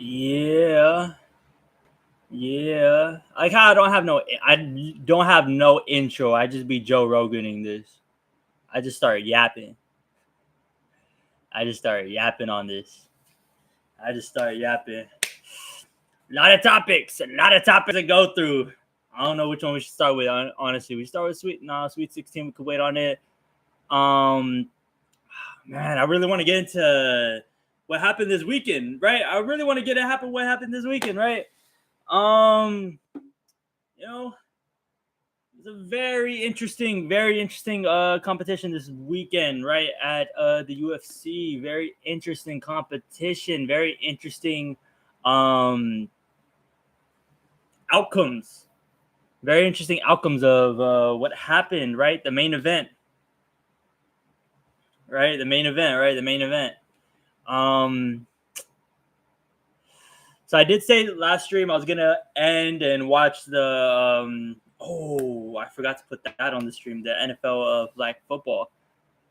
Yeah. Like how I don't have no intro. I just be Joe Roganing this. I just start yapping. I just start yapping on this. I just start yapping. A lot of topics to go through. I don't know which one we should start with. Honestly, we start with Sweet 16. We could wait on it. Man, I really want to get into what happened this weekend, right? I really want to get it what happened this weekend, right? You know, it's a very interesting competition this weekend, right? At the UFC. Very interesting competition, very interesting outcomes. Very interesting outcomes of what happened, right? The main event. Right? The main event. So I did say last stream I was gonna end and watch the I forgot to put that on the stream, the NFL of flag football.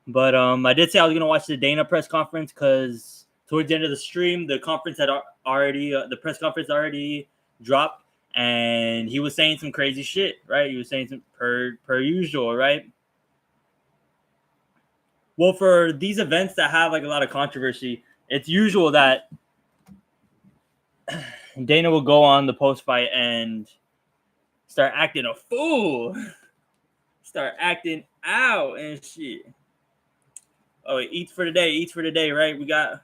But I did say I was gonna watch the Dana press conference because towards the end of the stream, the press conference already dropped, and he was saying some crazy shit, right? He was saying some per usual, right? Well, for these events that have like a lot of controversy, it's usual that Dana will go on the post fight and start acting a fool, start acting out and shit. Oh, eats for the day, right? We got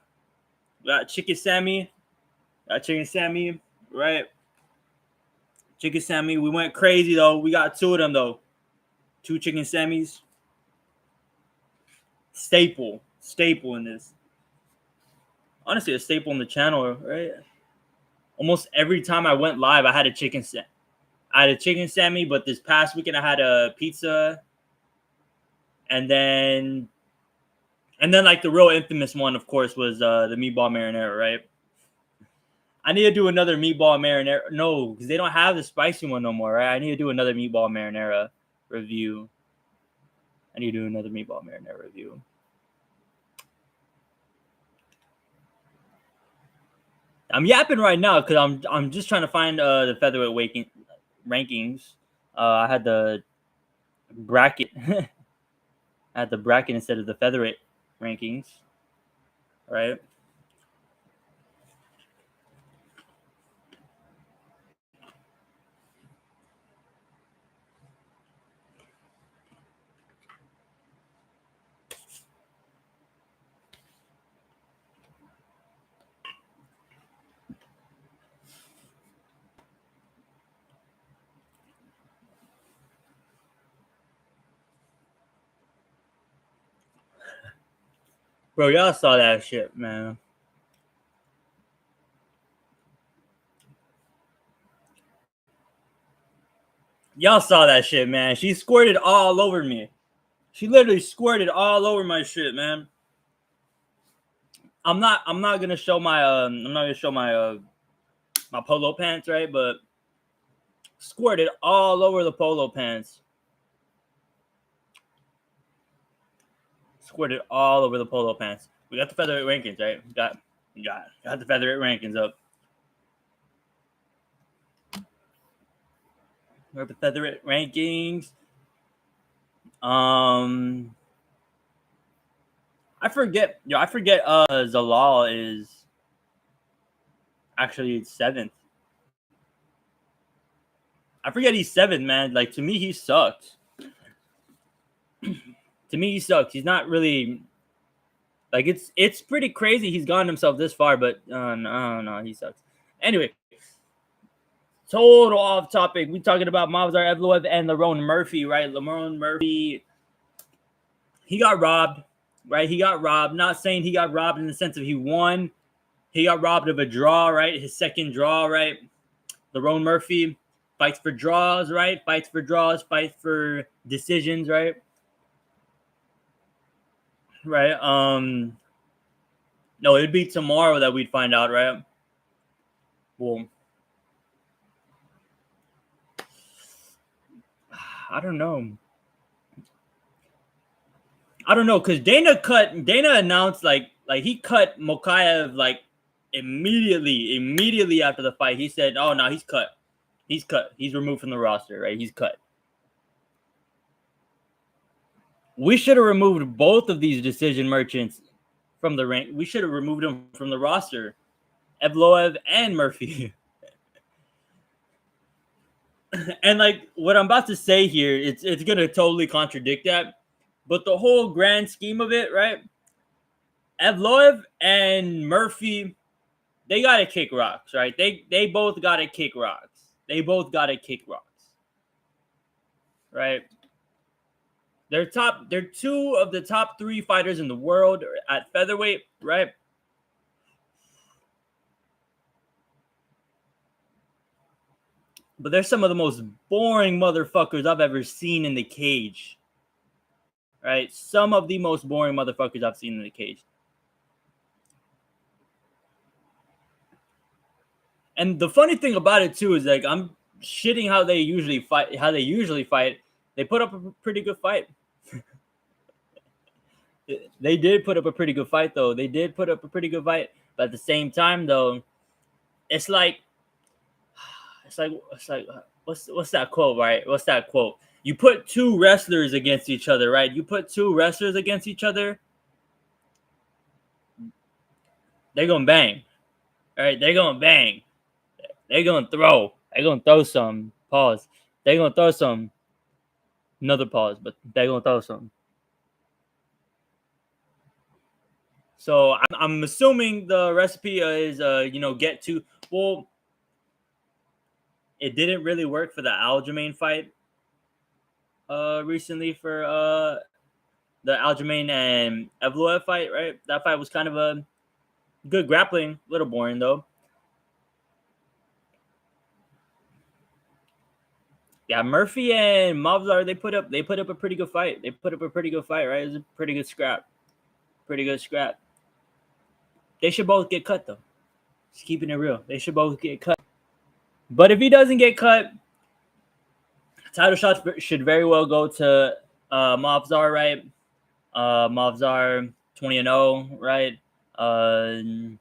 Chicken Sammy, right? Chicken Sammy. We went crazy though. We got two of them though, two Chicken Sammys. Staple in this. Honestly, a staple in the channel, right? Almost every time I went live, I had a chicken Sammy, but this past weekend I had a pizza, and then like the real infamous one, of course, was the meatball marinara, right? I need to do another meatball marinara. No, because they don't have the spicy one no more, right? I need to do another meatball marinara review. I'm yapping right now because I'm just trying to find the featherweight rankings. I had the bracket. I had the bracket instead of the featherweight rankings, right? Bro, y'all saw that shit, man. Y'all saw that shit, man. She squirted all over me. She literally squirted all over my shit, man. I'm not gonna show my my polo pants, right? But squirted all over the polo pants. Squirted all over the polo pants. We got the featherweight rankings, right? Got the featherweight rankings up. We got the featherweight rankings. I forget. Zalal is actually 7th. I forget he's 7th, man. Like, to me, he sucks. He's not really like it's pretty crazy he's gotten himself this far, but no, he sucks. Anyway, total off topic. We talking about Movsar Evloev and Lerone Murphy, right? Lerone Murphy, he got robbed, right? He got robbed. Not saying he got robbed in the sense of he won. He got robbed of a draw, right? His second draw, right? Lerone Murphy fights for draws, right? Fights for decisions, right? Right. No, it'd be tomorrow that we'd find out, right? Well, I don't know, because Dana announced like he cut Mokaev like immediately after the fight, he said, "Oh no, he's cut. He's cut. He's removed from the roster. Right? He's cut." We should have removed both of these decision merchants from the rank. We should have removed them from the roster, Evloev and Murphy. And like what I'm about to say here, it's gonna totally contradict that. But the whole grand scheme of it, right? Evloev and Murphy, they gotta kick rocks, right? They both gotta kick rocks. They both gotta kick rocks. Right? They're two of the top 3 fighters in the world at featherweight, right? But they're some of the most boring motherfuckers I've ever seen in the cage. Right? Some of the most boring motherfuckers I've seen in the cage. And the funny thing about it too is like I'm shitting how they usually fight. They put up a pretty good fight. They did put up a pretty good fight though. They did put up a pretty good fight. But at the same time though, it's like what's that quote, right? What's that quote? You put 2 wrestlers against each other, right? You put 2 wrestlers against each other, they're gonna bang. All right, they're gonna bang. They're gonna throw. They're gonna throw some. Pause. They're gonna throw some. Another pause, but they're gonna throw some. So I'm assuming the recipe is get to. Well, it didn't really work for the Aljamain fight recently for the Aljamain and Evloev fight, right? That fight was kind of a good grappling, a little boring though. Yeah, Murphy and Mavzar, they put up a pretty good fight. They put up a pretty good fight, right? It was a pretty good scrap. Pretty good scrap. They should both get cut though. Just keeping it real. They should both get cut. But if he doesn't get cut, title shots should very well go to Mavzar, right? Mavzar 20-0, right? I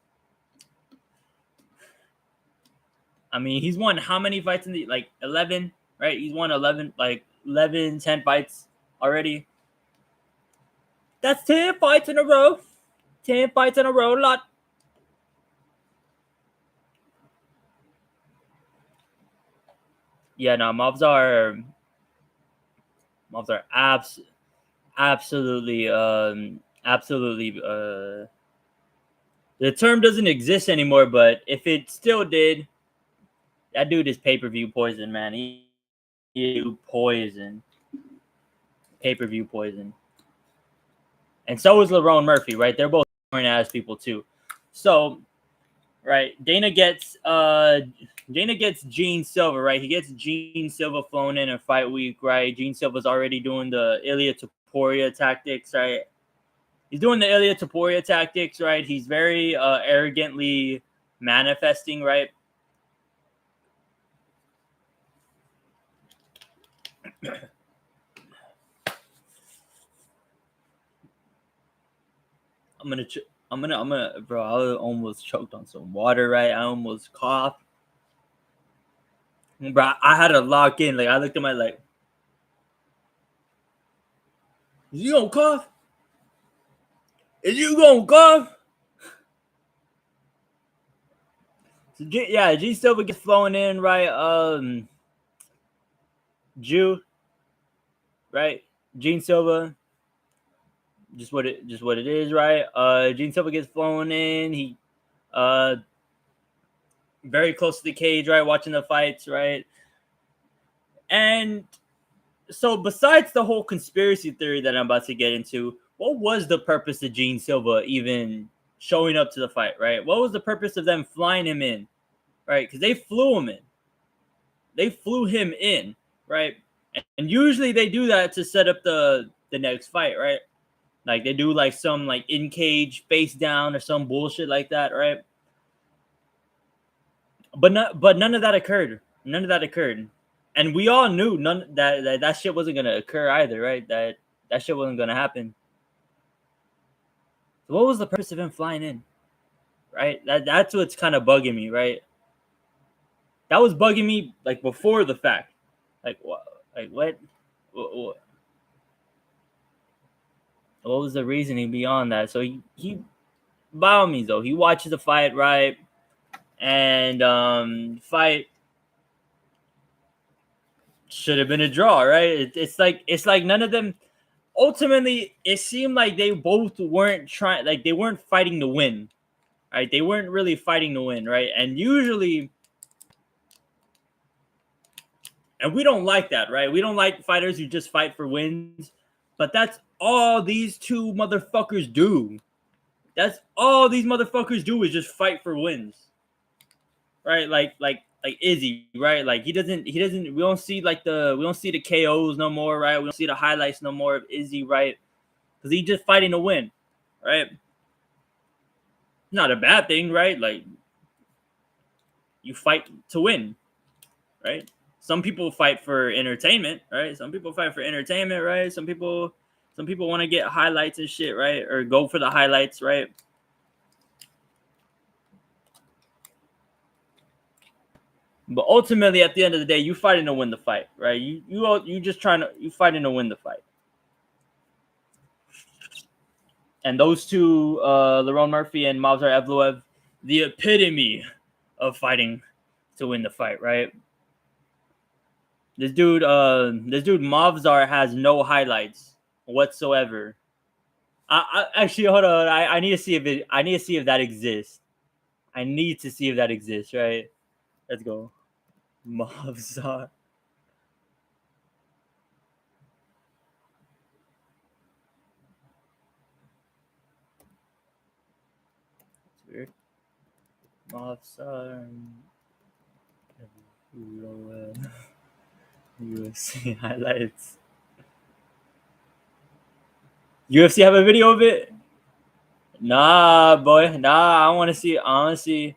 mean, he's won how many fights in the 11, right? He's won 11, 10 fights already. That's 10 fights in a row. 10 fights in a row, lot. Yeah, no, Mavzar absolutely the term doesn't exist anymore, but if it still did, that dude is pay-per-view poison, man. He poison. Pay-per-view poison. And so is Lerone Murphy, right? They're both boring ass people too. So, right, Dana gets Gene Silva, right? He gets Gene Silva flown in fight week, right? Gene Silva's already doing the Ilia Topuria tactics, right? He's doing the Ilia Topuria tactics, right? He's very arrogantly manifesting, right? I'm gonna, bro. I almost choked on some water, right? I almost coughed, bro. I had to lock in. Like I looked at my is you gonna cough? Is you gonna cough? So, yeah, G Silva gets flown in, right? Jew, right? Gene Silva, just what it is, right? Gene Silva gets flown in. He very close to the cage, right? Watching the fights, right? And so besides the whole conspiracy theory that I'm about to get into, what was the purpose of Gene Silva even showing up to the fight, right? What was the purpose of them flying him in, right? Because they flew him in. They flew him in, right? And usually they do that to set up the next fight, right? Like they do like some like in cage face down or some bullshit like that, right? But none of that occurred. None of that occurred. And we all knew that shit wasn't gonna occur either, right? That shit wasn't gonna happen. So what was the purpose of him flying in? right? That's what's kind of bugging me, right? That was bugging me like before the fact. Like what? Like what? What, what was the reasoning beyond that? So he by all means though, he watches the fight, right? And fight should have been a draw, right? It's like none of them. Ultimately, it seemed like they both weren't trying, like they weren't fighting to win, right? They weren't really fighting to win, right? And usually, and we don't like that, right? We don't like fighters who just fight for wins, but that's all these two motherfuckers do. That's all these motherfuckers do is just fight for wins, right? Like Izzy, right? Like he doesn't. We don't see the KOs no more, right? We don't see the highlights no more of Izzy, right? Because he's just fighting to win, right? Not a bad thing, right? Like you fight to win, right? Some people fight for entertainment, right? Some people fight for entertainment, right? Some people want to get highlights and shit, right? Or go for the highlights, right? But ultimately, at the end of the day, you fighting to win the fight, right? You just you fighting to win the fight. And those two, Lerone Murphy and Movsar Evloev, the epitome of fighting to win the fight, right? This dude Movsar has no highlights whatsoever. I actually hold on. I need to see if it. I need to see if that exists. I need to see if that exists. Right. Let's go. Movsar. It's weird. Movsar. UFC highlights. UFC have a video of it? Nah, boy. Nah, I want to see. I want to see.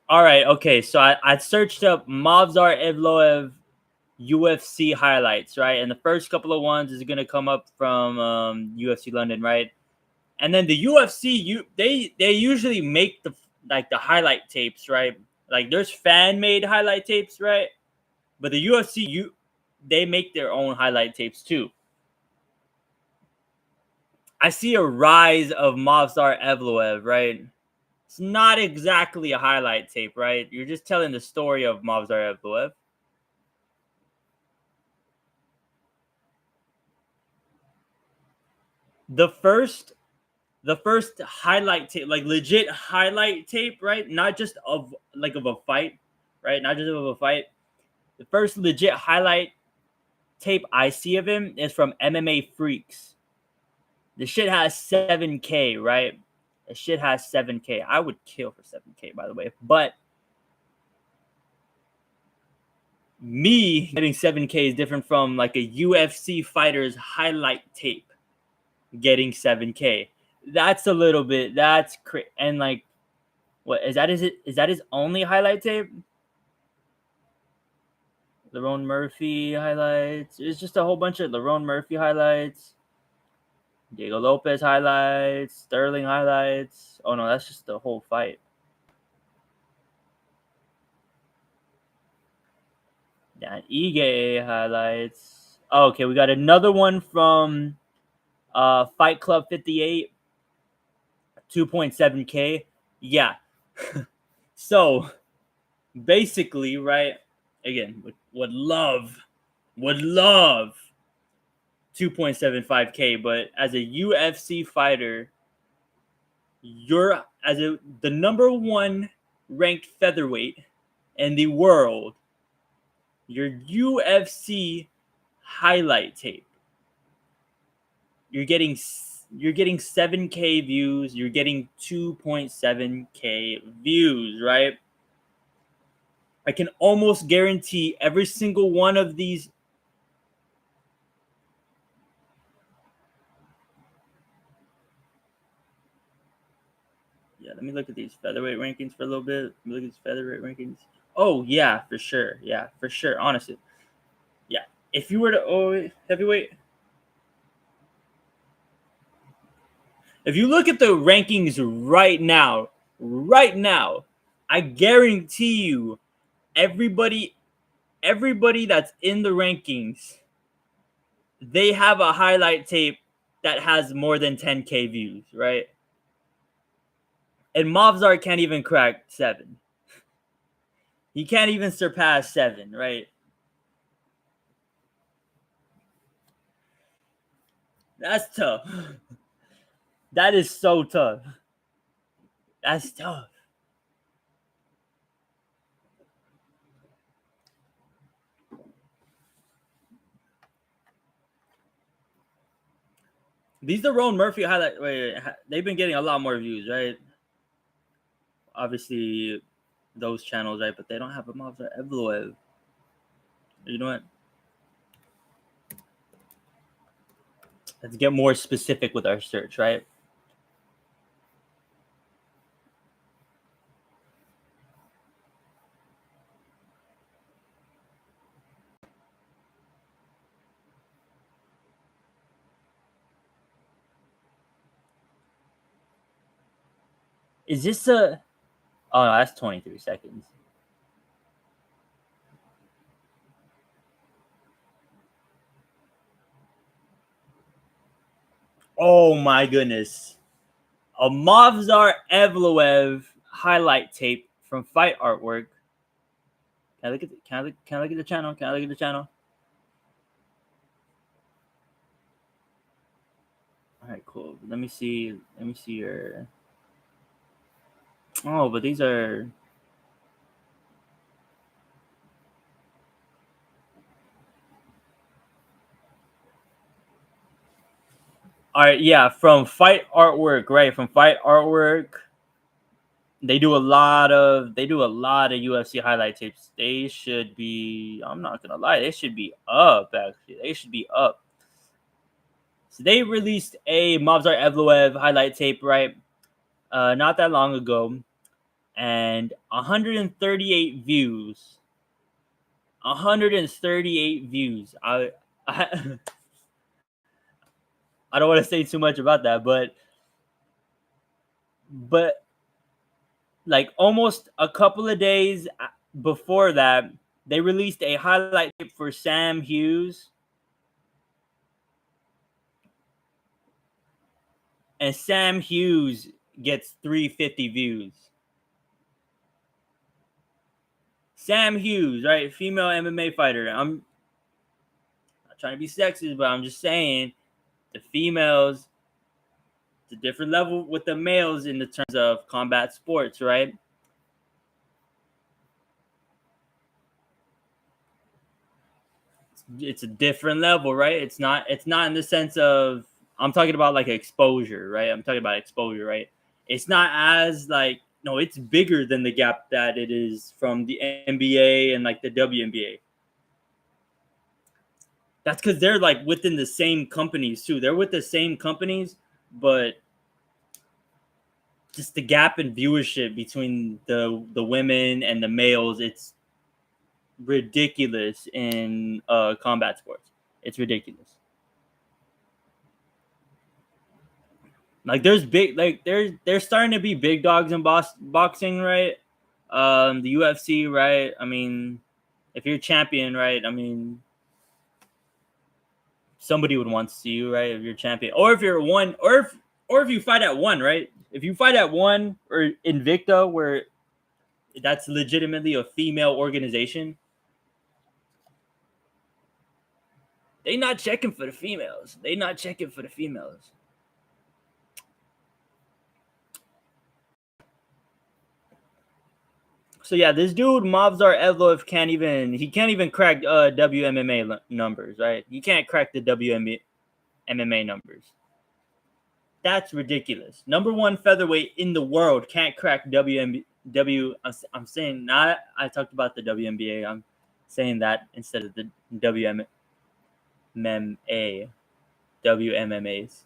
All right. Okay. So I searched up Movsar Evloev UFC highlights, right? And the first couple of ones is gonna come up from UFC London, right? And then the UFC, they usually make the highlight tapes, right? Like there's fan made highlight tapes, right? But the UFC, they make their own highlight tapes too. I see a rise of Movsar Evloev, right? It's not exactly a highlight tape, right? You're just telling the story of Movsar Evloev. The first highlight tape, like legit highlight tape, right? Not just of a fight, right? Not just of a fight. The first legit highlight tape I see of him is from MMA Freaks. The shit has 7K, right? The shit has 7K. I would kill for 7K, by the way. But me getting 7K is different from like a UFC fighter's highlight tape getting 7K. That's a little bit. That's crazy. And like, what is that? Is that his only highlight tape? Lerone Murphy highlights. It's just a whole bunch of Lerone Murphy highlights, Diego Lopez highlights, Sterling highlights. Oh no, that's just the whole fight. Dan Ige highlights. Oh, okay, we got another one from Fight Club 58, 2.7K. Yeah. So basically, right? Again, would love 2.75K, but as a UFC fighter, you're the number one ranked featherweight in the world. Your UFC highlight tape. You're getting 7K views. You're getting 2.7K views, right? I can almost guarantee every single one of these. Yeah, let me look at these featherweight rankings for a little bit. Let me look at these featherweight rankings. Oh yeah, for sure. Yeah, for sure. Honestly, yeah. if you were to heavyweight, if you look at the rankings right now, I guarantee you, everybody that's in the rankings, they have a highlight tape that has more than 10K views, right? And Mavzar can't even crack 7. He can't even surpass 7, right? That's tough. That is so tough. That's tough. These the Rowan Murphy highlight. Wait, they've been getting a lot more views, right? Obviously, those channels, right? But they don't have a Mavzar Evloev. You know what? Let's get more specific with our search, right? Is this a? Oh, no, that's 23 seconds. Oh my goodness. A Mavzar Evloev highlight tape from Fight Artwork. Can I look at the channel? Can I look at the channel? All right, cool. Let me see your. Oh, but these are. All right, yeah, from Fight Artwork, right? From Fight Artwork, they do a lot of UFC highlight tapes. They should be. I'm not gonna lie, they should be up. Actually, they should be up. So they released a Mavzar Evloev highlight tape, right? Not that long ago, and 138 views. 138 views. I I don't want to say too much about that, but like almost a couple of days before that, they released a highlight tape for Sam Hughes, and Sam Hughes gets 350 views. Sam Hughes, right? Female MMA fighter. I'm not trying to be sexist, but I'm just saying the females, it's a different level with the males in the terms of combat sports, right? It's a different level, right? It's not in the sense of, I'm talking about like exposure, right? I'm talking about exposure, right? It's not as like, no, it's bigger than the gap that it is from the NBA and like the WNBA. That's because they're like within the same companies too. They're with the same companies, but just the gap in viewership between the women and the males, it's ridiculous in combat sports. It's ridiculous. Like there's big, like there's starting to be big dogs in boxing, right? The UFC, right? I mean, if you're champion, right? I mean, somebody would want to see you, right? If you're champion, or if you're one, or if you fight at one, right? If you fight at one or Invicta, where that's legitimately a female organization, they not checking for the females. They not checking for the females. So yeah, this dude Mavzar Evloev can't even crack WMMA numbers, right? He can't crack the WMMA numbers. That's ridiculous. Number one featherweight in the world can't crack I'm saying not. I talked about the WNBA. I'm saying that instead of the WMMA, WMMAs.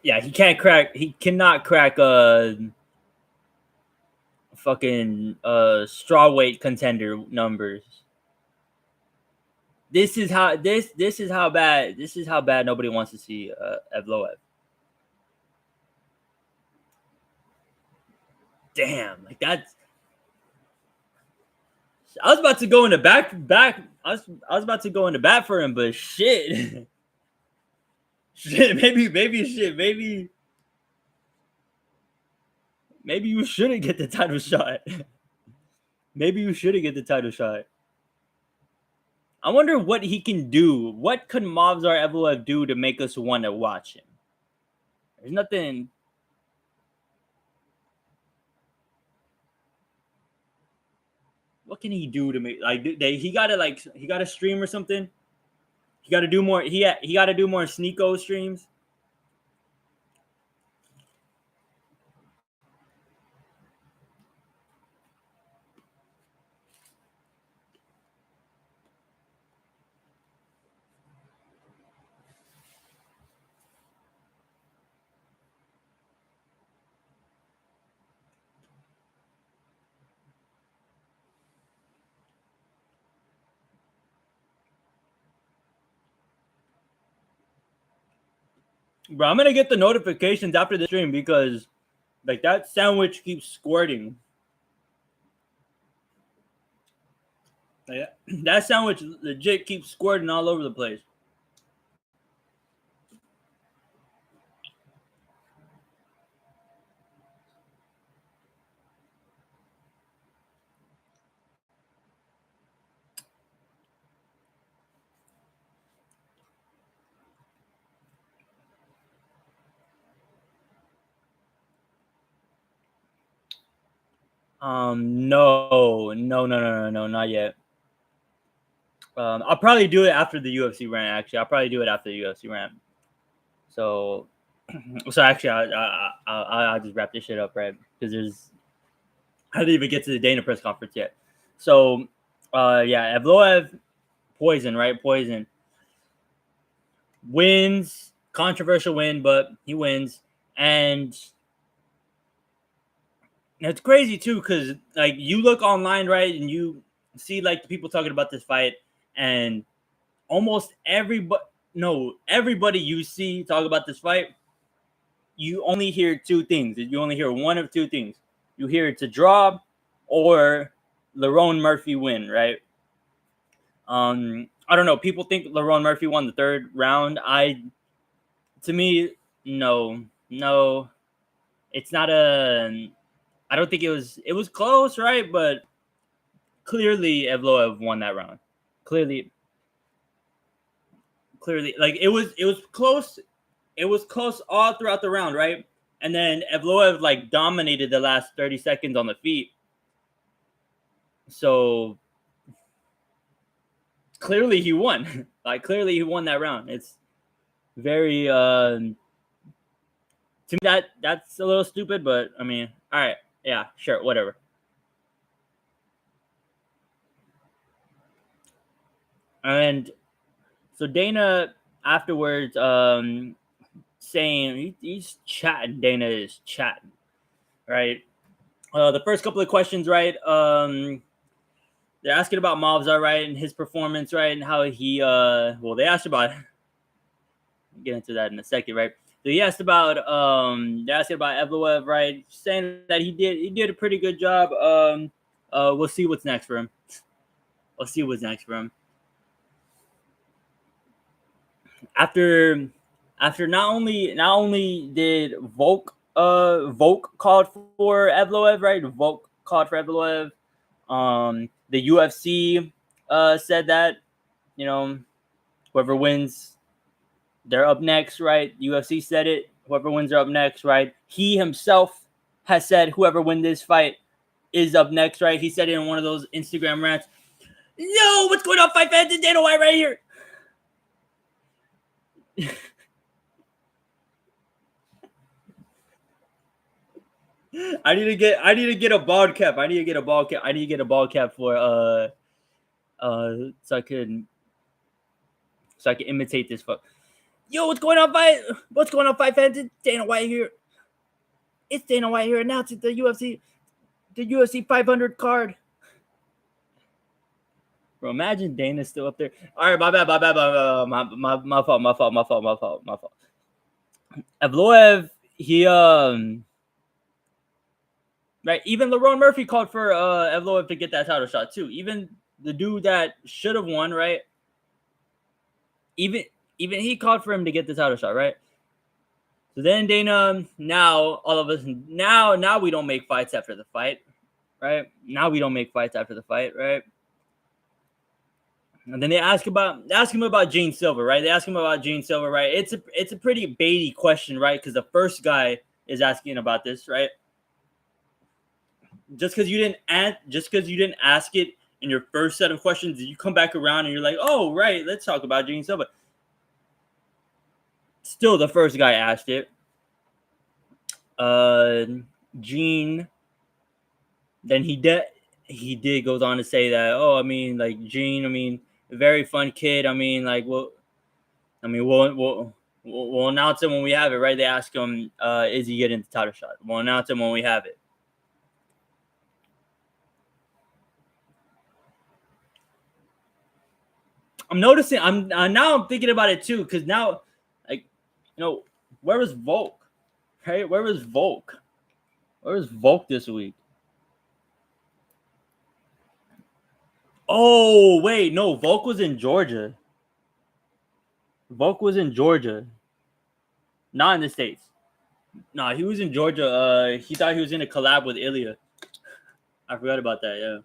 Yeah, he can't crack. He cannot crack fucking strawweight contender numbers. This is how bad nobody wants to see Evloev. Damn, like that's. I was about to go in the back. I was about to go in the bat for him, but shit, maybe you shouldn't get the title shot. Maybe you shouldn't get the title shot. I wonder what he can do. What could Movsar Evloev do to make us want to watch him? There's nothing. What can he do to make he gotta stream or something? He gotta do more. He gotta do more Sneeko streams. Bro, I'm gonna get the notifications after the stream because like that sandwich keeps squirting. Like, that sandwich legit keeps squirting all over the place. No, not yet. I'll probably do it after the UFC rant. Actually, I'll probably do it after the UFC rant. So actually, I'll just wrap this shit up, right? Because I didn't even get to the Dana press conference yet. So, yeah, Evloev, poison, right? Poison wins, controversial win, but he wins, and it's crazy too because like you look online, right, and you see like the people talking about this fight, and almost everybody you see talk about this fight, you only hear two things. You only hear one of two things. You hear it's a draw or Lerone Murphy win, right? I don't know. People think Lerone Murphy won the third round. To me, no. It's not a. I don't think it was. It was close, right? But clearly, Evloev won that round. Clearly, like it was close. It was close all throughout the round, right? And then Evloev like dominated the last 30 seconds on the feet. So clearly he won. Like clearly he won that round. It's very to me that's a little stupid, but I mean, all right, yeah, sure, whatever. And so Dana afterwards saying he's chatting. Dana is chatting, right? The first couple of questions, right? They're asking about Movsar, right, and his performance, right, and how he they asked about I'll get into that in a second, right? So he asked about they're asking about Evloev, right? Saying that he did a pretty good job. We'll see what's next for him. We'll see what's next for him. After not only did Volk called for Evloev, right? Volk called for Evloev. The UFC said that, you know, whoever wins, they're up next, right? UFC said it. Whoever wins, they're up next, right? He himself has said whoever wins this fight is up next, right? He said it in one of those Instagram rants. Yo, what's going on, fight fans? It's Dana White right here. I need to get a bald cap. I need to get a bald cap for so I can imitate this fuck. Yo, what's going on, fight? What's going on, fight fans? It's Dana White here. It's Dana White here announcing the UFC 500 card. Bro, imagine Dana's still up there. All right, my bad. My fault. Evloev, he right. Even LaRon Murphy called for Evloev to get that title shot too. Even the dude that should have won, right? Even he called for him to get the title shot, right? So then Dana, now all of us, now we don't make fights after the fight, right? Now we don't make fights after the fight, right? And then they ask him about Gene Silver, right? They ask him about Gene Silver, right? It's a pretty baity question, right? Because the first guy is asking about this, right? Just because you didn't ask it in your first set of questions, you come back around and you're like, oh right, let's talk about Gene Silver. Still, the first guy asked it. Gene. Then he did goes on to say that, oh, I mean, like Gene, I mean, very fun kid. I mean, like, we'll announce it when we have it, right? They ask him, is he getting the title shot? We'll announce it when we have it. I'm noticing. I'm thinking about it too, because now, like, where was Volk? Right? Where was Volk? Where was Volk this week? Oh wait, no, Volk was in Georgia. Volk was in Georgia, not in the States. No, he was in Georgia. He thought he was in a collab with Ilya. I forgot about that. Yeah.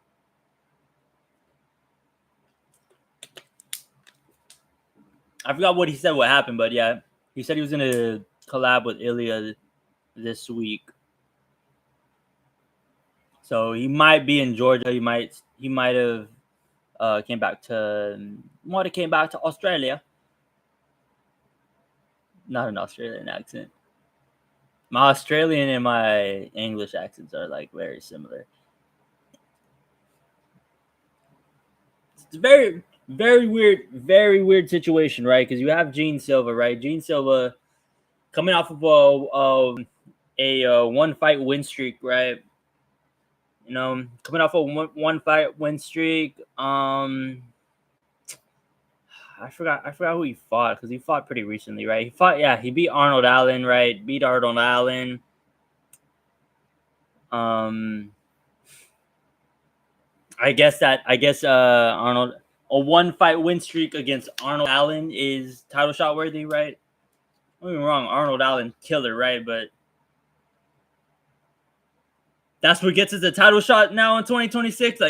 I forgot what he said, what happened, but yeah, he said he was in a collab with Ilya this week. So he might be in Georgia. He might have came back to Australia. Not an Australian accent. My Australian and my English accents are like very similar. It's very, very weird situation, right? Because you have Gene Silva, right? Gene Silva coming off of a one fight win streak, right? Coming off a one fight win streak. I forgot who he fought, because he fought pretty recently, right? He beat Arnold Allen, right? Beat Arnold Allen. I guess Arnold, a one fight win streak against Arnold Allen is title shot worthy, right? Don't get me wrong, Arnold Allen killer, right? But that's what gets us the title shot now in 2026.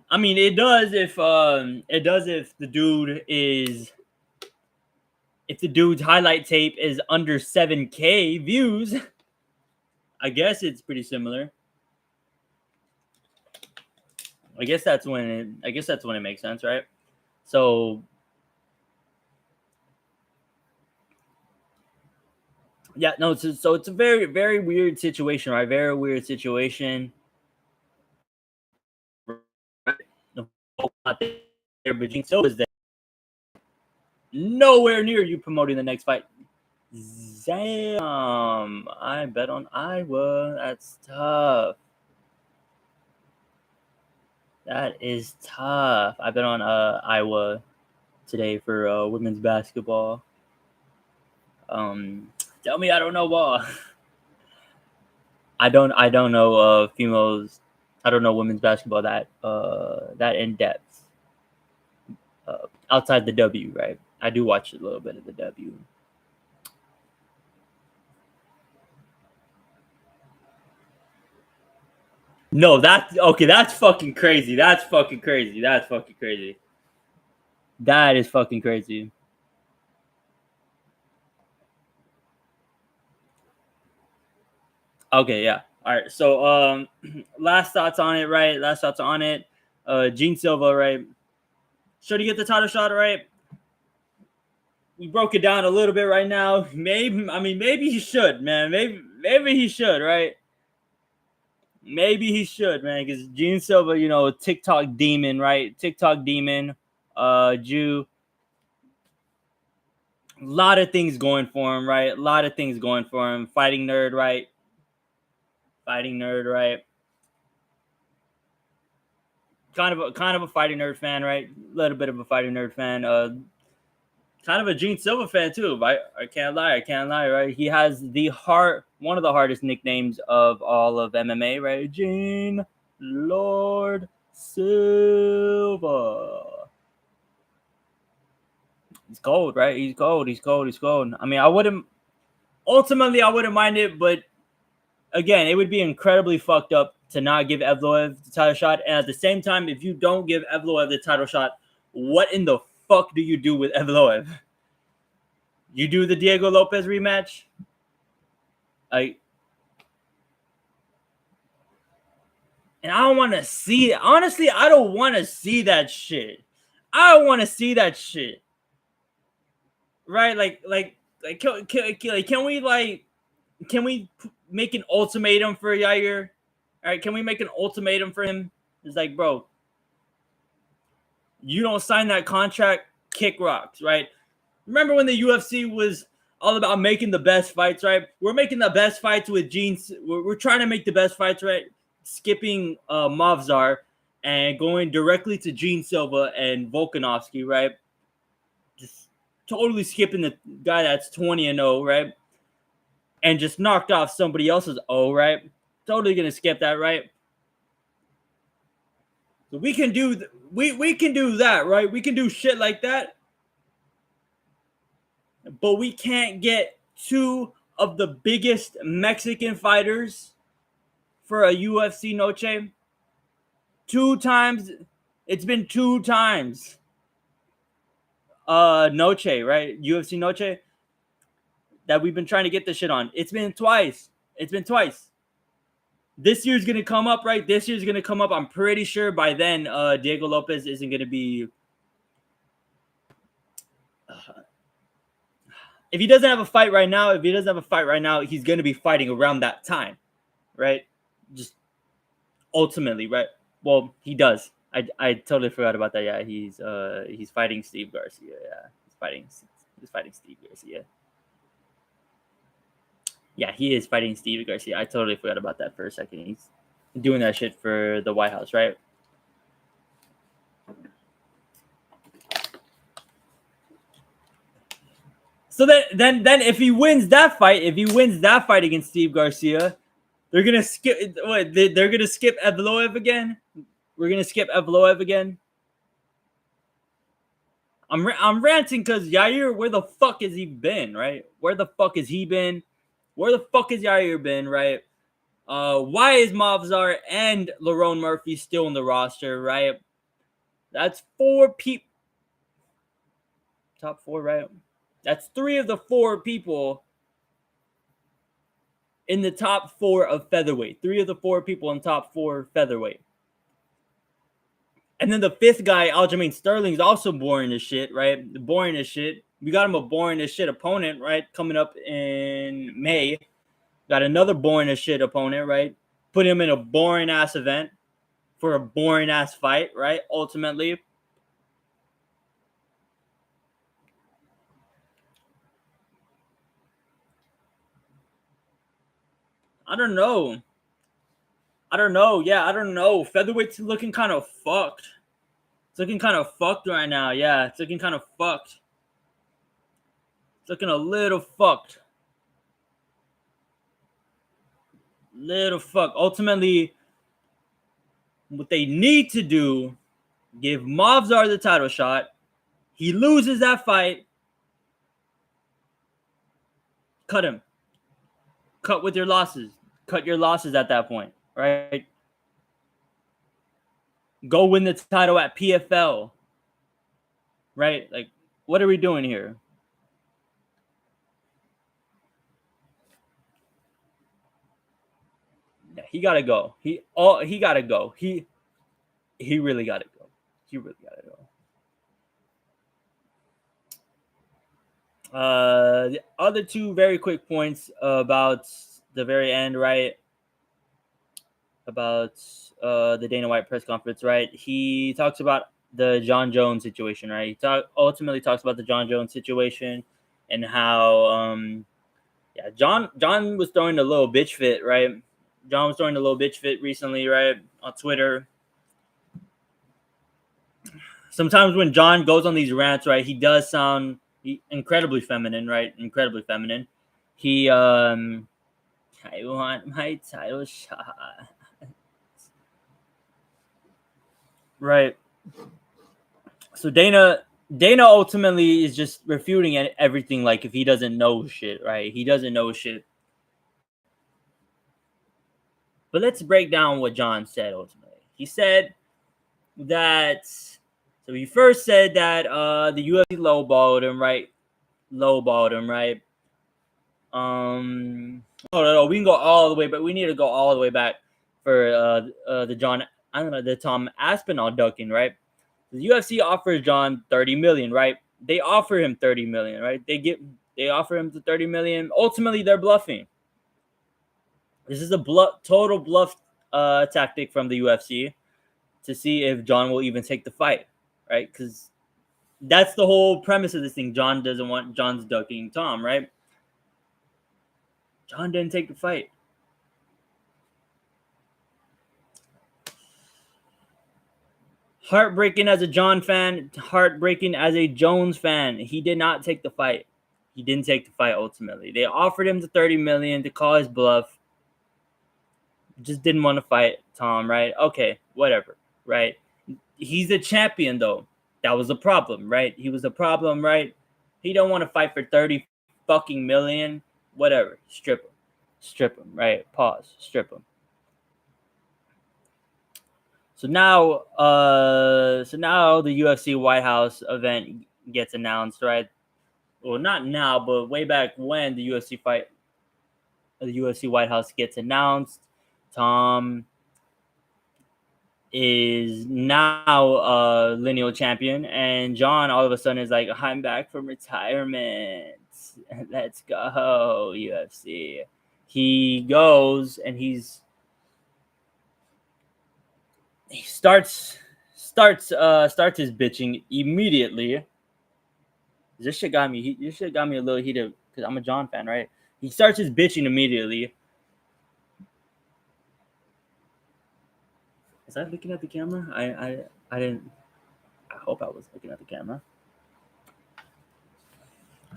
I mean, it does if the dude's highlight tape is under 7K views. I guess it's pretty similar. I guess that's when it makes sense, right? So yeah, no, so it's a very, very weird situation, right? Very weird situation. But Gene Silva's there. Nowhere near you promoting the next fight. Damn, I bet on Iowa. That's tough. That is tough. I bet on Iowa today for women's basketball. Tell me I don't know ball. I don't know females. I don't know women's basketball that in depth. Outside the W, right? I do watch a little bit of the W. No, that's okay. That's fucking crazy. That is fucking crazy. That is fucking crazy. Okay, yeah. All right. So, last thoughts on it, right? Gene Silva, right? Should he get the title shot, right? We broke it down a little bit right now. Maybe he should, man. Maybe he should, right? Maybe he should, man, because Gene Silva, TikTok demon, right? TikTok demon. Jew. A lot of things going for him, right? A lot of things going for him. Fighting nerd, right? Fighting nerd, right? Kind of a fighting nerd fan, right? A little bit of a fighting nerd fan. Kind of a Gene Silva fan too. I can't lie, right? He has one of the hardest nicknames of all of MMA, right? Gene Lord Silva. He's cold, right? He's cold. I mean, I wouldn't mind it, but again, it would be incredibly fucked up to not give Evloev the title shot. And at the same time, if you don't give Evloev the title shot, what in the fuck do you do with Evloev? You do the Diego Lopez rematch? And I don't want to see it. Honestly, I don't want to see that shit. Right? Can we make an ultimatum for Yair? All right, can we make an ultimatum for him? It's like, bro, you don't sign that contract, kick rocks, right? Remember when the UFC was all about making the best fights, right? We're making the best fights with Gene. We're trying to make the best fights, right? Skipping Movzar and going directly to Gene Silva and Volkanovski, right? Just totally skipping the guy that's 20-0, right? And just knocked off somebody else's O, right? Totally gonna skip that, right? So we can do we can do that, right? We can do shit like that, but we can't get two of the biggest Mexican fighters for a UFC noche. 2 times. It's been 2 times. Noche, right? UFC noche that we've been trying to get this shit on. It's been twice. This year's gonna come up, right? I'm pretty sure by then, Diego Lopez isn't gonna be. If he doesn't have a fight right now, he's gonna be fighting around that time, right? Just ultimately, right? Well, he does. I totally forgot about that. Yeah, he's fighting Steve Garcia. Yeah, he's fighting Steve Garcia. Yeah, he is fighting Steve Garcia. I totally forgot about that for a second. He's doing that shit for the White House, right? So then if he wins that fight against Steve Garcia, they're gonna skip. What? They're gonna skip Evloev again. We're gonna skip Evloev again. I'm ranting because Yair, where the fuck has he been, right? Where the fuck has he been? Where the fuck has Yair been, right? Why is Movzar and Lerone Murphy still in the roster, right? That's 4 people. Top 4, right? That's 3 of the 4 people in the top 4 of featherweight. 3 of the 4 people in top 4 featherweight. And then the 5th guy, Aljamain Sterling, is also boring as shit, right? Boring as shit. We got him a boring as shit opponent, right? Coming up in May. Got another boring as shit opponent, right? Put him in a boring ass event for a boring ass fight, right? Ultimately. I don't know. Yeah, I don't know. Featherweight's looking kind of fucked. It's looking kind of fucked right now. Yeah, it's looking kind of fucked. It's looking a little fucked. Little fuck. Ultimately, what they need to do, give Movzar the title shot. He loses that fight. Cut him. Cut with your losses. Cut your losses at that point, right? Go win the title at PFL, right? Like, what are we doing here? Yeah, he gotta go. He gotta go. He really gotta go. He really gotta go. The other 2 very quick points about the very end, right? About the Dana White press conference, right? He talks about the John Jones situation, right? He ultimately talks about the John Jones situation and how John was throwing a little bitch fit, right? John was throwing a little bitch fit recently, right, on Twitter. Sometimes when John goes on these rants, right, he does sound incredibly feminine, right? Incredibly feminine. I want my title shot. Right. So Dana ultimately is just refuting everything, like if he doesn't know shit, right? He doesn't know shit. But let's break down what John said ultimately. He said that he first said that the UFC lowballed him, right? Lowballed him, right? No, we can go all the way, but we need to go all the way back for the Tom Aspinall ducking, right? The UFC offers John 30 million, right? They offer him 30 million, right? They offer him the 30 million. Ultimately, they're bluffing. This is a total bluff tactic from the UFC to see if John will even take the fight, right? Because that's the whole premise of this thing. John's ducking Tom, right? John didn't take the fight. Heartbreaking as a John fan, heartbreaking as a Jones fan. He did not take the fight. He didn't take the fight ultimately. They offered him the 30 million to call his bluff. Just didn't want to fight Tom, right? Okay, whatever, right? He's a champion though. That was a problem, right? He was a problem, right? He don't want to fight for 30 fucking million. Whatever. Strip him. Strip him, right? Pause. Strip him. So now the UFC White House event gets announced, right? Well, not now, but way back when the UFC White House gets announced. Tom is now lineal champion, and John all of a sudden is like, I'm back from retirement. Let's go, UFC. He goes and he starts his bitching immediately. This shit got me a little heated because I'm a John fan, right? He starts his bitching immediately. Was I looking at the camera? I didn't. I hope I was looking at the camera.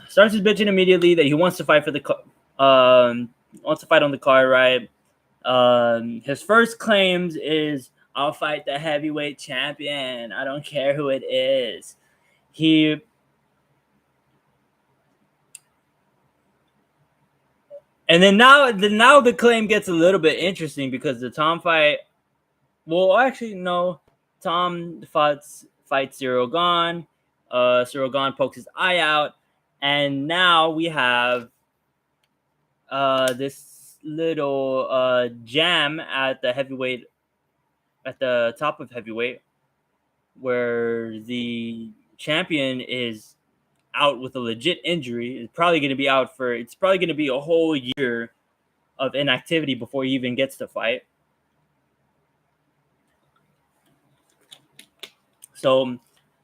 Starts his bitching immediately that he wants to fight for the wants to fight on the card, right? His first claims is, I'll fight the heavyweight champion. I don't care who it is. And then now the claim gets a little bit interesting because the Tom fight. Well, actually, no. Tom fights Cyril Gane. Cyril Gane pokes his eye out, and now we have this little jam at the heavyweight, at the top of heavyweight, where the champion is out with a legit injury. It's probably going to be a whole year of inactivity before he even gets to fight. So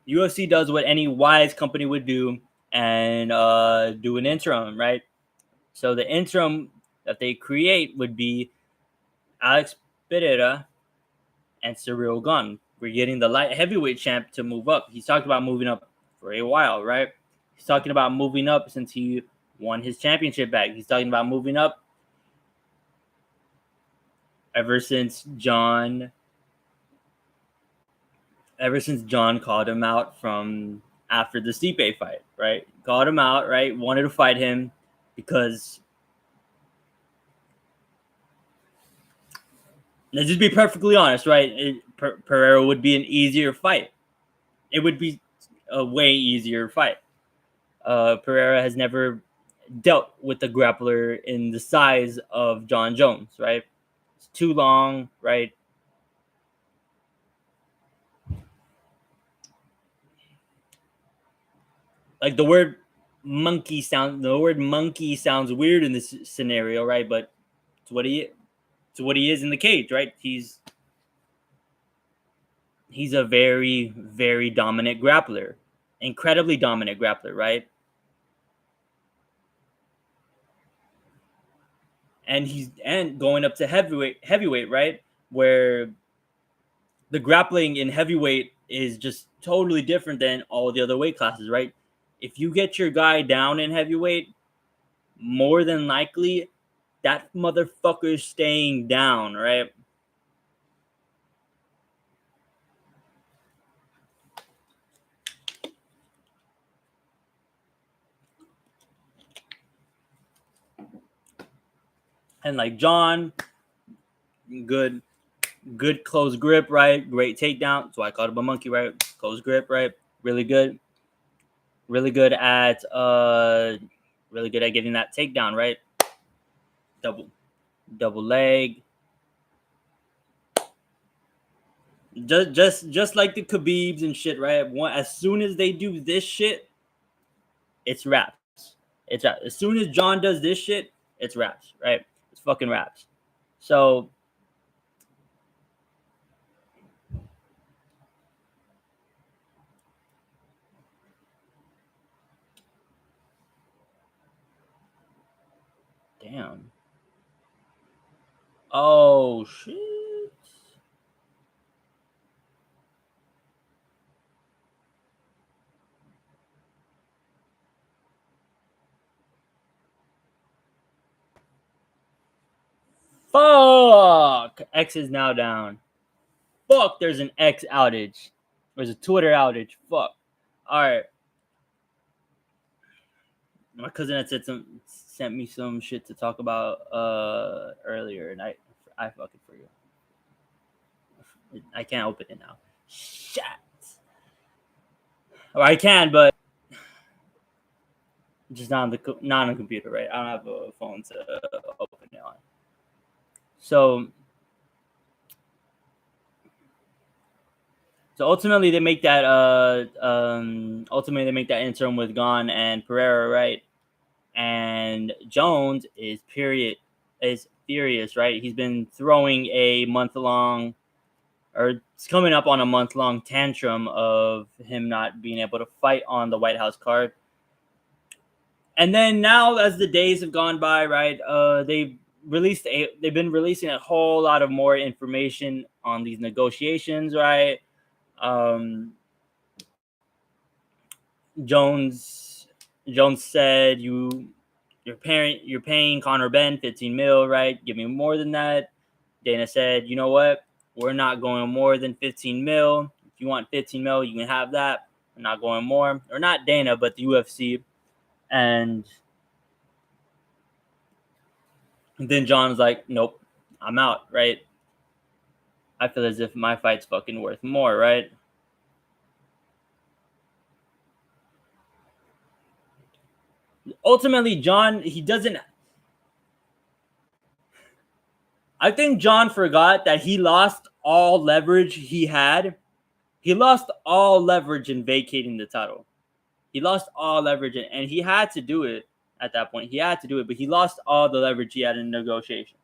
UFC does what any wise company would do and do an interim, right? So the interim that they create would be Alex Pereira and Cyril Gane. We're getting the light heavyweight champ to move up. He's talked about moving up for a while, right? He's talking about moving up since he won his championship back. He's talking about moving up ever since John called him out from after the Stipe fight, right? Called him out, right? Wanted to fight him because, let's just be perfectly honest, right? Pereira would be an easier fight. It would be a way easier fight. Pereira has never dealt with a grappler in the size of John Jones, right? It's too long, right? Like the word monkey sounds weird in this scenario, right? But it's what he is in the cage, right? He's he's a very, very dominant grappler, incredibly dominant grappler, right? And he's going up to heavyweight, right? Where the grappling in heavyweight is just totally different than all the other weight classes, right? If you get your guy down in heavyweight, more than likely that motherfucker is staying down, right? And like John, good close grip, right? Great takedown. So I called him a monkey, right? Close grip, right? Really good. Really good at getting that takedown, right? Double leg. Just like the Khabibs and shit, right? As soon as they do this shit, it's wraps. It's wraps. As soon as John does this shit, it's wraps, right? It's fucking wraps. So damn. Oh shit. Fuck. X is now down. Fuck, there's an X outage. There's a Twitter outage. Fuck. All right. My cousin had sent me some shit to talk about earlier, and I fucking forgot. I can't open it now. Shit. Or I can, but just not on the computer, right? I don't have a phone to open it on. So ultimately they make that interim with Gon and Pereira, right? And Jones is furious, right? He's been throwing a month-long, or it's coming up on a month-long tantrum of him not being able to fight on the White House card. And then now, as the days have gone by, right, they've been releasing a whole lot of more information on these negotiations, right? Jones said you're paying Conor Benn 15 mil, right? Give me more than that. Dana said, you know what? We're not going more than 15 mil. If you want 15 mil, you can have that. We're not going more. Or not Dana, but the UFC. And then John's like, nope, I'm out, right? I feel as if my fight's fucking worth more, right? Ultimately, John, he doesn't. I think John forgot that he lost all leverage he had. He lost all leverage in vacating the title. He lost all leverage, and he had to do it at that point. He had to do it, but he lost all the leverage he had in negotiations.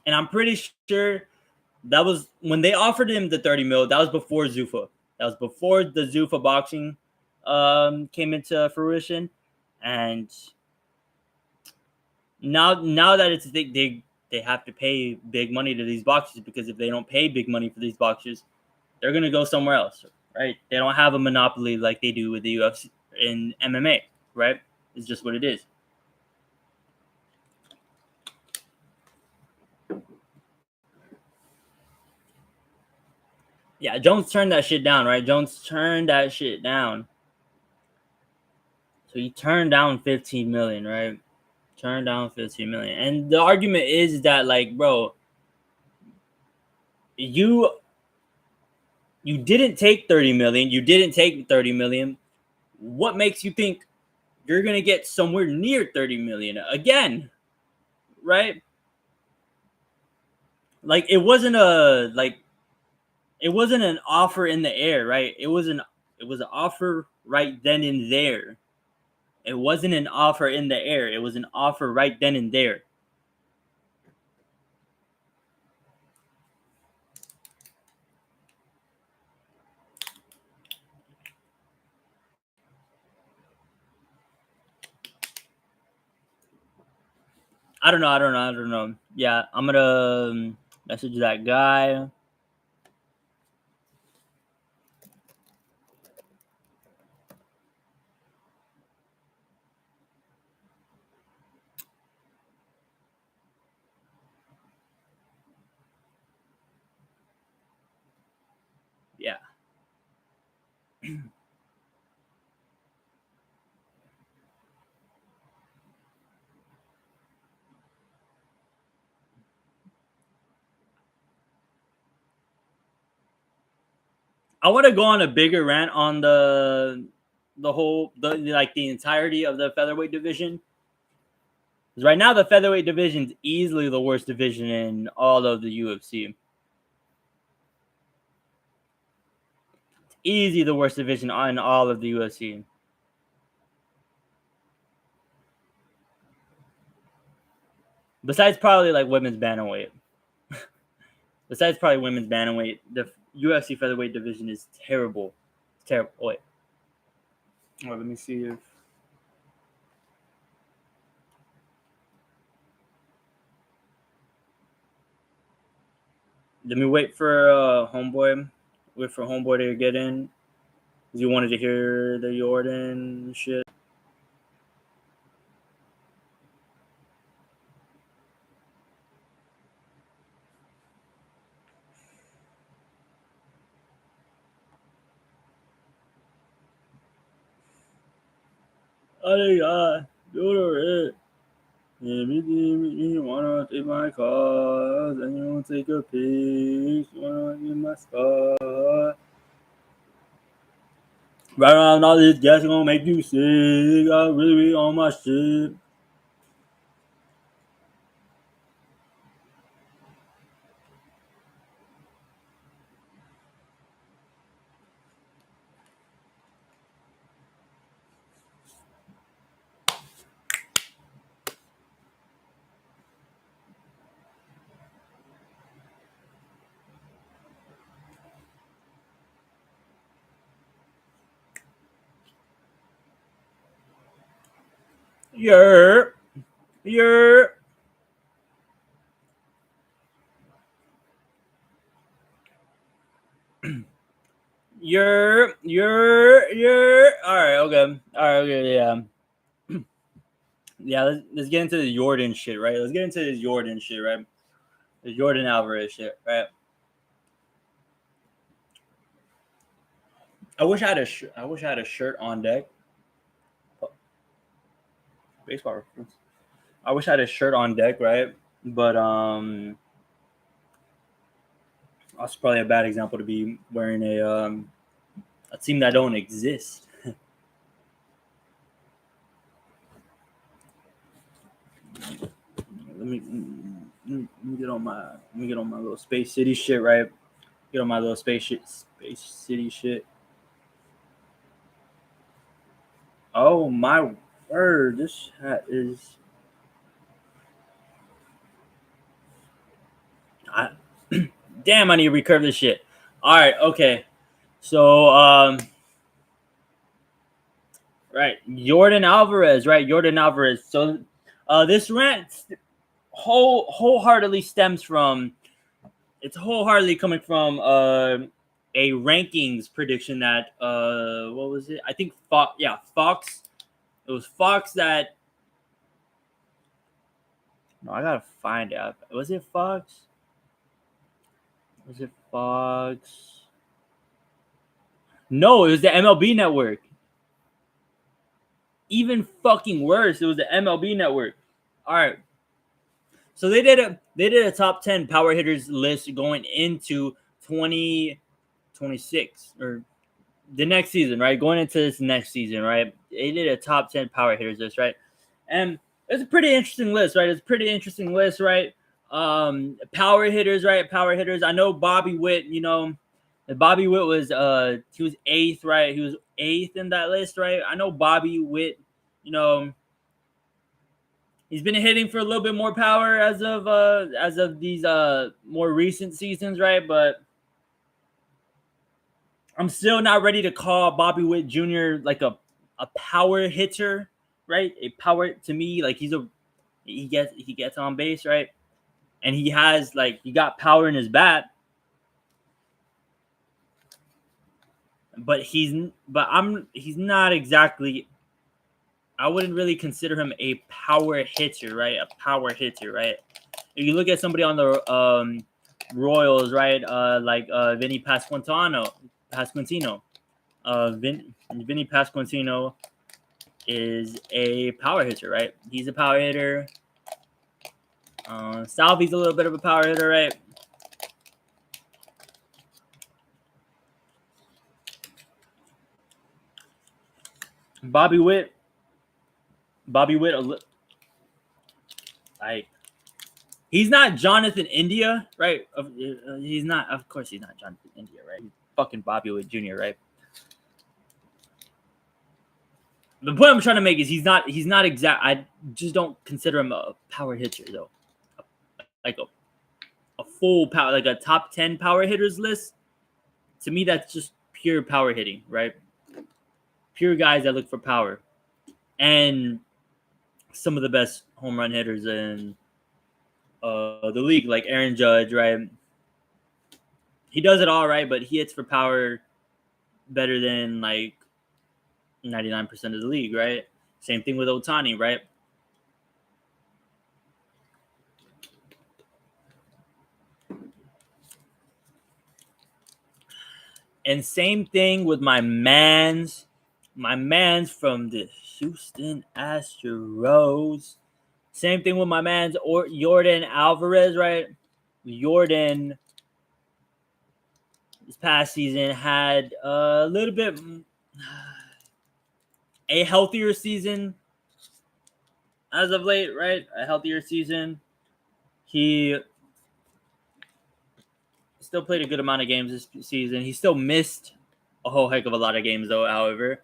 And I'm pretty sure that was when they offered him the 30 mil. That was before Zuffa. That was before the Zuffa boxing came into fruition. And now that it's they have to pay big money to these boxers, because if they don't pay big money for these boxers, they're gonna go somewhere else, right? They don't have a monopoly like they do with the UFC in MMA, right? It's just what it is. Yeah, Jones turned that shit down, right? Jones turned that shit down. So he turned down 15 million, right? Turned down 15 million. And the argument is that, like, bro, you didn't take 30 million. You didn't take 30 million. What makes you think you're going to get somewhere near 30 million again? Right? Like, it wasn't an offer in the air, right? It was an offer right then and there. It wasn't an offer in the air. It was an offer right then and there. I don't know. Yeah, I'm gonna message that guy. Yeah. I want to go on a bigger rant on the entirety of the featherweight division. Because right now the featherweight division is easily the worst division in all of the UFC. Easy the worst division in all of the UFC. Besides probably like women's bantamweight. Besides probably women's bantamweight, the UFC featherweight division is terrible. It's terrible. Oh, wait. Oh, let me see if let me wait for homeboy. Wait for homeboy to get in. Because you wanted to hear the Yordan shit. I do it. You wanna take my cars and you wanna take a pic. You wanna get my spot. Right around all this gas gonna make you sick. I really be on my shit. Yerp. Yerp. You're all right. Okay, all right. Okay, yeah, yeah. Let's get into the Yordan shit, right? Let's get into this Yordan shit, right? The Yordan Alvarez shit, right? I wish I had I wish I had a shirt on deck. Baseball reference. I wish I had a shirt on deck, right? But that's probably a bad example to be wearing a team that don't exist. Let me get on my little Space City shit, right? Get on my little Space City shit. Oh my word, this hat is. I, damn, I need to recurve this shit. All right, okay. So right, Yordan Alvarez, right? Yordan Alvarez. So this rant wholeheartedly stems from. It's wholeheartedly coming from a rankings prediction that what was it? I think Fox. Yeah, Fox. It was Fox that. No, I gotta find out. Was it Fox? Was it Fox? No, it was the MLB network. Even fucking worse, it was the MLB network. All right. So they did a top 10 power hitters list going into 2026 or the next season, right? Going into this next season, right? They did a top 10 power hitters list, right? And it's a pretty interesting list, right? It's a pretty interesting list, right? Power hitters, right? Power hitters. I know Bobby Witt, Bobby Witt was he was eighth, right? He was eighth in that list, right? I know Bobby Witt, you know, he's been hitting for a little bit more power as of these more recent seasons, right? But I'm still not ready to call Bobby Witt Jr. like a power hitter, right? A power to me, like he's a He gets on base, right? And he has he got power in his bat. But he's not exactly. I wouldn't really consider him a power hitter, right? A power hitter, right? If you look at somebody on the Royals, right? Vinny Pasquantino. Vinny Pasquantino is a power hitter, right? He's a power hitter. Salvi's a little bit of a power hitter, right? Bobby Witt, he's not Jonathan India, right? He's not. Of course, he's not Jonathan India, right? He's fucking Bobby Witt Jr., right? The point I'm trying to make is he's not exact. I just don't consider him a power hitter though. Like a full power, like a top 10 power hitters list. To me, that's just pure power hitting, right? Pure guys that look for power, and some of the best home run hitters in the league, like Aaron Judge, right? He does it all right, but he hits for power better than 99% of the league, right? Same thing with Ohtani, right? And same thing with my mans from the Houston Astros. Same thing with my man's Yordan Alvarez, right? Yordan this past season had a little bit a healthier season as of late, right? A healthier season. He still played a good amount of games this season. He still missed a whole heck of a lot of games, though, however.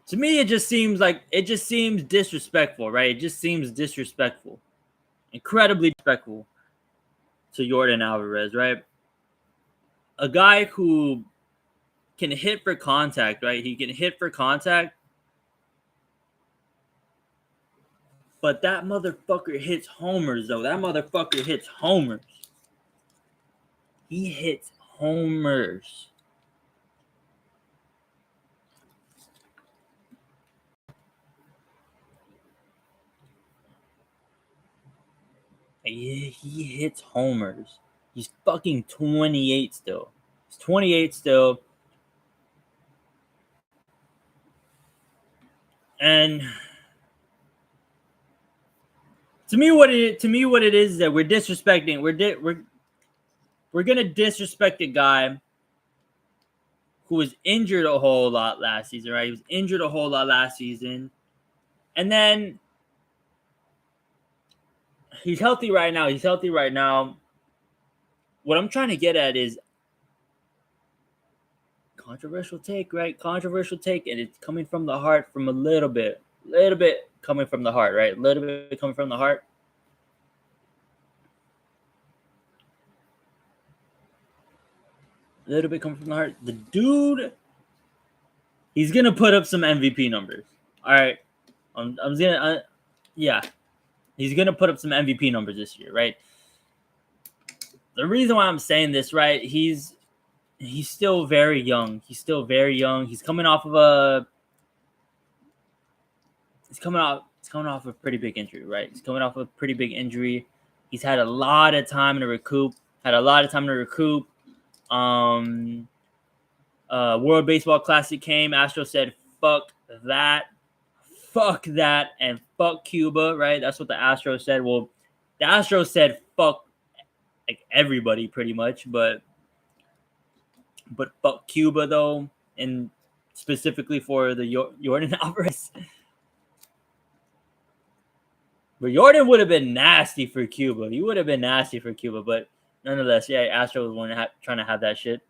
To me, it just seems disrespectful, right? It just seems disrespectful. Incredibly disrespectful to Yordan Alvarez, right? A guy who can hit for contact, right? He can hit for contact. But that motherfucker hits homers, though. That motherfucker hits homers. He hits homers. He hits homers. He's fucking 28 still. He's 28 still. And to me what it is that we're disrespecting. We're gonna disrespect a guy who was injured a whole lot last season, right? He was injured a whole lot last season. And then he's healthy right now. What I'm trying to get at is controversial take, right? Controversial take, and it's coming from the heart from a little bit coming from the heart, right? A little bit coming from the heart. A little bit coming from the heart. The dude, he's gonna put up some MVP numbers. All right, yeah, he's gonna put up some MVP numbers this year, right? The reason why I'm saying this, right? He's still very young. He's coming off of a pretty big injury, right? He's coming off of a pretty big injury. He's had a lot of time to recoup. World Baseball Classic came. Astro said, fuck that, and fuck Cuba, right? That's what the Astros said. Well, the Astros said fuck everybody pretty much, but fuck Cuba though, and specifically for the Yordan Alvarez. But Yordan would have been nasty for Cuba. He would have been nasty for Cuba, but nonetheless, yeah, Astros was trying to have that shit.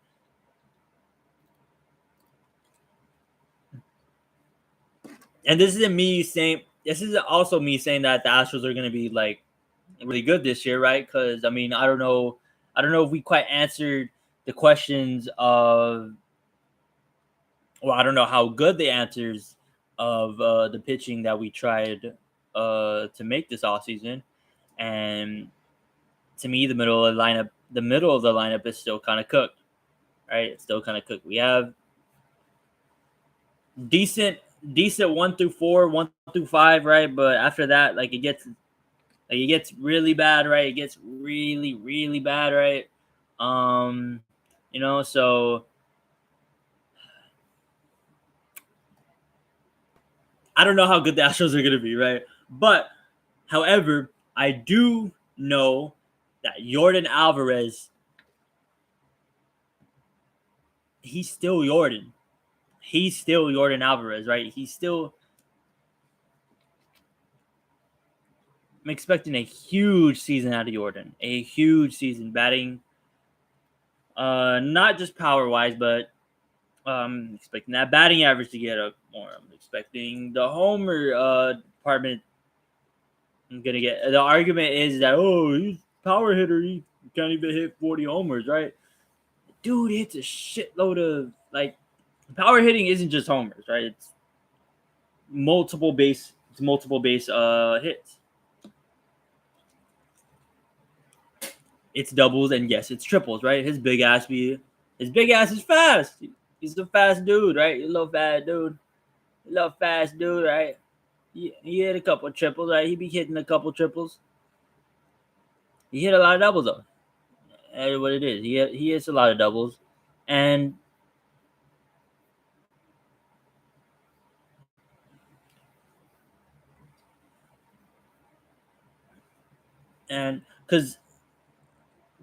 And this isn't me saying. This is also me saying that the Astros are going to be really good this year, right? Because I mean, I don't know if we quite answered the questions of well, I don't know how good the answers of the pitching that we tried to make this offseason. And to me, the middle of the lineup is still kind of cooked, right? It's still kind of cooked. We have decent, decent 1 through 4, 1 through 5, right? But after that, it gets really bad, right? It gets really, really bad, right? So I don't know how good the Astros are gonna be, right? But however, I do know that Yordan Alvarez, he's still Yordan. He's still Yordan Alvarez, right? I'm expecting a huge season out of Yordan. A huge season batting. Not just power wise, but expecting that batting average to get up more. I'm expecting the homer department. I'm gonna get the argument is that he's a power hitter. He can't even hit 40 homers, right? Dude hits a shitload of power hitting isn't just homers, right? It's multiple base hits. It's doubles and yes, it's triples, right? His big ass is fast. He's a fast dude, right? You little fast dude. You little fast dude, right? He hit a couple triples, right? He be hitting a couple triples. He hit a lot of doubles though. That's what it is. He hits a lot of doubles. And because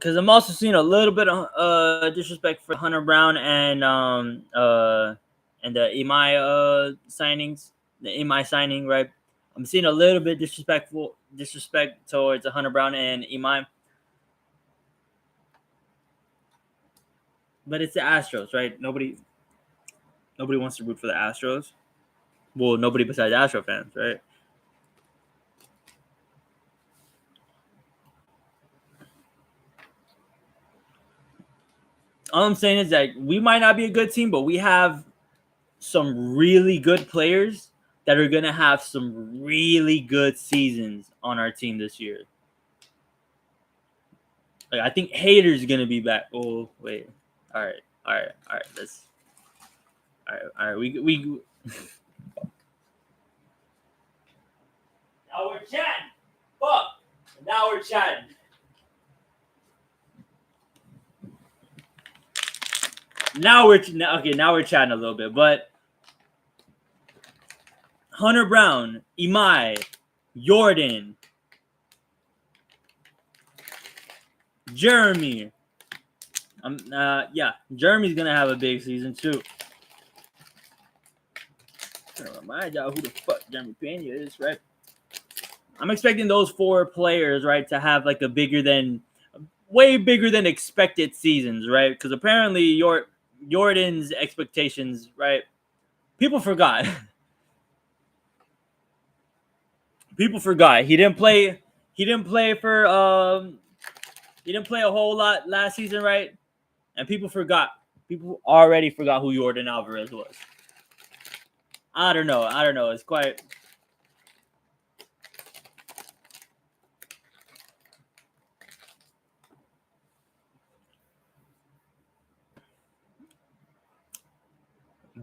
I'm also seeing a little bit of disrespect for Hunter Brown and the Imai signings, the Imai signing, right? I'm seeing a little bit disrespect towards Hunter Brown and Imai, but it's the Astros, right? Nobody wants to root for the Astros. Well, nobody besides Astro fans, right? All I'm saying is that we might not be a good team, but we have some really good players that are gonna have some really good seasons on our team this year. Like I think Hater's gonna be back. Oh wait, all right. Let's all right. We now we're chatting. Fuck. Now we're chatting. Now we're chatting a little bit, but Hunter Brown, Imai, Yordan, Jeremy. Jeremy's gonna have a big season too. I don't remind y'all who the fuck Jeremy Pena is, right? I'm expecting those 4 players, right, to have like way bigger than expected seasons, right? Because apparently Yordan's expectations, right? People forgot. People forgot. He didn't play. He didn't play for. He didn't play a whole lot last season, right? And people forgot. People already forgot who Yordan Alvarez was. I don't know. It's quite.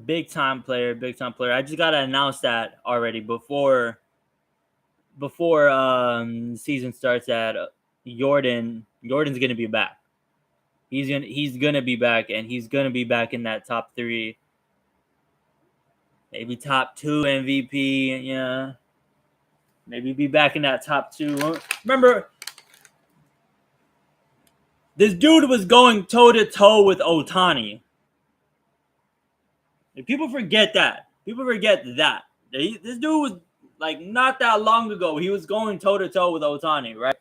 Big time player. I just gotta announce that already before season starts. That Yordan's gonna be back. He's gonna be back, and he's gonna be back in that top 3, maybe top 2 MVP. Yeah, maybe be back in that top 2. Remember, this dude was going toe to toe with Ohtani. People forget that. This dude was like not that long ago. He was going toe to toe with Ohtani, right?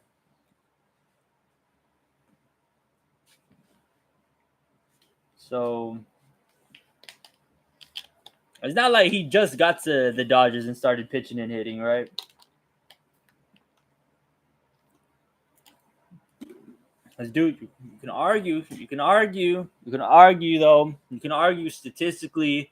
So it's not like he just got to the Dodgers and started pitching and hitting, right? Because, dude, you can argue though. You can argue statistically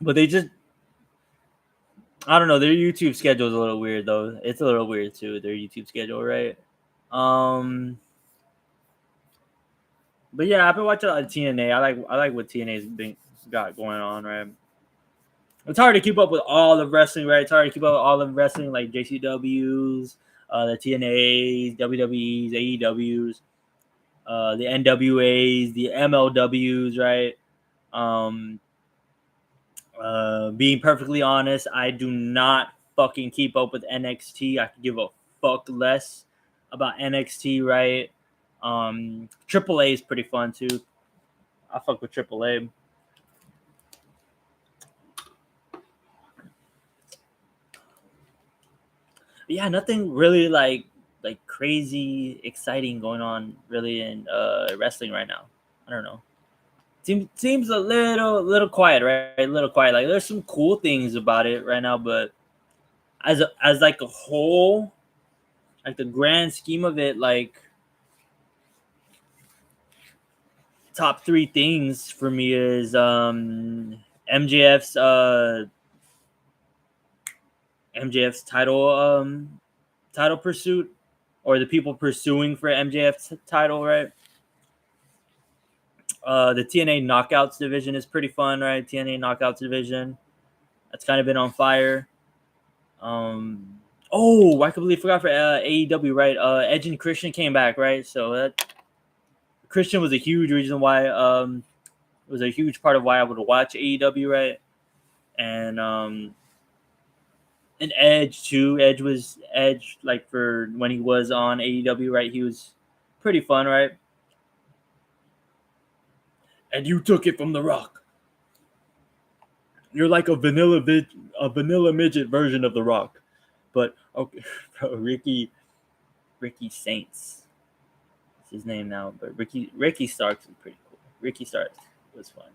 but they just, I don't know. Their YouTube schedule is a little weird though. It's a little weird too. Their YouTube schedule, right? Um, but yeah, I've been watching a lot of TNA. I like what TNA's been got going on, right? It's hard to keep up with all the wrestling, right? It's hard to keep up with all the wrestling, like JCWs, the TNAs, WWEs, AEWs, the NWAs, the MLWs, right? Um, being perfectly honest, I do not fucking keep up with NXT. I could give a fuck less about NXT, right? AAA is pretty fun too. I fuck with AAA. But yeah, nothing really like crazy exciting going on really in wrestling right now. I don't know. Seems a little quiet, right? A little quiet. Like there's some cool things about it right now, but as like a whole, like the grand scheme of it, like top three things for me is MJF's MJF's title pursuit, or the people pursuing for MJF's title, right? The TNA Knockouts division is pretty fun, right? TNA Knockouts division, that's kind of been on fire. Oh, I completely forgot for AEW, right? Edge and Christian came back, right? So that Christian was a huge reason why. It was a huge part of why I would watch AEW, right? And and Edge too. Edge like for when he was on AEW, right? He was pretty fun, right? And you took it from The Rock. You're like a vanilla midget version of The Rock, but okay, bro, Ricky Saints. It's his name now, but Ricky Starks is pretty cool. Ricky Starks was fun.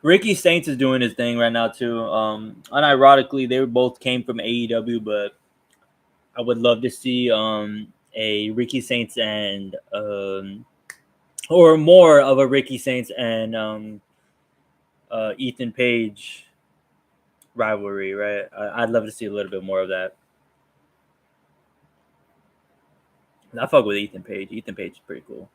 Ricky Saints is doing his thing right now too. Unironically, they both came from AEW, but I would love to see a Ricky Saints and or more of a Ricky Saints and Ethan Page rivalry, right? I'd love to see a little bit more of that. I fuck with Ethan Page. Ethan Page is pretty cool.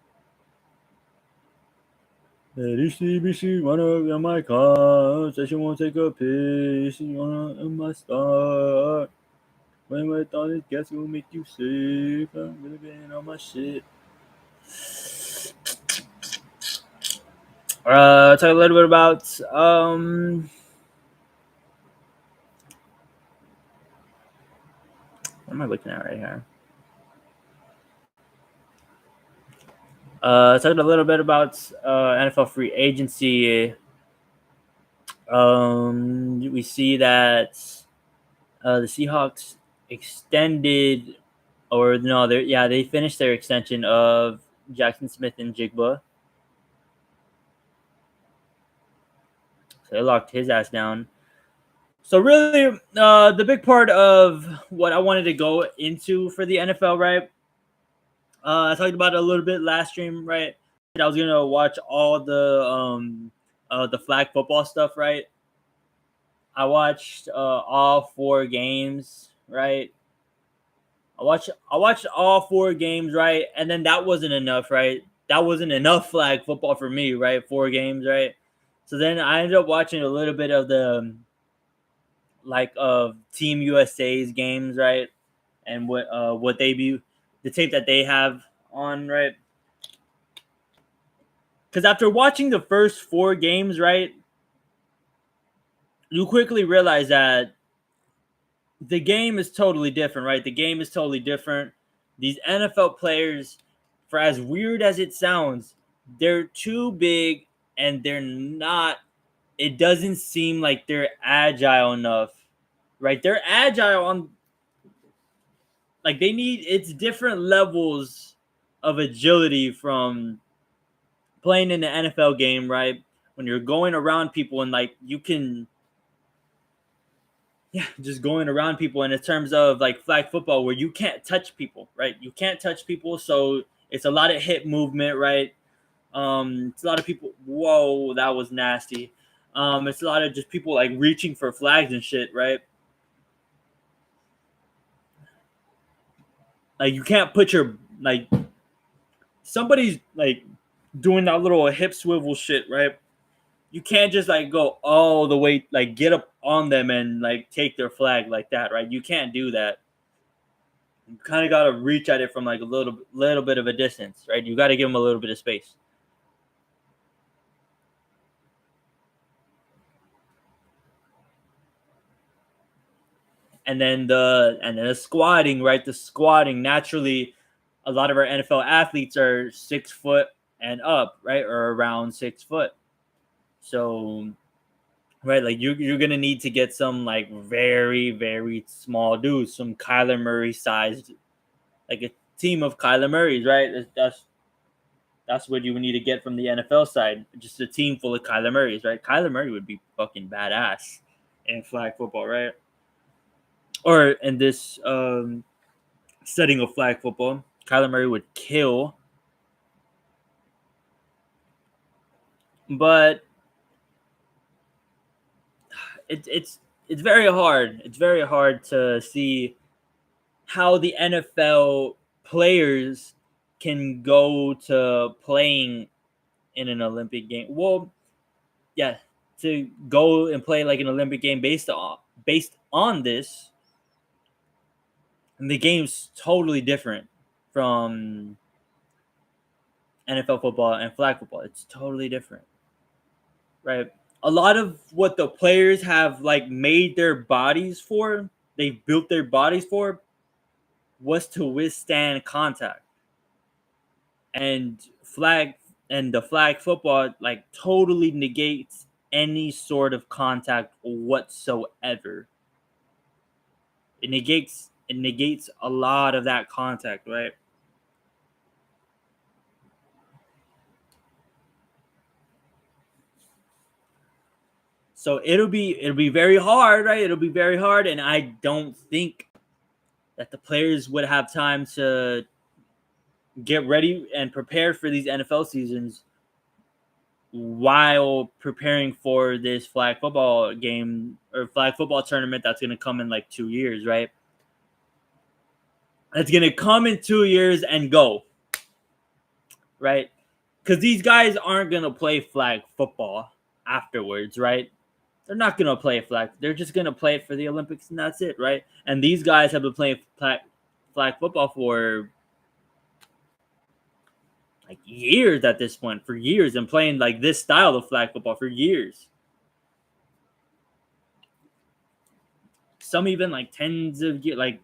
She wanna on my car, says she won't take a piss. She wanna in my star. When my thought is guess will make you sick. I'm really getting on my shit. Talk a little bit about what am I looking at right here? Talking a little bit about NFL free agency. We see that the Seahawks extended, or no, they finished their extension of Jackson Smith and Jigba. So they locked his ass down. So really, the big part of what I wanted to go into for the NFL, right? I talked about it a little bit last stream, right? I was gonna watch all the flag football stuff, right? I watched all four games, right? I watched all four games, right? And then that wasn't enough, right? That wasn't enough flag football for me, right? Four games, right? So then I ended up watching a little bit of the like of Team USA's games, right? And what they be the tape that they have on, right? Because after watching the first four games, right, you quickly realize that the game is totally different, right? The game is totally different. These NFL players, for as weird as it sounds, they're too big and they're not, it doesn't seem like they're agile enough, right? They're agile on, like, they need, it's different levels of agility from playing in the NFL game, right? When you're going around people and, like, you can, yeah, just going around people. And in terms of like flag football, where you can't touch people, right? You can't touch people, so It's a lot of hip movement, right? It's a lot of people. Whoa, that was nasty. It's a lot of just people like reaching for flags and shit, right? Like you can't put your like somebody's like doing that little hip swivel shit, right? You can't just like go all the way, like get up on them and like take their flag like that, right? You can't do that. You kind of got to reach at it from like a little bit of a distance, right? You got to give them a little bit of space. And then the squatting, right? The squatting naturally, a lot of our NFL athletes are 6 foot and up, right, or around 6 foot. So, right, like you're gonna need to get some like very very small dudes, some Kyler Murray sized, like a team of Kyler Murrays, right? That's what you would need to get from the NFL side, just a team full of Kyler Murrays, right? Kyler Murray would be fucking badass in flag football, right? Or in this setting of flag football, Kyler Murray would kill. But it's very hard. It's very hard to see how the NFL players can go to playing in an Olympic game. Well, yeah, to go and play like an Olympic game based on this, and the game's totally different from NFL football and flag football. It's totally different, right? A lot of what the players have like made their bodies for, they built their bodies for, was to withstand contact. And the flag football like totally negates any sort of contact whatsoever. It negates a lot of that contact, right? So it'll be very hard, right? It'll be very hard, and I don't think that the players would have time to get ready and prepare for these NFL seasons while preparing for this flag football game or flag football tournament that's going to come in like 2 years, right? It's going to come in 2 years and go, right? Because these guys aren't going to play flag football afterwards, right? They're not going to play flag. They're just going to play it for the Olympics and that's it, right? And these guys have been playing flag football for like years at this point, for years, and playing like this style of flag football for years. Some even like tens of years, like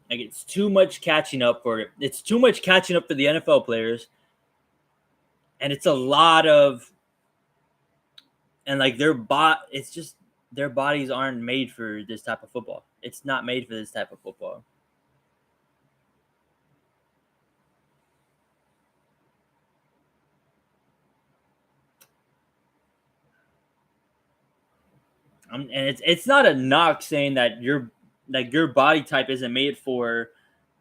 it's too much catching up for it. It's too much catching up for the NFL players, and it's a lot of, and like it's just their bodies aren't made for this type of football. It's not made for this type of football. And it's not a knock saying that your body type isn't made for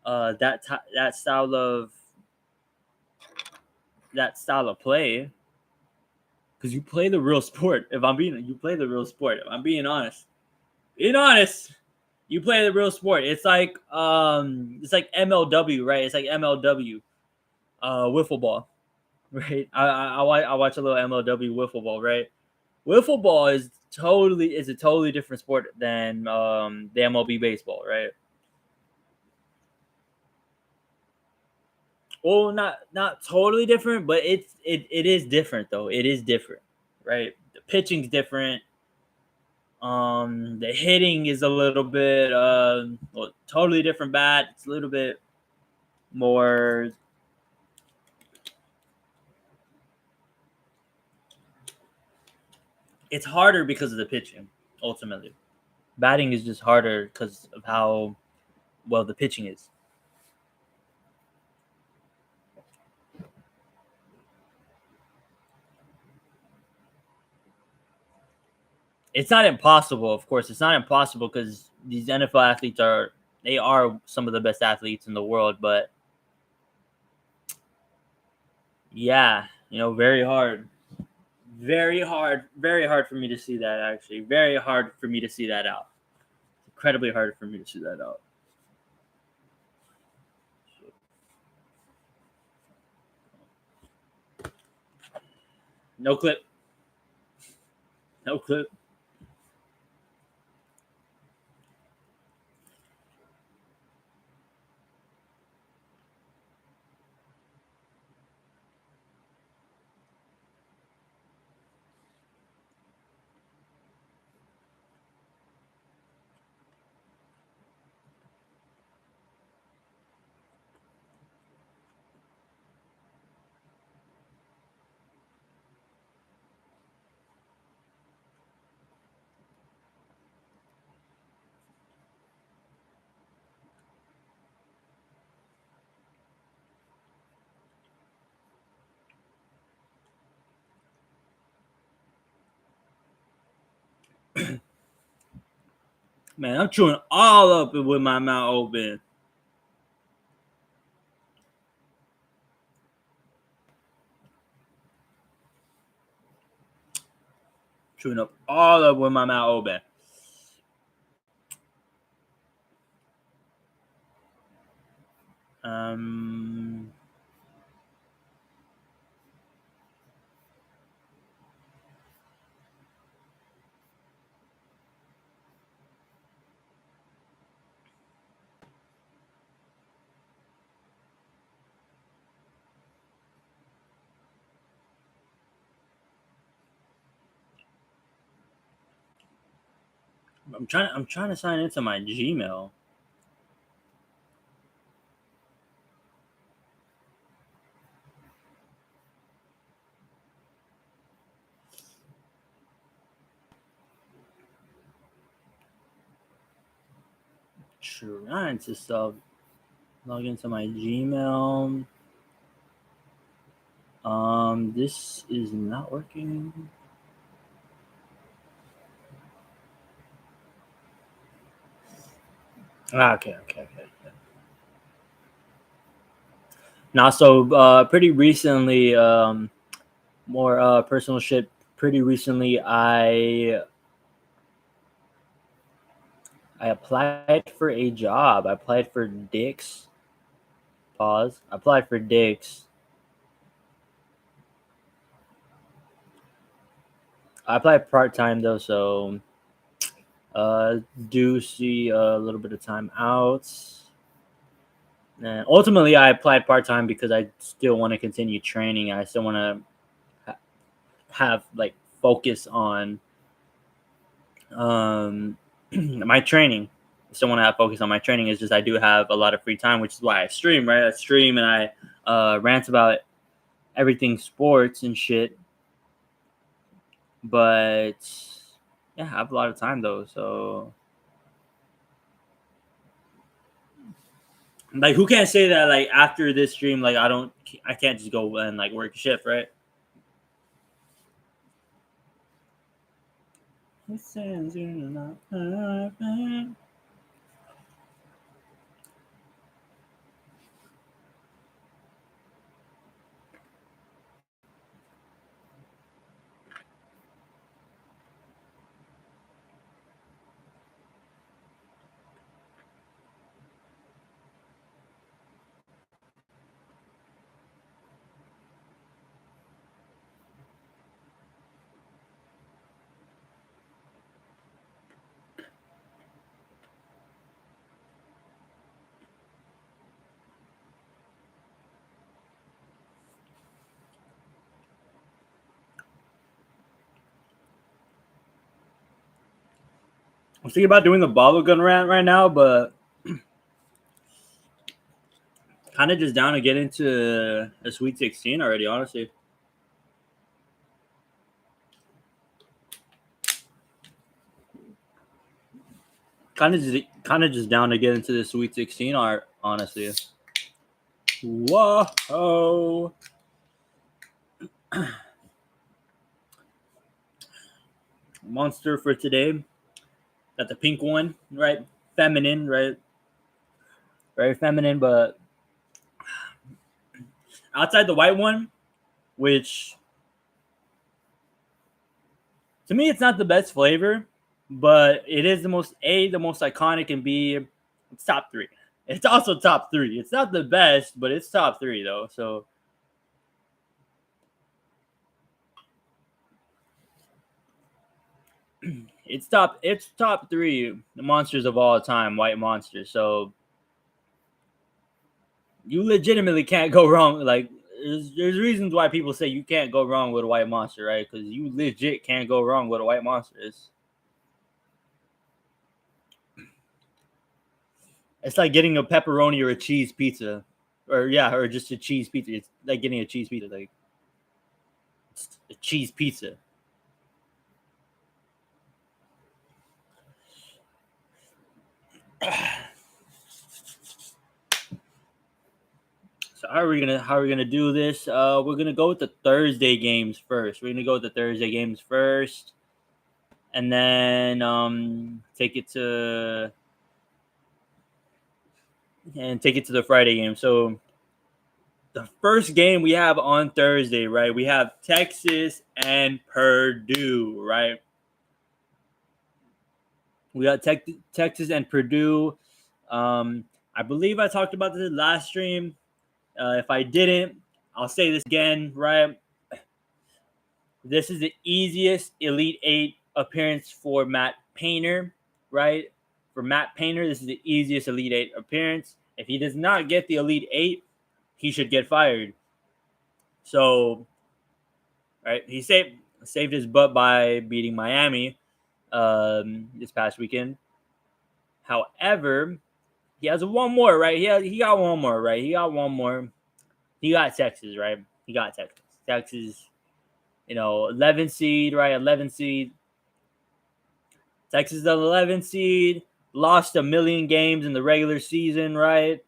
that style of play, because you play the real sport. You play the real sport. If I'm being honest, you play the real sport. It's like MLW, right? It's like MLW, wiffle ball, right? I watch a little MLW wiffle ball, right? Wiffle ball is a totally different sport than the MLB baseball, right? Well, not totally different, but it is different though. It is different, right? The pitching's different. The hitting is a little bit well, totally different bat. It's a little bit more. It's harder because of the pitching. Ultimately, batting is just harder because of how well the pitching is. it's not impossible, of course. It's not impossible because these NFL athletes are some of the best athletes in the world. But yeah, very hard. Very hard for me to see that, actually. Very hard for me to see that out. Incredibly hard for me to see that out. No clip. No clip. Man, I'm chewing all up with my mouth open. Chewing up all up with my mouth open. I'm trying to sign into my Gmail. Trying to log into my Gmail. This is not working. Okay. Now, so pretty recently, more personal shit. Pretty recently, I applied for a job. I applied for Dick's. Pause. I applied for Dick's. I applied part-time though, so do see a little bit of time out. And ultimately, I applied part-time because I still want to continue training. I still want to have like focus on my training. I still want to have focus on my training. It's just I do have a lot of free time, which is why I stream, right? I stream and I rant about everything sports and shit. But yeah, I have a lot of time though, so like who can't say that like after this stream, like I can't just go and like work a shift, right? It says you're not perfect. I'm thinking about doing the Balogun Rant right now, but kind of just down to get into a Sweet 16 already, honestly. Kind of just down to get into the Sweet 16 art, honestly. Whoa. monster for today. Got the pink one, right? Feminine, right? Very feminine, but outside the white one, which to me it's not the best flavor, but it is the most iconic, and B, it's top three. It's also top three. It's not the best, but it's top three though. So it's top three monsters of all time, white monsters. So you legitimately can't go wrong. Like there's reasons why people say you can't go wrong with a white monster, right? Because you legit can't go wrong with a white monster. It's like getting a pepperoni or a cheese pizza, or just a cheese pizza. It's like getting a cheese pizza, like it's a cheese pizza. So how are we gonna do this? We're gonna go with the Thursday games first. And then take it to the Friday game. So the first game we have on Thursday, right? We have Texas and Purdue, right? We got Texas and Purdue. I believe I talked about this last stream. If I didn't, I'll say this again, right? This is the easiest Elite Eight appearance for Matt Painter, right? For Matt Painter, this is the easiest Elite Eight appearance. If he does not get the Elite Eight, he should get fired. So, right, he saved his butt by beating Miami this past weekend. However, he has one more, right? He got one more, right? He got Texas, right? He got Texas. Texas, 11 seed, right? 11 seed. Texas, the 11 seed, lost a million games in the regular season, right?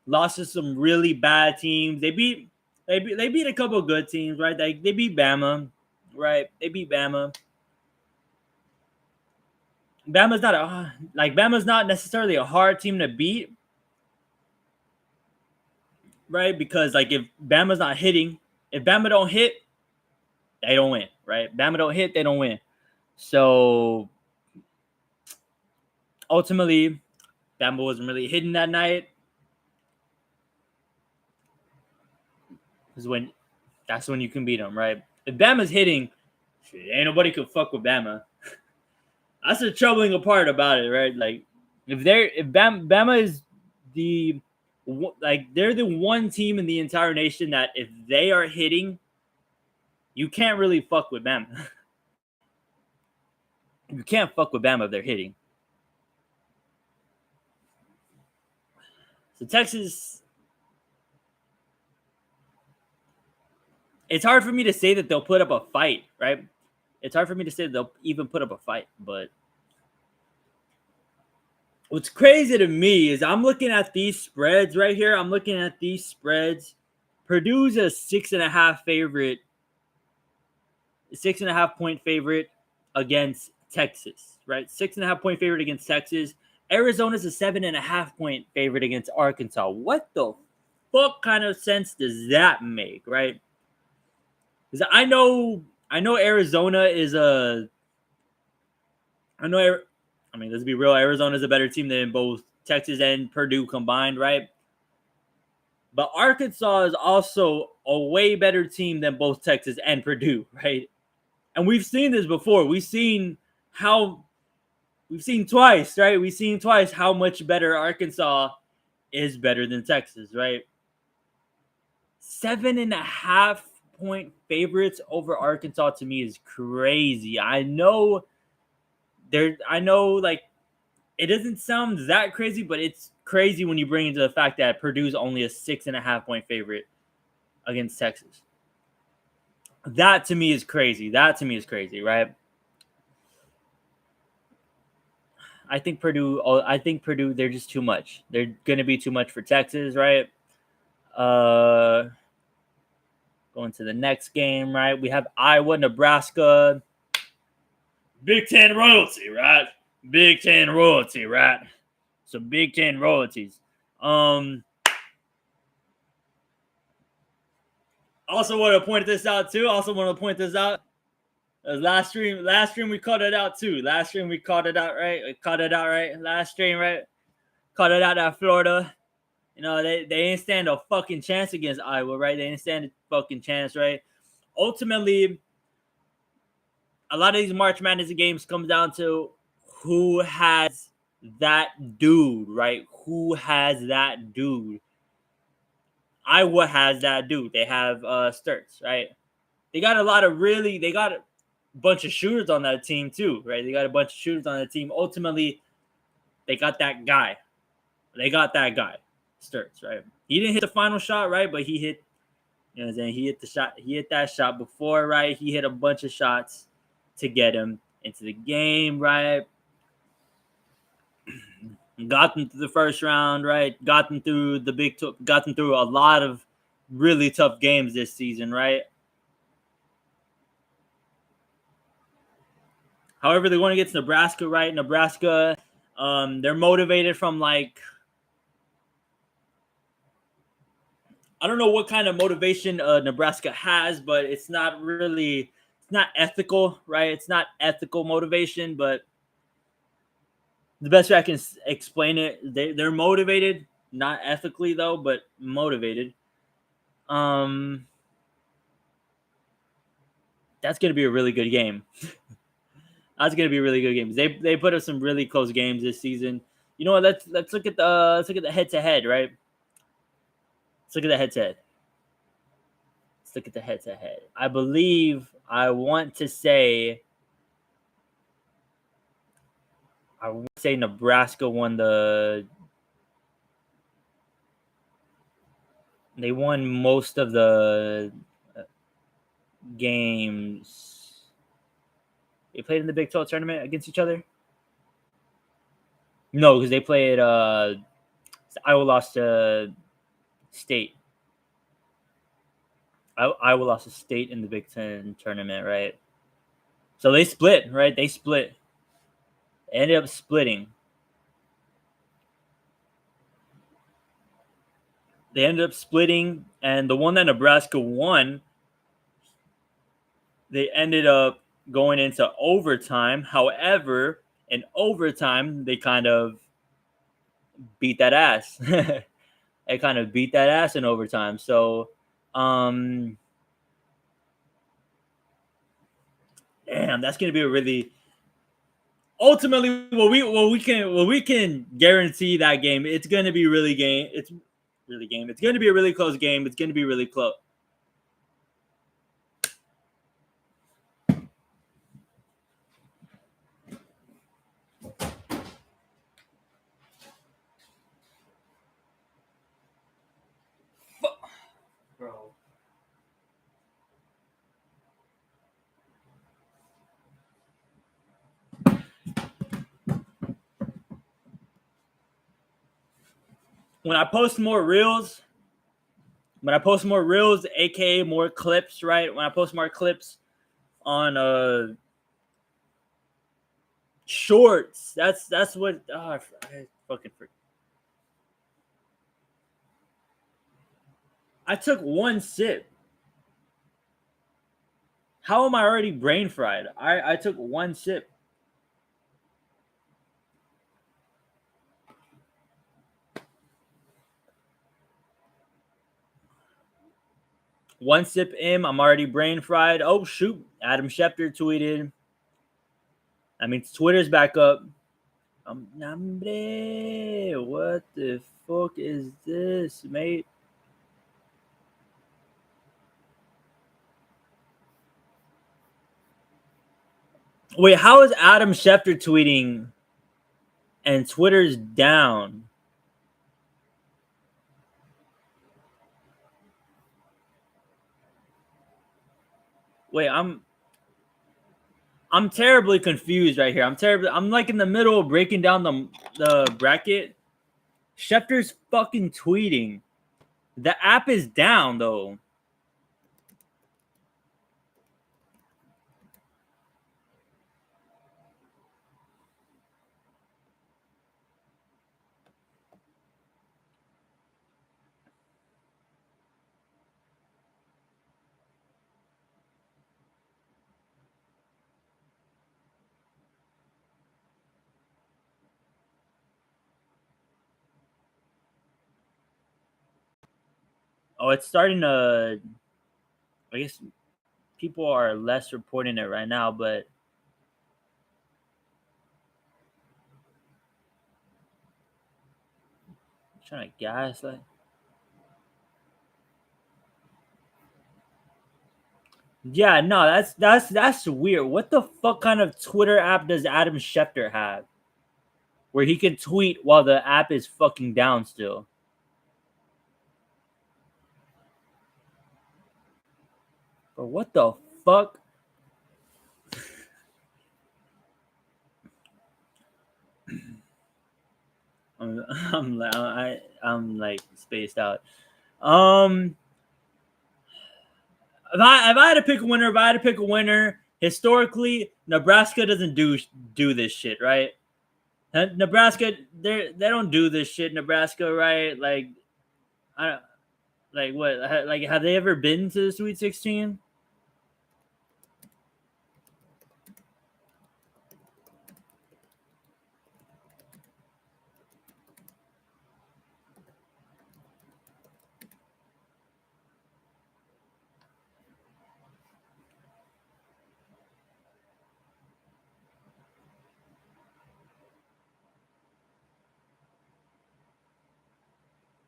Lost to some really bad teams. They beat a couple of good teams, right? They beat Bama, right? They beat Bama. Bama's not necessarily a hard team to beat, right? Because if Bama's not hitting, if Bama don't hit, they don't win, right? Bama don't hit, they don't win. So ultimately, Bama wasn't really hitting that night. That's when you can beat them, right? If Bama's hitting, ain't nobody could fuck with Bama. That's the troubling part about it, right? Like if Bama is they're the one team in the entire nation that if they are hitting, you can't really fuck with Bama. You can't fuck with Bama if they're hitting. So Texas, it's hard for me to say that they'll put up a fight, right? It's hard for me to say that they'll even put up a fight, but what's crazy to me is I'm looking at these spreads right here. Purdue's a 6.5 favorite, 6.5 point favorite against Texas, right? 6.5 point favorite against Texas. Arizona's a 7.5 point favorite against Arkansas. What the fuck kind of sense does that make, right? Because I know Arizona is let's be real. Arizona's a better team than both Texas and Purdue combined, right? But Arkansas is also a way better team than both Texas and Purdue, right? And we've seen this before. We've seen twice, right? We've seen twice how much better Arkansas is better than Texas, right? 7.5 point favorites over Arkansas to me is crazy. I know it doesn't sound that crazy, but it's crazy when you bring into the fact that Purdue's only a 6.5 point favorite against Texas. That to me is crazy. Right? I think Purdue, they're just too much. They're going to be too much for Texas, right? Going Going to the next game, right? We have Iowa, Nebraska. Big Ten royalty, right? Big Ten royalty, right? So Big Ten royalties. Also want to point this out too. Last stream we called it out too. Last stream we called it out, right? Last stream, right? Called it out at Florida. You know, they didn't stand a fucking chance against Iowa, right? They didn't stand a fucking chance, right? Ultimately, a lot of these March Madness games comes down to who has that dude, right? Who has that dude? Iowa has that dude. They have Sturts, right? They got a bunch of shooters on that team too, right? They got a bunch of shooters on the team. Ultimately, they got that guy. Sturts, right? He didn't hit the final shot, right? But he hit, you know what I'm saying? He hit that shot before, right? He hit a bunch of shots to get him into the game, right? Got them through the first round, right? Got them through got them through a lot of really tough games this season, right? However, they're going against Nebraska, right? Nebraska, they're motivated from like, I don't know what kind of motivation Nebraska has, but it's not ethical, right? It's not ethical motivation, but the best way I can explain it, they're motivated, not ethically though, but motivated. That's going to be a really good game. That's going to be a really good game. They put up some really close games this season. You know what? Let's look at the head to head, right? Let's look at the head to head. Let's look at the head to head. I want to say Nebraska won they won most of the games. They played in the Big 12 tournament against each other? No, because they played Iowa lost to State. Iowa lost to State in the Big 10 tournament, right? So they split, right? They ended up splitting. And the one that Nebraska won, they ended up going into overtime. However, in overtime, they kind of beat that ass. They kind of beat that ass in overtime. So, damn, that's gonna be a really ultimately what we can guarantee that game. It's gonna be really game. It's gonna be a really close game. It's gonna be really close. Bro. When I post more reels, aka more clips, right? When I post more clips on shorts, that's what I fucking forget. I took one sip. How am I already brain fried? I took one sip. One sip in, I'm already brain fried. Oh, shoot. Adam Schefter tweeted. I mean, Twitter's back up. Nambre, what the fuck is this, mate? Wait, how is Adam Schefter tweeting and Twitter's down? Wait, I'm terribly confused right here. I'm like in the middle of breaking down the bracket. Schefter's fucking tweeting. The app is down though. Oh, it's starting to. I guess people are less reporting it right now, but I'm trying to guess like. Yeah, no, that's weird. What the fuck kind of Twitter app does Adam Schefter have, where he can tweet while the app is fucking down still? But what the fuck? I'm like spaced out. Um, if I had to pick a winner, if I had to pick a winner, historically, Nebraska doesn't do this shit, right? Nebraska, they don't do this shit. Nebraska, right? Like, I like what? Like, have they ever been to the Sweet 16?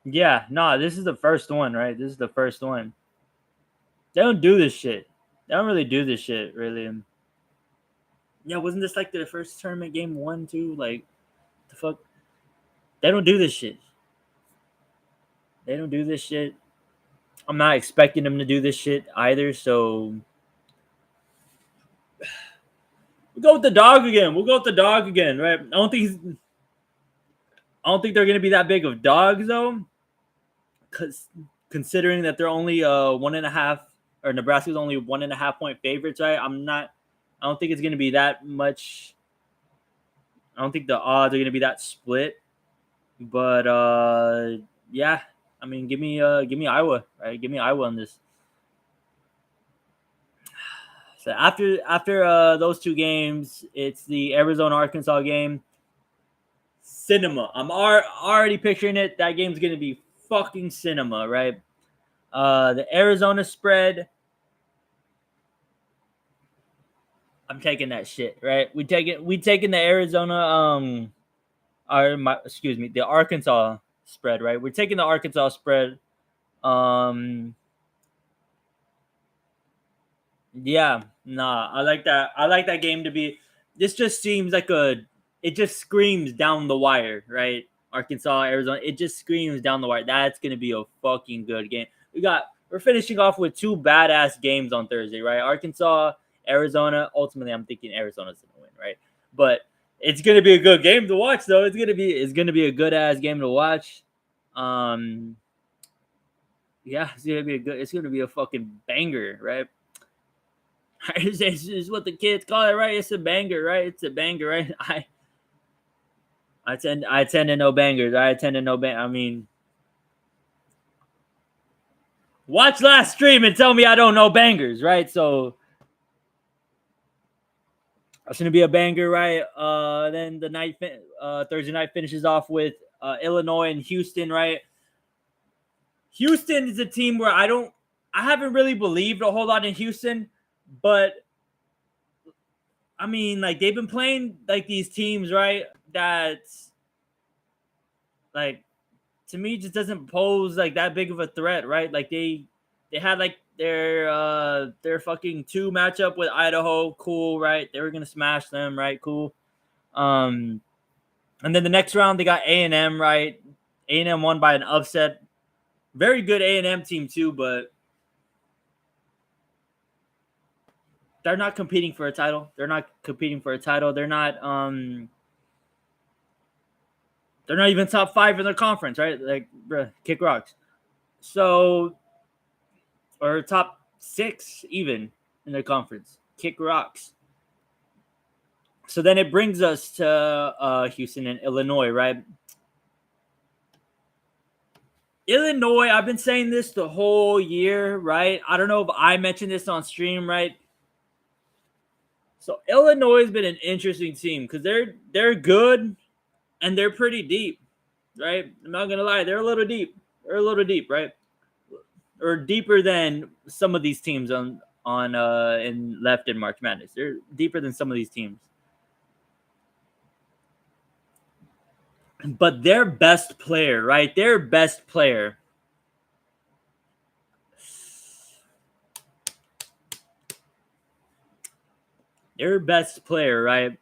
Yeah, no, this is the first one, right? This is the first one. They don't do this shit. They don't really do this shit, really. Yeah, wasn't this like the first tournament game one too? Like, the fuck? They don't do this shit. They don't do this shit. I'm not expecting them to do this shit either. So we'll go with the dog again. We'll go with the dog again, right? I don't think they're gonna be that big of dogs though, because considering that they're only 1.5, or Nebraska's only 1.5 point favorites, right? I don't think it's gonna be that much. I don't think the odds are gonna be that split. But yeah, I mean, give me Iowa, right? Give me Iowa on this. So after those two games, it's the Arizona Arkansas game. Cinema. I'm already picturing it. That game's gonna be fucking cinema, right? The Arizona spread. I'm taking that shit, right? We taking the Arizona excuse me, the Arkansas spread, right? We're taking the Arkansas spread. Um Yeah, nah, I like that. I like that game to be. This just seems like a. It just screams down the wire, right? Arkansas, Arizona. It just screams down the wire. That's gonna be a fucking good game. We're finishing off with two badass games on Thursday, right? Arkansas, Arizona. Ultimately, I'm thinking Arizona's gonna win, right? But it's gonna be a good game to watch, though. It's gonna be a good ass game to watch. Um, yeah, it's gonna be a fucking banger, right? It's what the kids call it, right? It's a banger, right? It's a banger, right? I tend to know bangers. I tend to know I mean, watch last stream and tell me I don't know bangers, right? So it's gonna be a banger, right? Then Thursday night finishes off with Illinois and Houston, right? Houston is a team where I haven't really believed a whole lot in Houston, but I mean, like they've been playing like these teams, right? That's like to me just doesn't pose like that big of a threat, right? Like they had like their fucking two matchup with Idaho, cool, right? They were gonna smash them, right? Cool. Um, and then the next round they got A&M, right? A&M won by an upset. Very good A&M team too, but they're not competing for a title. They're not competing for a title. They're not even top 5 in their conference, right? Like, bruh, kick rocks. So, or top 6 even in their conference. Kick rocks. So then it brings us to Houston and Illinois, right? Illinois, I've been saying this the whole year, right? I don't know if I mentioned this on stream, right? So Illinois has been an interesting team because they're good and they're pretty deep, right? I'm not gonna lie, they're a little deep. They're a little deep, right? or deeper than some of these teams on in left in March Madness. They're deeper than some of these teams. But their best player, right? Their best player. Their best player, right?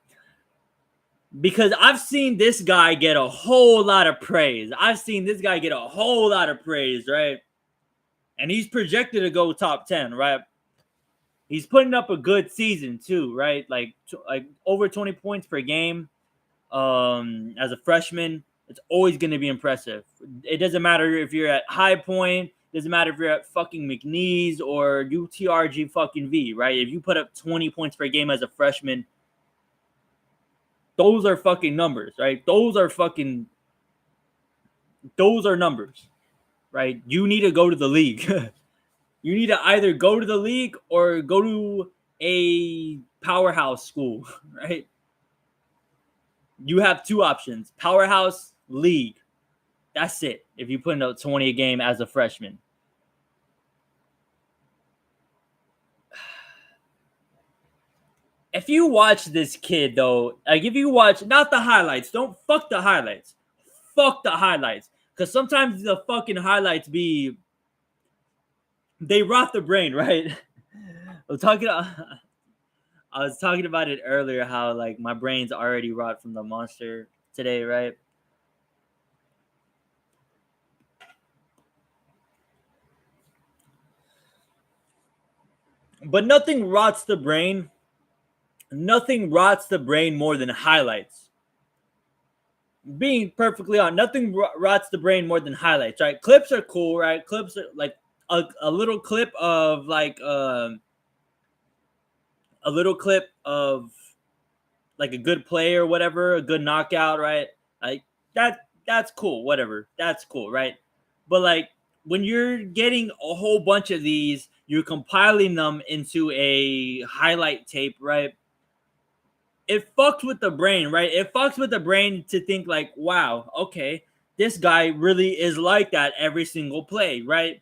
Because I've seen this guy get a whole lot of praise. I've seen this guy get a whole lot of praise, right? And he's projected to go top 10, right? He's putting up a good season too, right? Like over 20 points per game. As a freshman, it's always going to be impressive. It doesn't matter if you're at High Point, doesn't matter if you're at fucking McNeese or UTRG fucking V, right? If you put up 20 points per game as a freshman, those are fucking numbers, right? Those are numbers, right? You need to go to the league. You need to either go to the league or go to a powerhouse school, right? You have two options: powerhouse, league. That's it. If you put out 20 a game as a freshman. If you watch this kid, though, like if you watch, not the highlights, don't fuck the highlights. Fuck the highlights. Because sometimes the fucking highlights they rot the brain, right? I was talking about it earlier, how like my brain's already rot from the monster today, right? But nothing rots the brain. Nothing rots the brain more than highlights. Being perfectly honest, nothing rots the brain more than highlights, right? Clips are cool, right? Clips are like a little clip of like a little clip of like a good play or whatever, a good knockout, right? Like that's cool, whatever. That's cool, right? But like when you're getting a whole bunch of these, you're compiling them into a highlight tape, right? It fucks with the brain, right? It fucks with the brain to think like, wow, okay, this guy really is like that every single play, right?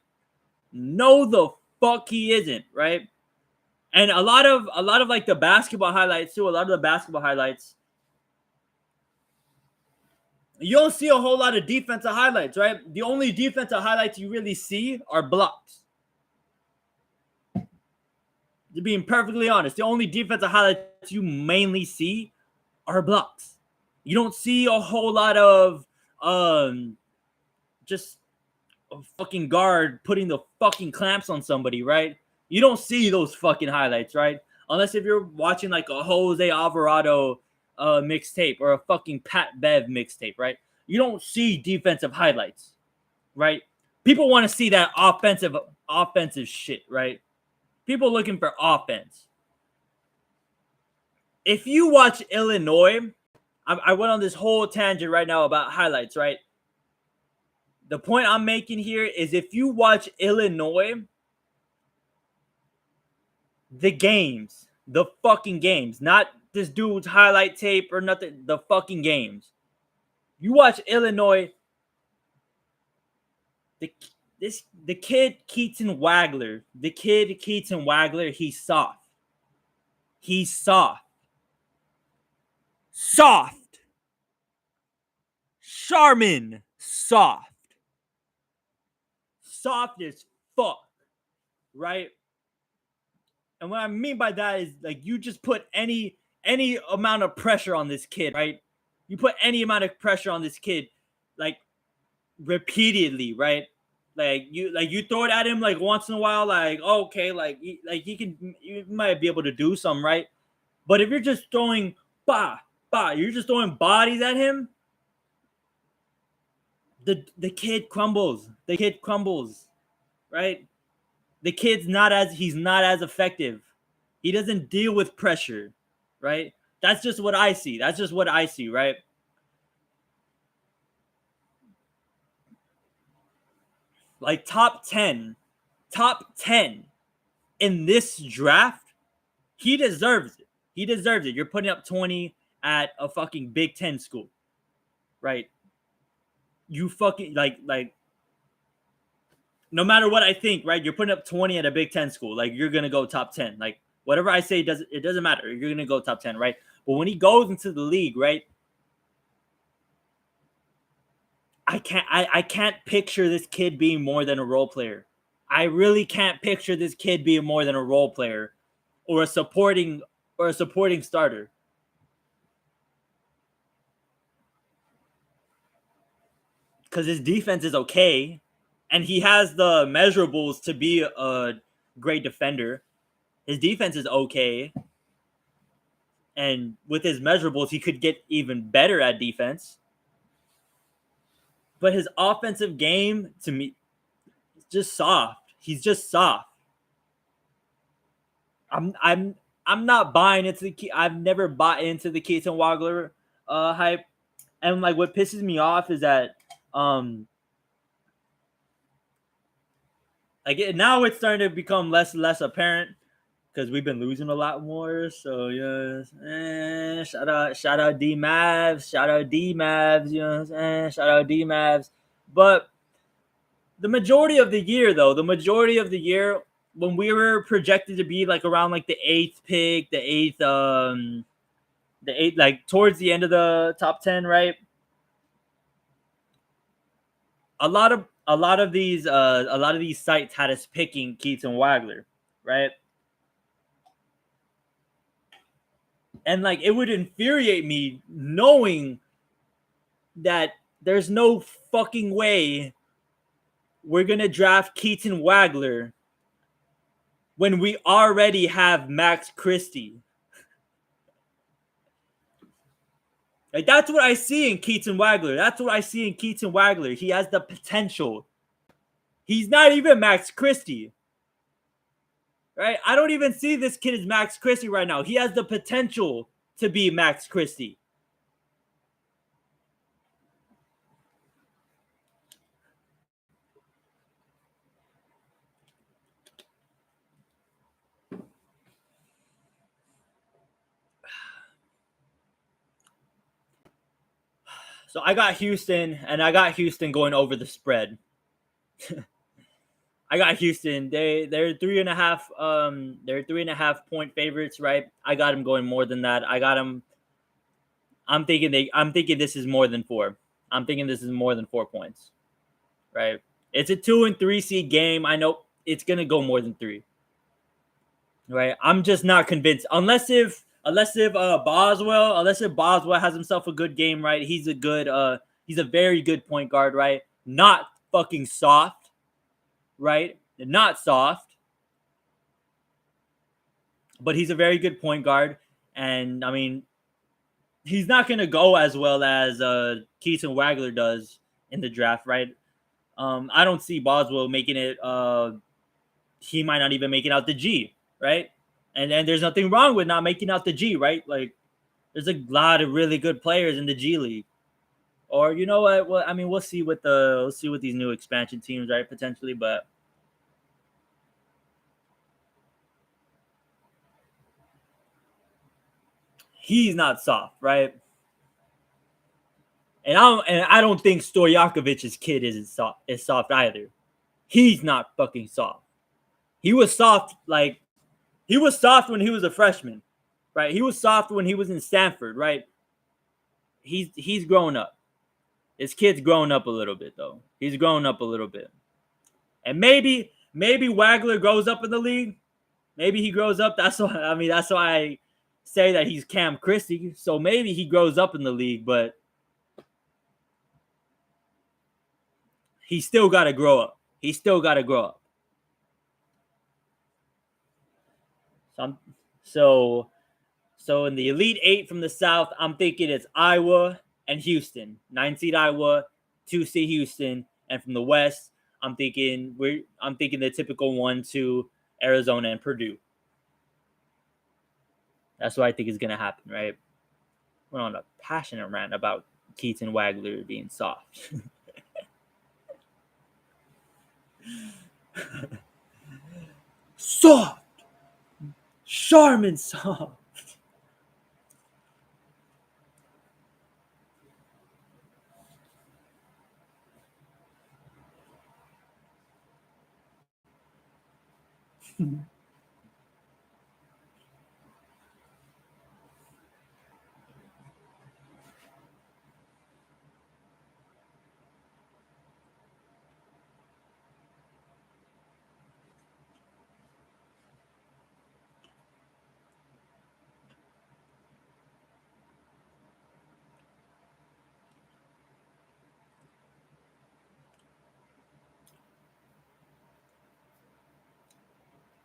No, the fuck he isn't, right? And a lot of like the basketball highlights too. A lot of the basketball highlights, you don't see a whole lot of defensive highlights, right? The only defensive highlights you really see are blocks. To being perfectly honest, the only defensive highlights you mainly see are blocks. You don't see a whole lot of just a fucking guard putting the fucking clamps on somebody, right? You don't see those fucking highlights, right? Unless if you're watching like a Jose Alvarado mixtape or a fucking Pat Bev mixtape, right? You don't see defensive highlights, right? People want to see that offensive shit, right? People looking for offense. If you watch Illinois, I went on this whole tangent right now about highlights, right? The point I'm making here is if you watch Illinois, the fucking games, not this dude's highlight tape or nothing, the fucking games. You watch Illinois, the kid Keaton Wagler, he's soft. He's soft. Soft. Charmin, soft. Soft as fuck, right? And what I mean by that is like you just put any amount of pressure on this kid, right? You put any amount of pressure on this kid, like repeatedly, right? Like you throw it at him like once in a while, like okay, you might be able to do some, right? But if you're just throwing you're just throwing bodies at him, the kid crumbles. The kid crumbles, right? He's not as effective. He doesn't deal with pressure, right? That's just what I see. Right? Like top 10 in this draft, he deserves it. You're putting up 20 at a fucking Big 10 school, right? You fucking like no matter what I think, right? You're putting up 20 at a Big Ten school. Like, you're gonna go top 10. Like, whatever I say doesn't matter. You're gonna go top 10, right? But when he goes into the league, right? I can't picture this kid being more than a role player. I really can't picture this kid being more than a role player or a supporting starter. Because his defense is okay, and he has the measurables to be a great defender. His defense is okay, and with his measurables, he could get even better at defense. But his offensive game, to me, is just soft. He's just soft. I'm not buying into I've never bought into the Keaton Wagler hype, and like what pisses me off is that now it's starting to become less and less apparent because we've been losing a lot more. So shout out D Mavs, shout out D Mavs, you know what I'm saying? Shout out D Mavs. But the majority of the year, when we were projected to be like around like the eighth pick, the eighth like towards the end of the top 10, right? A lot of these sites had us picking Keaton Wagler, right? And like it would infuriate me knowing that there's no fucking way we're gonna draft Keaton Wagler when we already have Max Christie. Like that's what I see in Keaton Wagler. He has the potential. He's not even Max Christie. Right? I don't even see this kid as Max Christie right now. He has the potential to be Max Christie. So I got Houston, and I got Houston going over the spread. I got Houston. They're 3.5. They're 3.5 point favorites, right? I got them going more than that. I got them. I'm thinking this is more than 4. I'm thinking this is more than 4 points, right? It's a 2 and 3 seed game. I know it's gonna go more than 3, right? I'm just not convinced unless if Boswell has himself a good game, right? He's a very good point guard, right? Not fucking soft, right? Not soft, but he's a very good point guard. And I mean, he's not going to go as well as Keaton Wagler does in the draft, right? I don't see Boswell making it. He might not even make it out the G, right? And there's nothing wrong with not making out the G, right? Like, there's a lot of really good players in the G League. Or you know what? Well, I mean, we'll see with these new expansion teams, right? Potentially, but he's not soft, right? And I don't think Stojakovic's kid is soft either. He's not fucking soft. He was soft when he was a freshman, right? He was soft when he was in Stanford, right? He's grown up. His kid's grown up a little bit though. He's grown up a little bit. And maybe Wagler grows up in the league. Maybe he grows up. That's why I say that he's Cam Christie. So maybe he grows up in the league, but he still got to grow up. So in the Elite 8 from the South, I'm thinking it's Iowa and Houston. 9 seed Iowa, 2 seed Houston, and from the West, I'm thinking the typical 1-2 Arizona and Purdue. That's what I think is gonna happen, right? We're on a passionate rant about Keaton Wagler being soft. Soft, Charmin soft. Are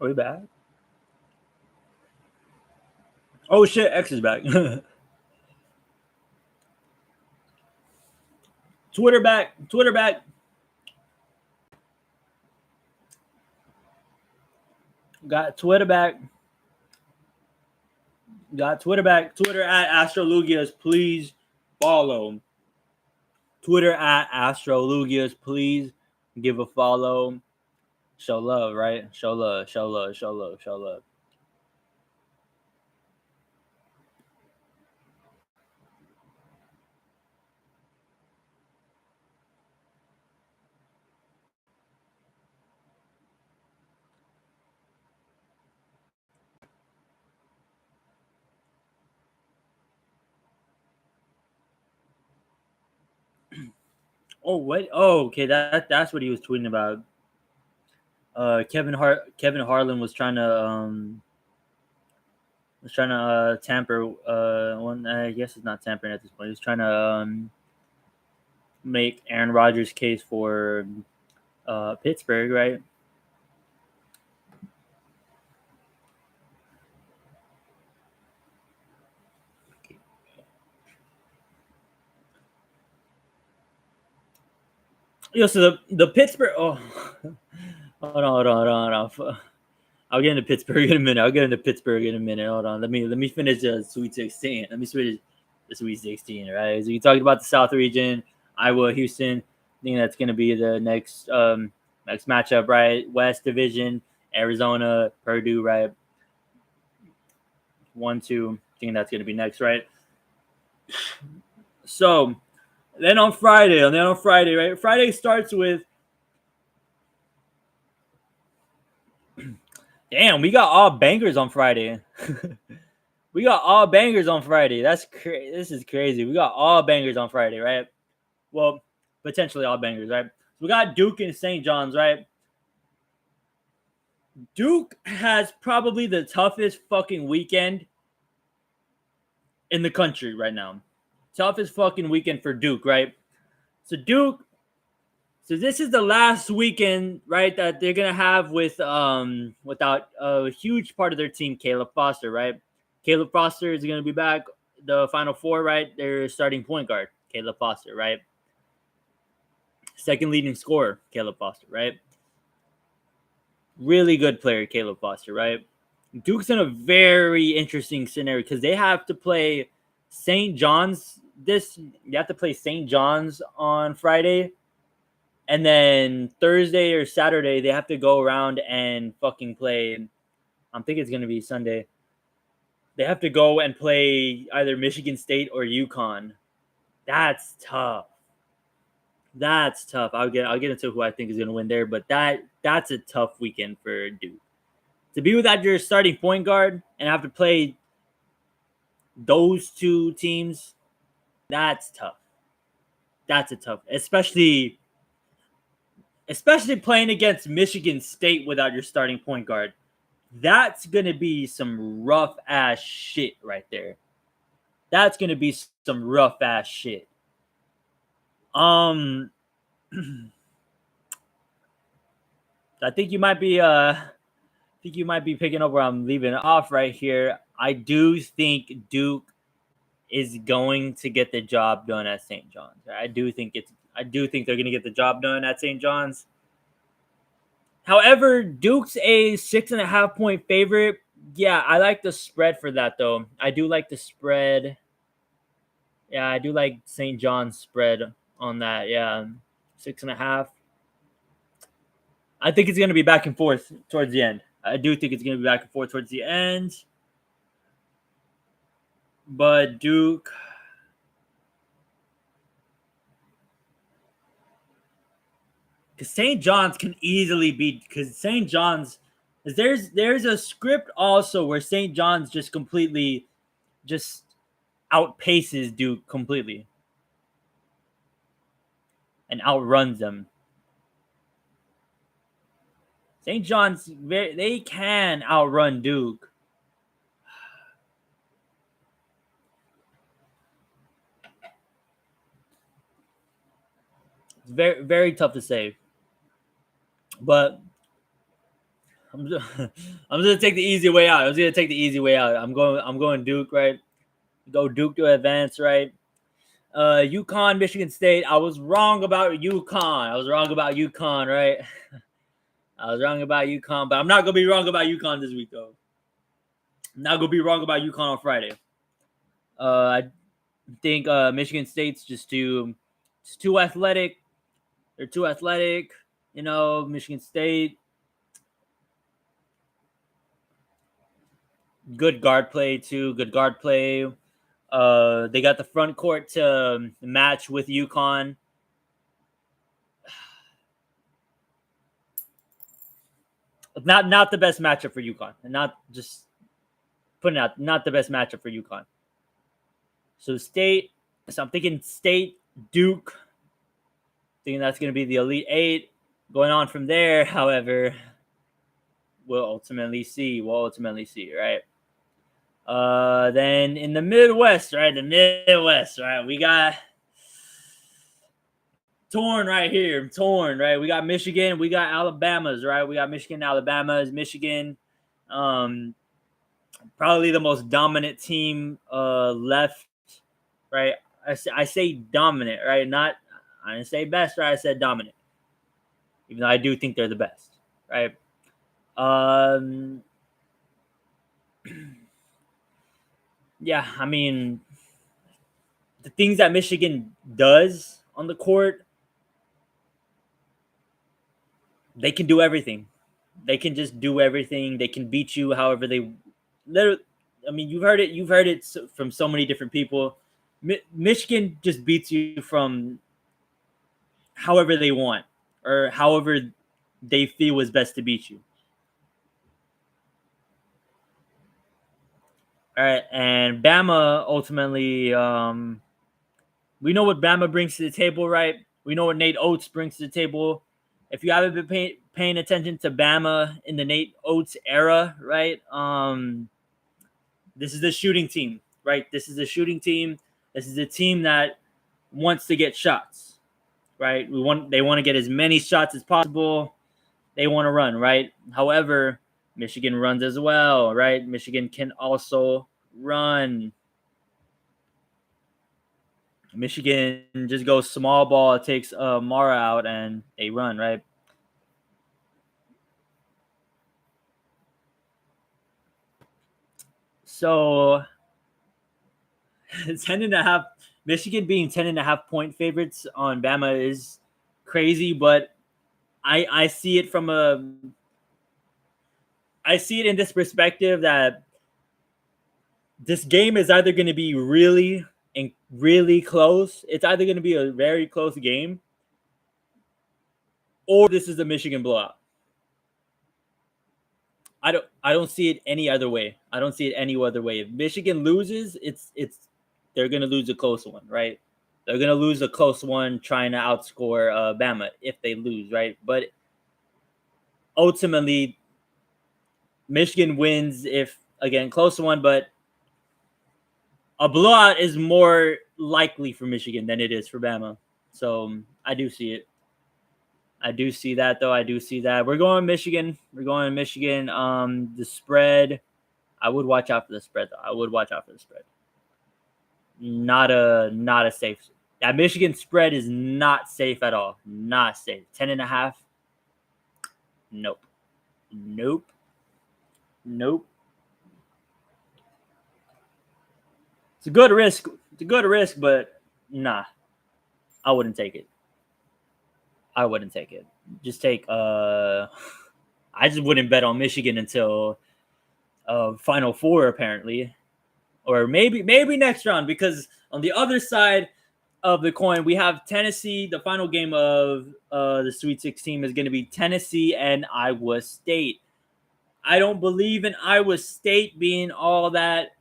we back? Oh shit, X is back. Twitter back. Twitter back. Got Twitter back. Got Twitter back. Twitter at Astrolugias. Please follow. Twitter at Astrolugias. Please give a follow. Show love, right? Show love. Show love. Show love. Show love. Oh what? Oh, okay. That's what he was tweeting about. Kevin Harlan was trying to tamper. One, I guess it's not tampering at this point. He was trying to make Aaron Rodgers' case for Pittsburgh, right? Yo, so the Pittsburgh. Oh, hold on. I'll get into Pittsburgh in a minute. Hold on. Let me finish the Sweet 16. Let me finish the Sweet 16. Right. So you talked about the South region, Iowa, Houston. I think that's going to be the next matchup, right? West Division, Arizona, Purdue, right? 1-2. I think that's going to be next, right? So then on Friday, right? Friday starts with. Damn, we got all bangers on Friday. We got all bangers on Friday. This is crazy. We got all bangers on Friday, right? Well, potentially all bangers, right? So we got Duke and St. John's, right? Duke has probably the toughest fucking weekend in the country right now. Toughest fucking weekend for Duke, right? So this is the last weekend, right, that they're gonna have without a huge part of their team, Caleb Foster, right? Caleb Foster is gonna be back the Final Four, right? Their starting point guard, Caleb Foster, right? Second leading scorer, Caleb Foster, right? Really good player, Caleb Foster, right? Duke's in a very interesting scenario because they have to play St. John's you have to play St. John's on Friday. And then Thursday or Saturday, they have to go around and fucking play. I'm thinking it's going to be Sunday. They have to go and play either Michigan State or UConn. That's tough. I'll get into who I think is going to win there, but that's a tough weekend for Duke. To be without your starting point guard and have to play those two teams, that's tough. That's a tough, especially playing against Michigan State without your starting point guard. That's going to be some rough ass shit right there. That's going to be some rough ass shit. I think you might be picking up where I'm leaving off right here. I do think Duke is going to get the job done at St. John's. I do think they're going to get the job done at St. John's. However, Duke's a 6.5 point favorite. Yeah, I like the spread for that though. I do like the spread. Yeah, I do like St. John's spread on that. Yeah, 6.5. I think it's going to be back and forth towards the end. I do think it's going to be back and forth towards the end. But Duke. Because St. John's can easily beat. Because St. John's There's a script also where St. John's just completely just outpaces Duke completely and outruns them. St. John's, they can outrun Duke. It's very, very tough to say. But I'm just, I'm gonna take the easy way out. I'm going Duke, right? Go Duke to advance, right? UConn, Michigan State. I was wrong about UConn, right? I was wrong about UConn, but I'm not gonna be wrong about UConn this week, though. I'm not gonna be wrong about UConn on Friday. I think Michigan State's just too athletic. They're too athletic. Michigan State. Good guard play too. Good guard play. They got the front court to match with UConn. Not the best matchup for UConn, and not just putting out not the best matchup for UConn. So State. So I'm thinking State, Duke. Thinking that's going to be the Elite Eight. Going on from there, however, we'll ultimately see. Right? Then in the Midwest, right? We got torn right here. Right? We got Michigan. We got Alabama's, right? We got Michigan, Alabama's. Michigan, probably the most dominant team left, right? I say dominant, right? I didn't say best, right? I said dominant. Even though I do think they're the best, right? Yeah, I mean, the things that Michigan does on the court, they can do everything. They can just do everything. They can beat you however they. Literally, I mean, you've heard it from so many different people. Michigan just beats you from however they want or however they feel is best to beat you. All right, and Bama ultimately, we know what Bama brings to the table, right? We know what Nate Oates brings to the table. If you haven't been paying attention to Bama in the Nate Oates era, right? This is the shooting team, right? This is a shooting team. This is a team that wants to get shots, right? They want to get as many shots as possible. They want to run, right? However, Michigan runs as well, right? Michigan can also run. Michigan just goes small ball, takes Mara out, and they run, right? So 10.5, Michigan being 10.5 point favorites on Bama is crazy, but I see it I see it in this perspective that this game is either going to be really close. It's either going to be a very close game, or this is a Michigan blowout. I don't see it any other way. I don't see it any other way. If Michigan loses, it's they're going to lose a close one, right? They're going to lose a close one trying to outscore Bama if they lose, right? But ultimately, Michigan wins if, again, close one, but a blowout is more likely for Michigan than it is for Bama. So I do see it. I do see that, though. I do see that. We're going Michigan. The spread, I would watch out for the spread, though. Not a safe. That Michigan spread is not safe at all. Not safe. 10.5. Nope. It's a good risk. But nah, I wouldn't take it. Just take I just wouldn't bet on Michigan until Final Four, apparently. Or maybe next round, because on the other side of the coin, we have Tennessee. The final game of the Sweet 16 is going to be Tennessee and Iowa State. I don't believe in Iowa State being all that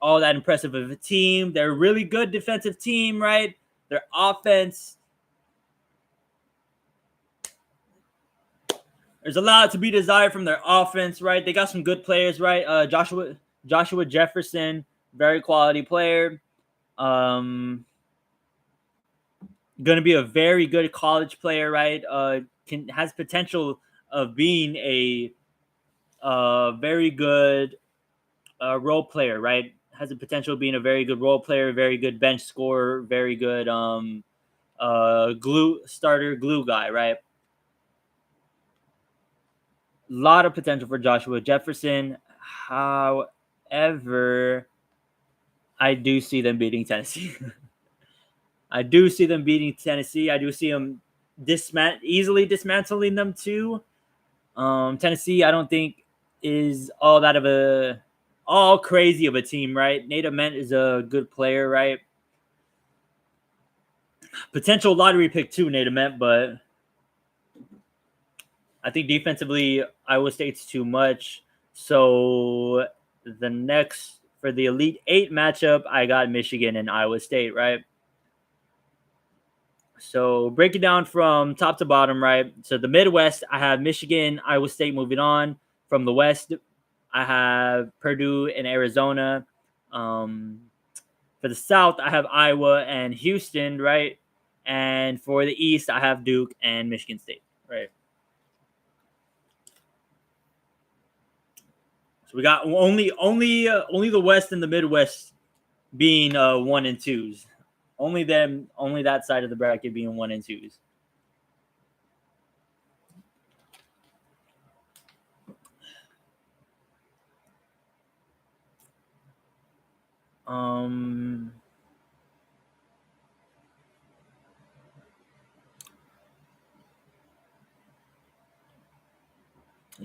impressive of a team. They're a really good defensive team, right? Their offense, there's a lot to be desired from their offense, right? They got some good players, right? Joshua Jefferson, very quality player. Going to be a very good college player, right? Has potential of being a very good role player, right? Has the potential of being a very good role player, very good bench scorer, very good glue guy, right? A lot of potential for Joshua Jefferson. However, I do see them beating Tennessee. I do see them beating Tennessee. I do see them easily dismantling them too. Tennessee, I don't think is all crazy of a team, right? Nate Ament is a good player, right? Potential lottery pick too, Nate Ament, but I think defensively Iowa State's too much. So the next for the Elite Eight matchup, I got Michigan and Iowa State, right? So break it down from top to bottom, right? So the Midwest, I have Michigan, Iowa State moving on. From the West, I have Purdue and Arizona. For the South, I have Iowa and Houston, right? And for the East, I have Duke and Michigan State, right? So we got only the West and the Midwest being 1 and 2s. Only that side of the bracket being 1 and 2s.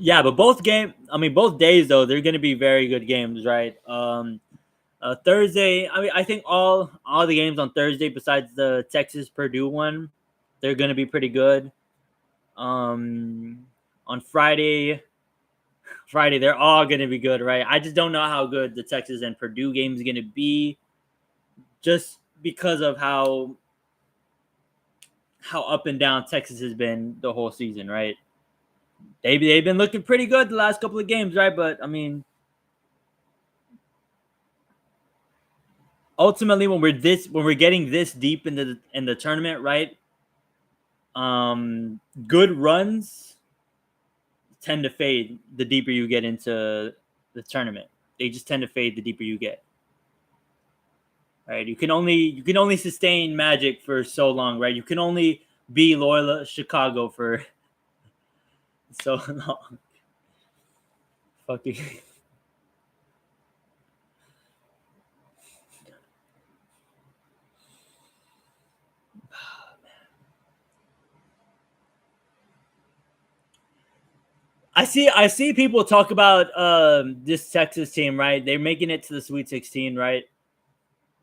Yeah, but both days though, they're going to be very good games, right? Thursday, I think all the games on Thursday besides the Texas Purdue one, they're going to be pretty good. On Friday, they're all going to be good, right? I just don't know how good the Texas and Purdue game is going to be, just because of how up and down Texas has been the whole season, right? They've been looking pretty good the last couple of games, right? But I mean, ultimately, when we're getting this deep in the tournament, right? Good runs tend to fade the deeper you get into the tournament. They just tend to fade the deeper you get. Right? You can only sustain magic for so long, right? You can only be Loyola Chicago for so long. Fucking. I see people talk about this Texas team, right? They're making it to the Sweet 16, right?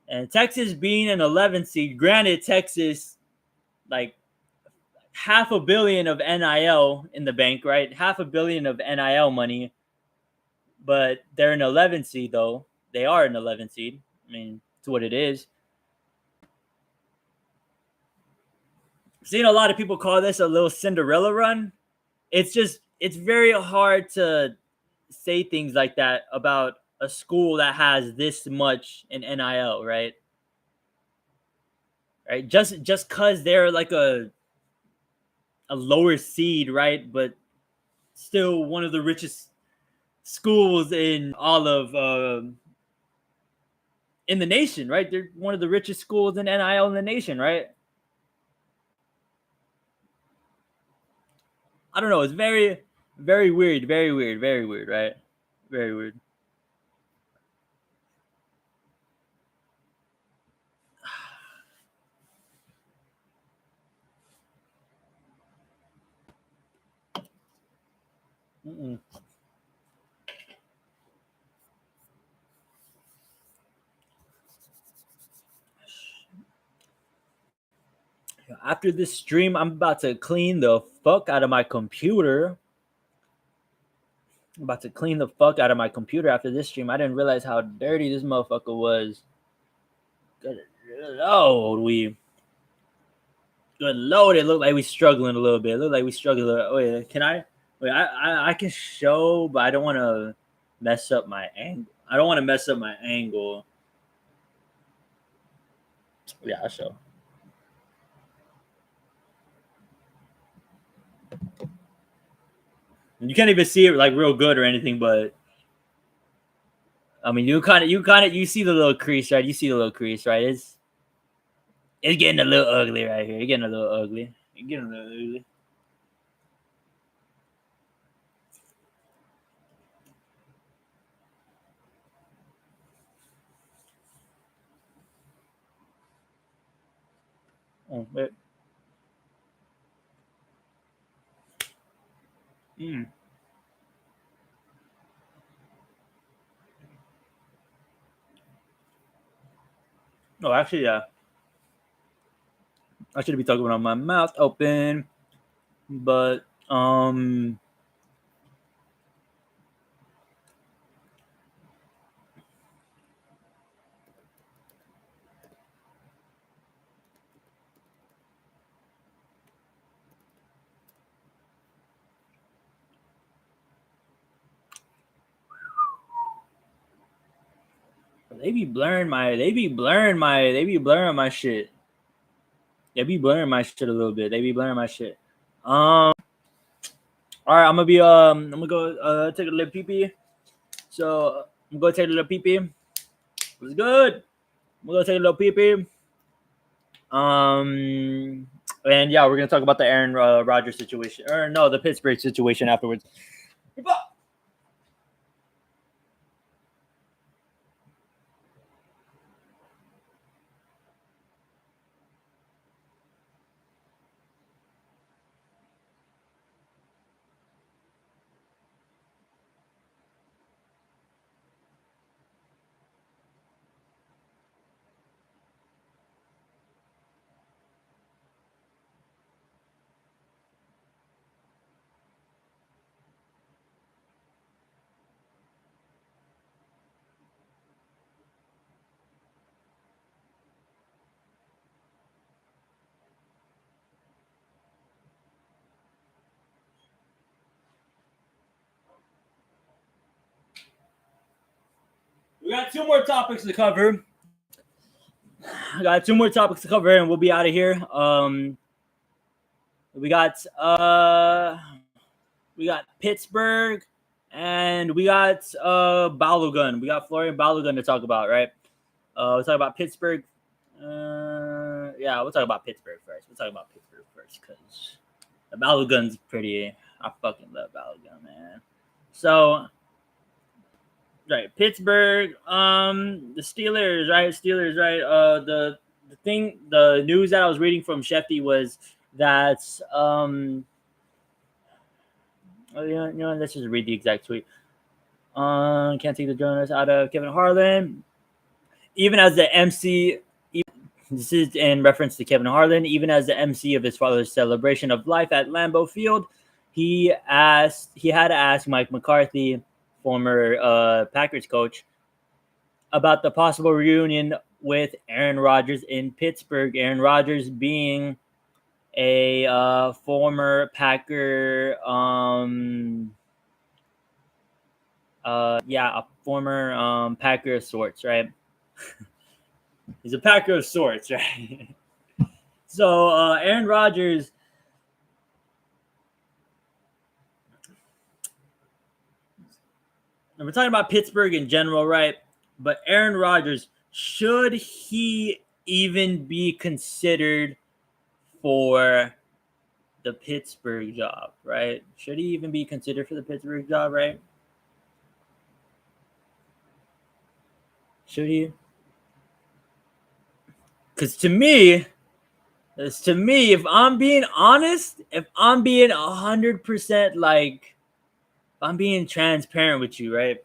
And Texas being an 11th seed, granted, Texas like $500 million of NIL in the bank, right? $500 million of NIL money, but they're an 11th seed though. They are an 11th seed. I mean, it's what it is. Seeing a lot of people call this a little Cinderella run. It's very hard to say things like that about a school that has this much in NIL, right? Right? Just cuz they're like a lower seed, right? But still one of the richest schools in all of in the nation, right? They're one of the richest schools in NIL in the nation, right? I don't know. It's very, very weird, right? Very weird. Mm-mm. After this stream, I'm about to clean the fuck out of my computer. I'm about to clean the fuck out of my computer after this stream. I didn't realize how dirty this motherfucker was. Good Lord, good Lord, it looked like we struggling a little bit. It looked like we struggling. Wait, can I? Wait, I can show, but I don't want to mess up my angle. I don't want to mess up my angle. Yeah, I'll show. You can't even see it like real good or anything, but I mean, you see the little crease, right? You see the little crease, right? It's getting a little ugly right here. It's getting a little ugly. It's getting a little ugly. Oh, wait. No, actually, yeah. I should be talking about my mouth open, but they be blurring my shit. They be blurring my shit a little bit. They be blurring my shit. All right, I'm gonna go take a little pee pee. So I'm gonna take a little pee pee. What's good? I'm gonna take a little pee pee. And yeah, we're gonna talk about the Aaron Rodgers situation, or no, the Pittsburgh situation afterwards. We got two more topics to cover. I got two more topics to cover, and we'll be out of here. We got Pittsburgh, and we got Balogun. We got Florian Balogun to talk about, right? We'll talk about Pittsburgh. Yeah, we'll talk about Pittsburgh first. Because the Balogun's pretty. I fucking love Balogun, man. So, right, Pittsburgh. The Steelers, right? The news that I was reading from Shefty was that let's just read the exact tweet. Can't take the journalist out of Kevin Harlan. Even as the MC, this is in reference to Kevin Harlan, even as the MC of his father's celebration of life at Lambeau Field, he had to ask Mike McCarthy, former Packers coach, about the possible reunion with Aaron Rodgers in Pittsburgh. Aaron Rodgers being a former Packer, a former Packer of sorts, right? He's a Packer of sorts, right? So Aaron Rodgers, we're talking about Pittsburgh in general, right? But Aaron Rodgers, should he even be considered for the Pittsburgh job, right? Should he even be considered for the Pittsburgh job, right? Should he? Because to me, if I'm being honest, if I'm being 100% like, if I'm being transparent with you, right?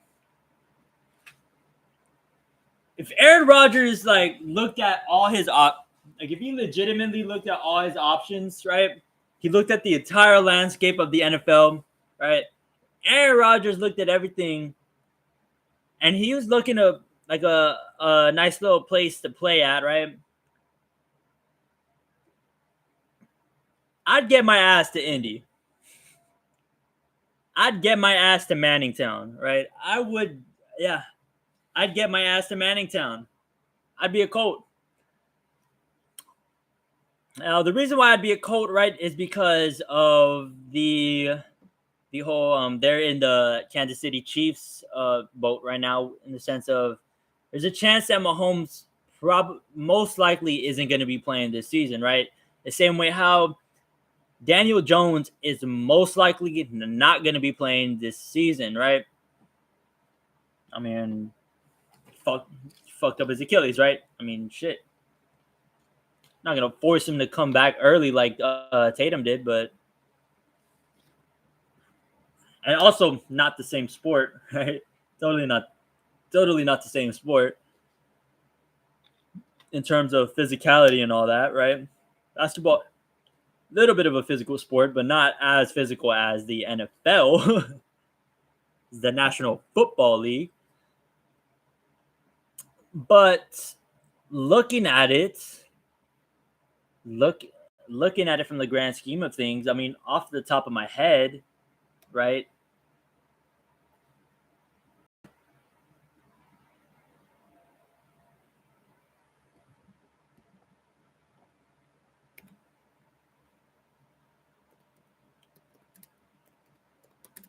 If Aaron Rodgers like looked at all his if he legitimately looked at all his options, right? He looked at the entire landscape of the NFL, right? Aaron Rodgers looked at everything, and he was looking at like a nice little place to play at, right? I'd get my ass to Indy. I'd get my ass to Manningtown, right? I would, yeah. I'd get my ass to Manningtown. I'd be a Colt. Now, the reason why I'd be a Colt, right, is because of the whole they're in the Kansas City Chiefs boat right now, in the sense of there's a chance that Mahomes most likely isn't going to be playing this season, right? The same way how Daniel Jones is most likely not going to be playing this season, right? I mean, fucked up his Achilles, right? I mean, shit. Not gonna force him to come back early like Tatum did, but and also not the same sport, right? Totally not, totally not the same sport in terms of physicality and all that, right? Basketball, a little bit of a physical sport, but not as physical as the NFL, the National Football League. But looking at it, look looking at it from the grand scheme of things, I mean, off the top of my head, right?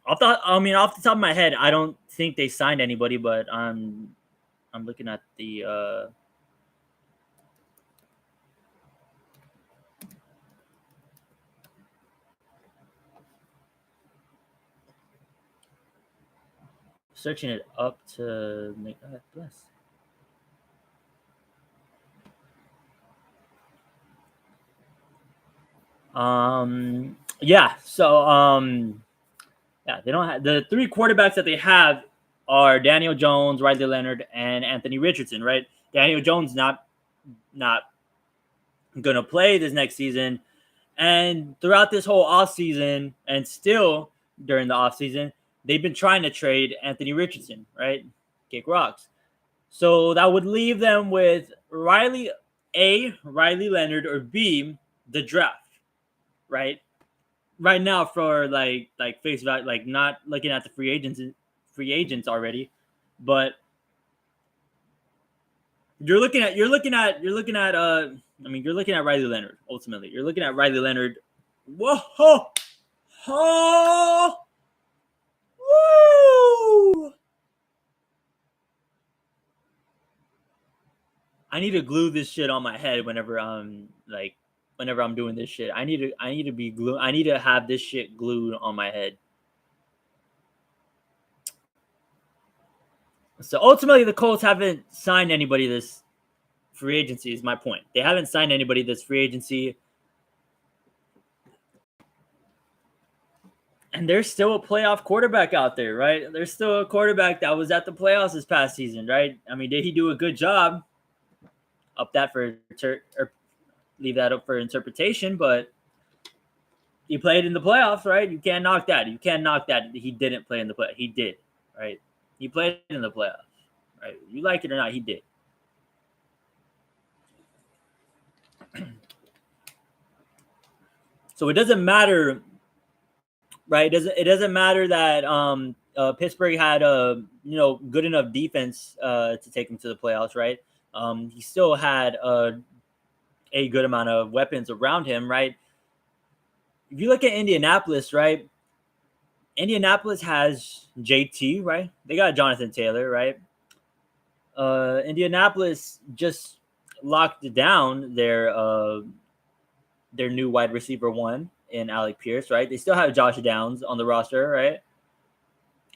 Off the top of my head, I don't think they signed anybody, but I'm looking at the searching it up to make bless. Yeah, so yeah, they don't have the three quarterbacks that they have are Daniel Jones, Riley Leonard, and Anthony Richardson, right? Daniel Jones not gonna play this next season. And throughout this whole offseason, and still during the offseason, they've been trying to trade Anthony Richardson, right? Kick rocks. So that would leave them with Riley Leonard, or B, the draft, right? Right now, for like face value, like not looking at the free agents already, but you're looking at Riley Leonard. Ultimately, you're looking at Riley Leonard. Whoa, oh, woo! I need to glue this shit on my head whenever I'm doing this shit. I need to have this shit glued on my head. So ultimately, the Colts haven't signed anybody this free agency. Is my point. They haven't signed anybody this free agency, and there's still a playoff quarterback out there, right? There's still a quarterback that was at the playoffs this past season, right? I mean, did he do a good job? Up that for or leave that up for interpretation, but he played in the playoffs, right? You can't knock that. You can't knock that. He didn't play in the play. He did, right? He played in the playoffs, right? You like it or not, he did. So it doesn't matter, right? It doesn't matter that Pittsburgh had a good enough defense to take him to the playoffs, right? He still had a good amount of weapons around him, right? If you look at Indianapolis, right? Indianapolis has JT, right? They got Jonathan Taylor, right? Indianapolis just locked down their new wide receiver one in Alec Pierce, right? They still have Josh Downs on the roster, right?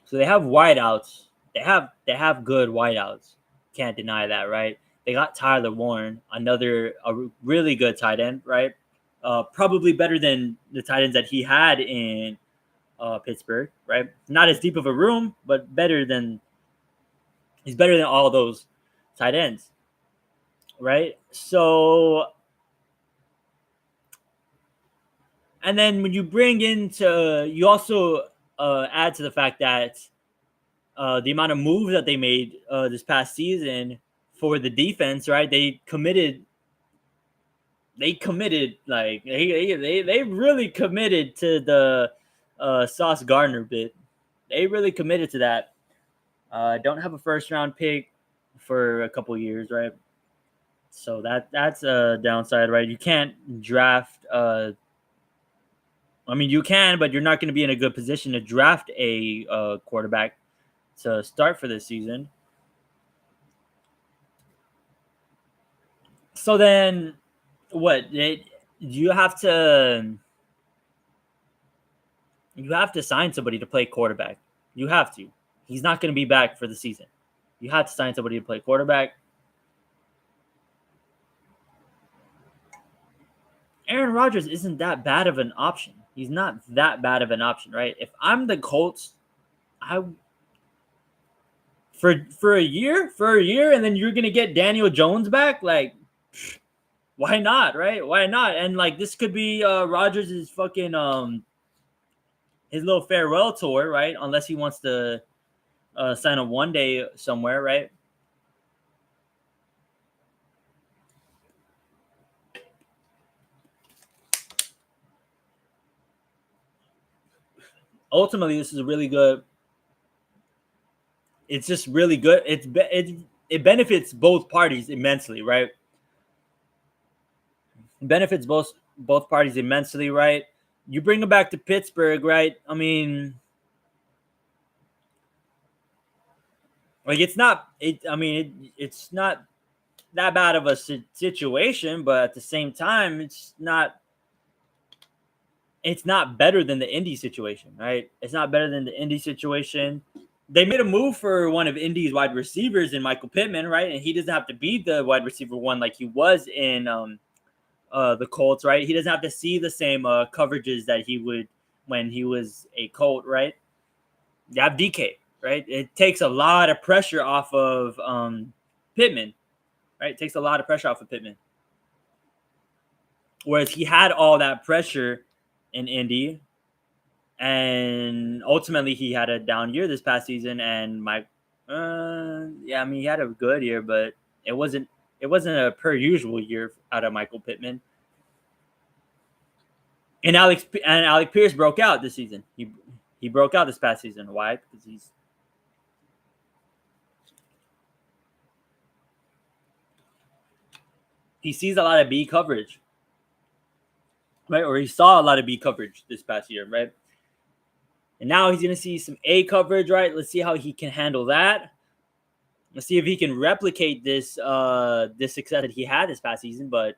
So they have wideouts. They have good wideouts. Can't deny that, right? They got Tyler Warren, a really good tight end, right? Probably better than the tight ends that he had in Pittsburgh, right? Not as deep of a room, but he's better than all those tight ends, right? So, and then when you bring into, you also add to the fact that the amount of moves that they made this past season for the defense, right? They committed like they really committed to the Sauce Gardner bit. They really committed to that. Don't have a first round pick for a couple years, right? So that's a downside, right? You can't draft. I mean, you can, but you're not going to be in a good position to draft a quarterback to start for this season. So then, what? You have to sign somebody to play quarterback. You have to. He's not going to be back for the season. You have to sign somebody to play quarterback. Aaron Rodgers isn't that bad of an option. He's not that bad of an option, right? If I'm the Colts, I for a year, and then you're gonna get Daniel Jones back, like why not, right? Why not? And like this could be Rodgers' fucking his little farewell tour, right? Unless he wants to sign a one day somewhere, right? Ultimately, this is a really good. It's just really good. It benefits both parties immensely, right? It benefits both parties immensely, right? You bring him back to Pittsburgh, right? I mean, like it's not. It's not that bad of a situation, but at the same time, it's not. It's not better than the Indy situation, right? It's not better than the Indy situation. They made a move for one of Indy's wide receivers in Michael Pittman, right? And he doesn't have to be the wide receiver one like he was in the Colts, right? He doesn't have to see the same coverages that he would when he was a Colt, right? You have DK, right? It takes a lot of pressure off of Pittman, right? It takes a lot of pressure off of Pittman. Whereas he had all that pressure in Indy, and ultimately he had a down year this past season. And he had a good year, but it wasn't a per usual year out of Michael Pittman. And Alec Pierce broke out this season. He broke out this past season. Why? Because he sees a lot of B coverage, right? Or he saw a lot of B coverage this past year, right? And now he's going to see some A coverage, right? Let's see how he can handle that. Let's see if he can replicate this success that he had this past season. But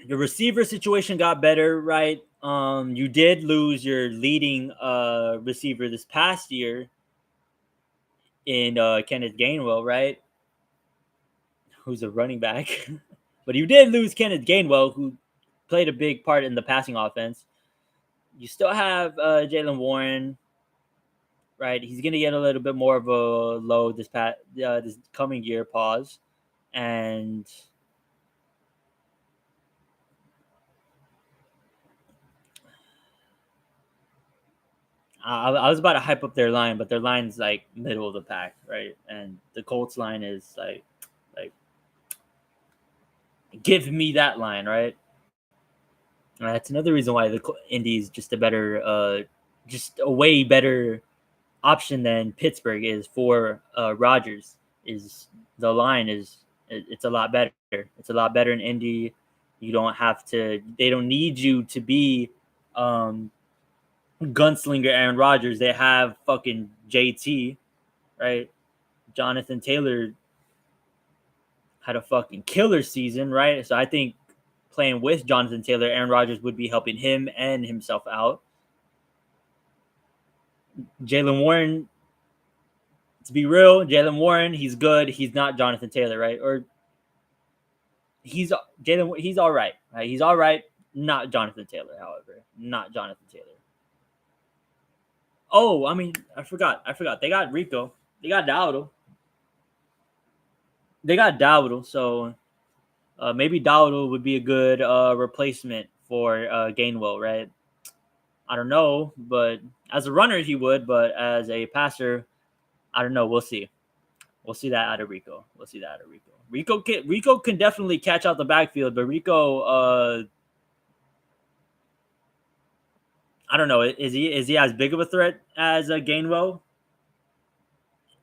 the receiver situation got better, right? You did lose your leading receiver this past year in Kenneth Gainwell, right? Who's a running back. But you did lose Kenneth Gainwell, who played a big part in the passing offense. You still have Jaylen Warren, right? He's going to get a little bit more of a load this coming year. Pause. And I was about to hype up their line, but their line's like middle of the pack, right? And the Colts line is like give me that line, right? That's another reason why the Indy is just just a way better option than Pittsburgh is for Rodgers. Is the line it's a lot better. It's a lot better in Indy. You don't have to. They don't need you to be gunslinger Aaron Rodgers. They have fucking JT, right? Jonathan Taylor had a fucking killer season, right? So I think playing with Jonathan Taylor, Aaron Rodgers would be helping him and himself out. Jaylen Warren, to be real, Jaylen Warren, he's good. He's not Jonathan Taylor, right? Or he's Jaylen. He's all right. Right? He's all right. Not Jonathan Taylor, however. Not Jonathan Taylor. Oh, I mean, I forgot. They got Rico. They got Dowdle. So maybe Dowdle would be a good replacement for Gainwell, right? I don't know, but as a runner he would, but as a passer, I don't know. We'll see. We'll see that out of Rico. We'll see that out of Rico. Rico can definitely catch out the backfield, but Rico, I don't know. Is he as big of a threat as a Gainwell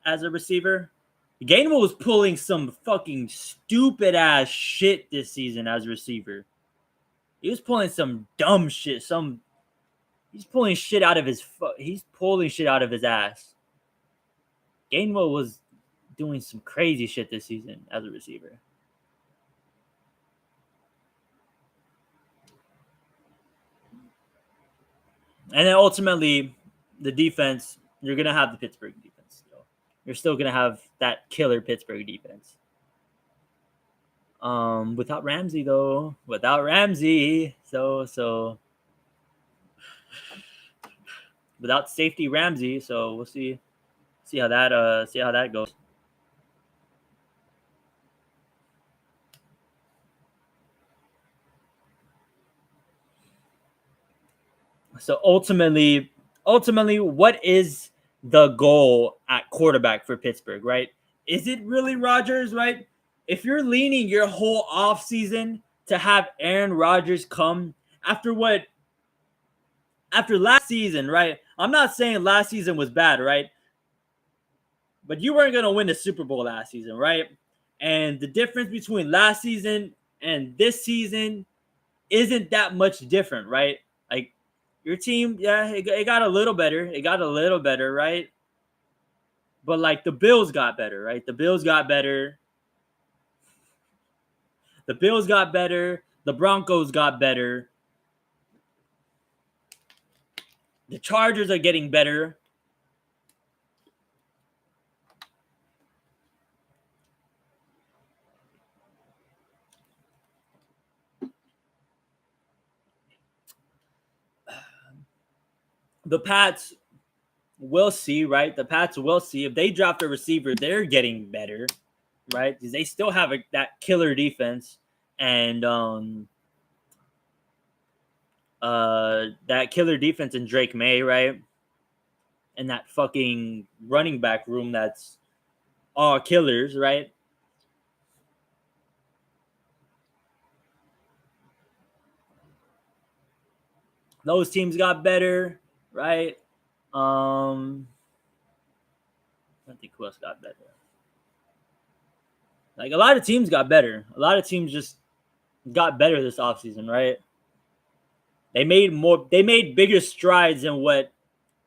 as a receiver? Gainwell was pulling some fucking stupid ass shit this season as a receiver. He was pulling some dumb shit. He's pulling shit out of his ass. Gainwell was doing some crazy shit this season as a receiver. And then ultimately, the defense, you're going to have the Pittsburgh defense. You're still going to have that killer Pittsburgh defense. Without Ramsey, though. Without Ramsey. So without safety Ramsey. So we'll see how that goes. So ultimately, what is the goal at quarterback for Pittsburgh, right? Is it really Rodgers, right? If you're leaning your whole offseason to have Aaron Rodgers come after last season, right? I'm not saying last season was bad, right? But you weren't going to win the Super Bowl last season, right? And the difference between last season and this season isn't that much different, right? Like, your team, yeah, it got a little better. It got a little better, right? But, like, the Bills got better, right? The Bills got better. The Bills got better. The Broncos got better. The Chargers are getting better. The Pats, we'll see, right? The Pats will see. If they draft a receiver, they're getting better, right? Because they still have that killer defense. And that killer defense in Drake May, right? And that fucking running back room that's all killers, right? Those teams got better, right? I think who else got better? Like, a lot of teams got better. A lot of teams just got better this offseason, right? They made bigger strides than what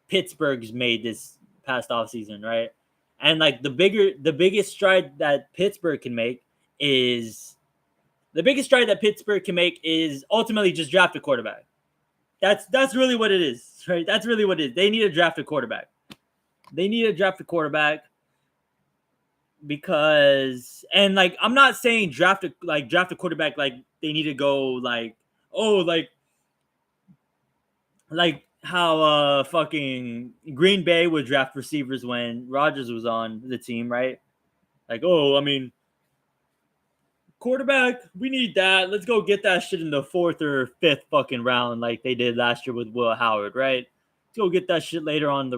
Pittsburgh's made this past offseason, right? And like the biggest stride that Pittsburgh can make is ultimately just draft a quarterback. That's really what it is, right? That's really what it is. They need to draft a quarterback. Because, and like, I'm not saying draft a quarterback like they need to go like how fucking Green Bay would draft receivers when Rodgers was on the team, right? Like, I mean, quarterback, we need that. Let's go get that shit in the 4th or 5th fucking round, like they did last year with Will Howard, right? Let's go get that shit later on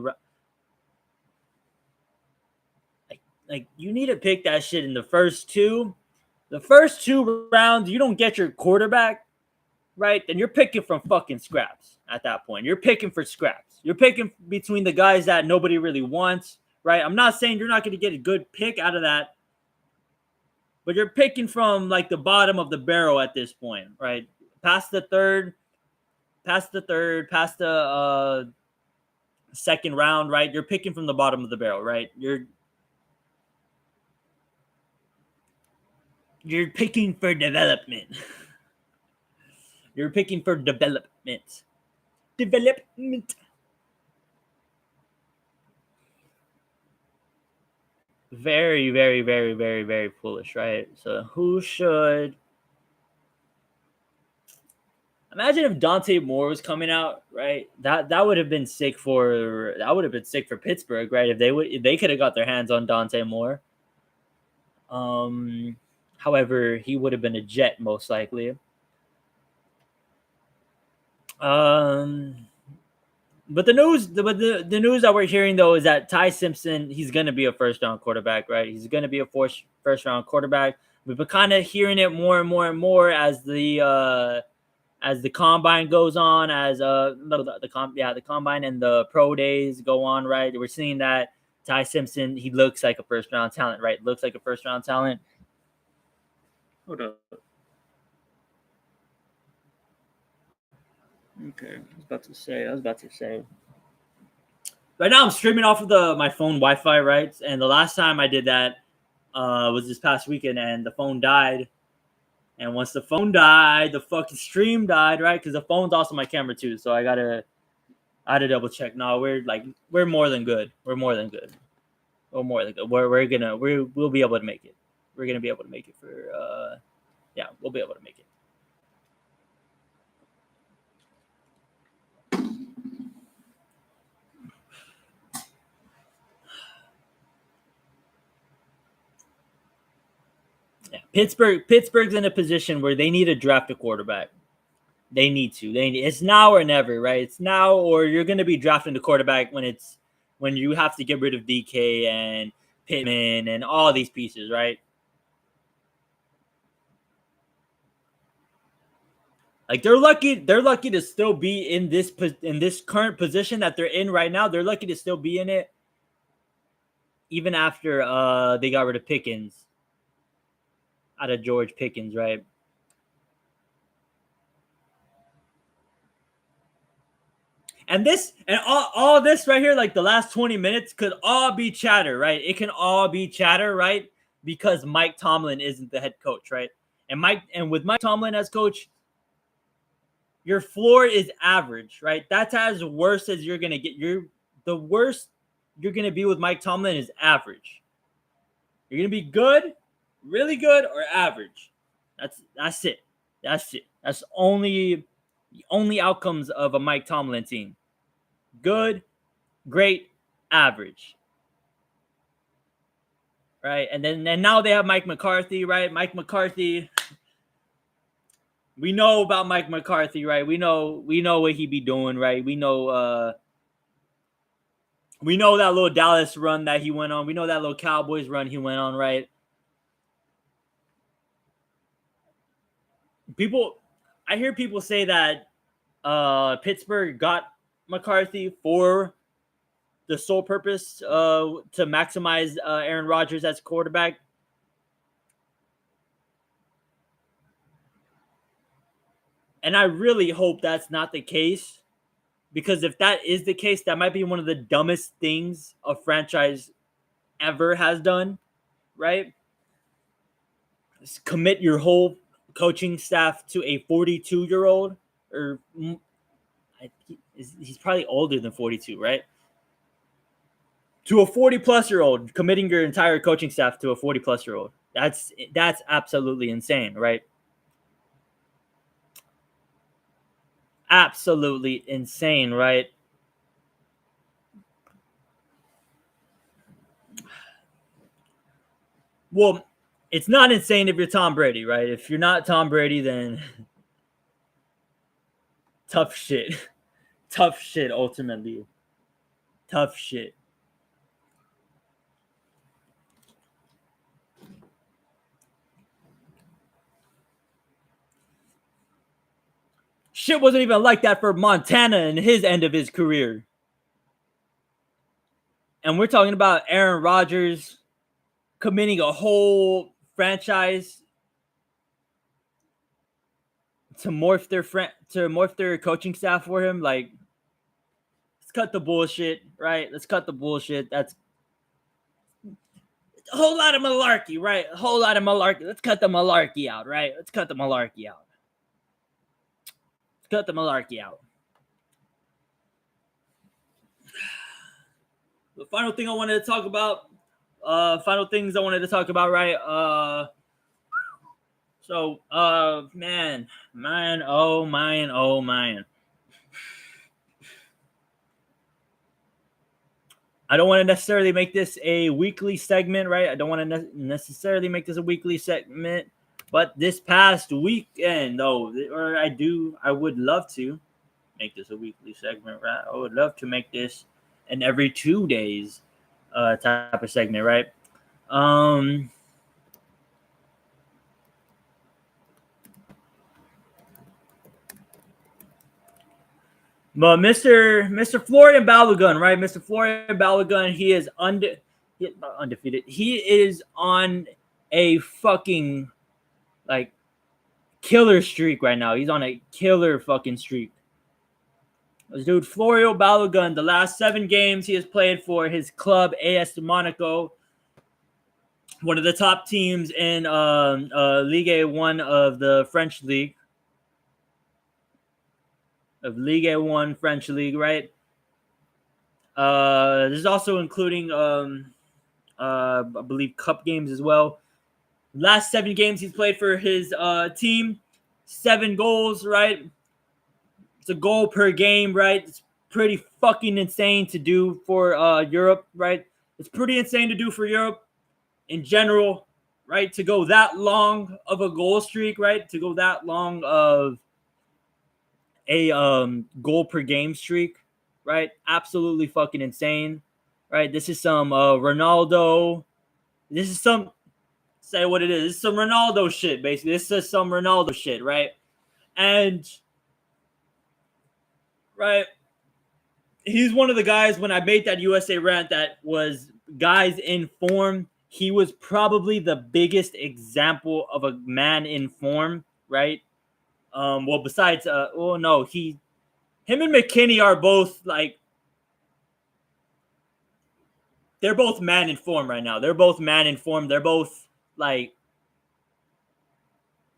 like you need to pick that shit in the first two rounds. You don't get your quarterback, right? Then you're picking from fucking scraps at that point. You're picking for scraps. You're picking between the guys that nobody really wants, right? I'm not saying you're not going to get a good pick out of that, but you're picking from like the bottom of the barrel at this point, right? Past the second round, right? You're picking from the bottom of the barrel, right? You're picking for development. You're picking for development. Very, very, very, very, very foolish, right? So who should... Imagine if Dante Moore was coming out, right? That would have been sick for Pittsburgh, right? If they could have got their hands on Dante Moore. However, he would have been a Jet most likely. But the news that we're hearing though is that Ty Simpson, he's gonna be a first round quarterback, right? He's gonna be a first round quarterback. We've been kind of hearing it more and more and more as the combine goes on, as the combine and the pro days go on, right? We're seeing that Ty Simpson, he looks like a first round talent, right? Looks like a first round talent. Hold up. Okay, I was about to say. Right now, I'm streaming off of my phone Wi-Fi, right? And the last time I did that was this past weekend, and the phone died. And once the phone died, the fucking stream died, right? Because the phone's also my camera too, so I had to double check. No, we're more than good. We're more than good. We'll be able to make it. We're gonna be able to make it for yeah, we'll be able to make it. Yeah, Pittsburgh's in a position where they need to draft a quarterback. They need to. It's now or never, right? It's now or you're going to be drafting the quarterback when you have to get rid of DK and Pittman and all these pieces, right? Like they're lucky to still be in this current position that they're in right now. They're lucky to still be in it even after they got rid of Pickens out of George Pickens, right? And all this right here, like the last 20 minutes, could all be chatter, right? It can all be chatter, right? Because Mike Tomlin isn't the head coach, right? And with Mike Tomlin as coach, your floor is average, right? That's as worse as you're gonna get. The worst you're gonna be with Mike Tomlin is average. You're gonna be good, really good, or average. That's it. That's it. That's the only outcomes of a Mike Tomlin team. Good, great, average. Right? And now they have Mike McCarthy, right? Mike McCarthy. We know about Mike McCarthy, right? We know what he be doing, right? We know that little Dallas run that he went on. We know that little Cowboys run he went on, right? I hear people say that Pittsburgh got McCarthy for the sole purpose to maximize Aaron Rodgers as quarterback. And I really hope that's not the case, because if that is the case, that might be one of the dumbest things a franchise ever has done, right? Just commit your whole coaching staff to a 42-year-old, or he's probably older than 42, right? To a 40-plus-year-old, committing your entire coaching staff to a 40-plus-year-old. That's absolutely insane, right? Absolutely insane, right? Well, it's not insane if you're Tom Brady, right? If you're not Tom Brady, then tough shit. Tough shit, ultimately. Tough shit. Shit wasn't even like that for Montana in his end of his career. And we're talking about Aaron Rodgers committing a whole franchise to morph their coaching staff for him. Like, let's cut the bullshit, right? Let's cut the bullshit. That's a whole lot of malarkey, right? A whole lot of malarkey. Let's cut the malarkey out, right? Let's cut the malarkey out. Let's cut the malarkey out. The final thing I wanted to talk about. Final things I wanted to talk about, right? Man, oh man. I don't want to necessarily make this a weekly segment, right? I don't want to necessarily make this a weekly segment, but this past weekend, though, I would love to. make this a weekly segment, right? I would love to make this an every 2 days type of segment, right? But Mr. Florian Balogun, right? Mr. Florian Balogun, he is undefeated. He is on a fucking like killer streak right now. He's on a killer fucking streak. This dude, Florian Balogun, the last 7 games he has played for his club AS Monaco, one of the top teams in Ligue 1 of the French league. Of Ligue 1 French league, right? This is also including I believe cup games as well. Last 7 games he's played for his team, 7 goals, right? It's a goal per game, right? It's pretty fucking insane to do for Europe, right? It's pretty insane to do for Europe in general, right? To go that long of a goal streak, right? To go that long of a goal per game streak, right? Absolutely fucking insane, right? This is some Ronaldo. This is some, say what it is. This is some Ronaldo shit, basically. This is some Ronaldo shit, right? And, right, he's one of the guys, when I made that USA rant that was guys in form, he was probably the biggest example of a man in form, right? Well, besides, him and McKinney are both like, they're both man in form right now. They're both man in form. They're both like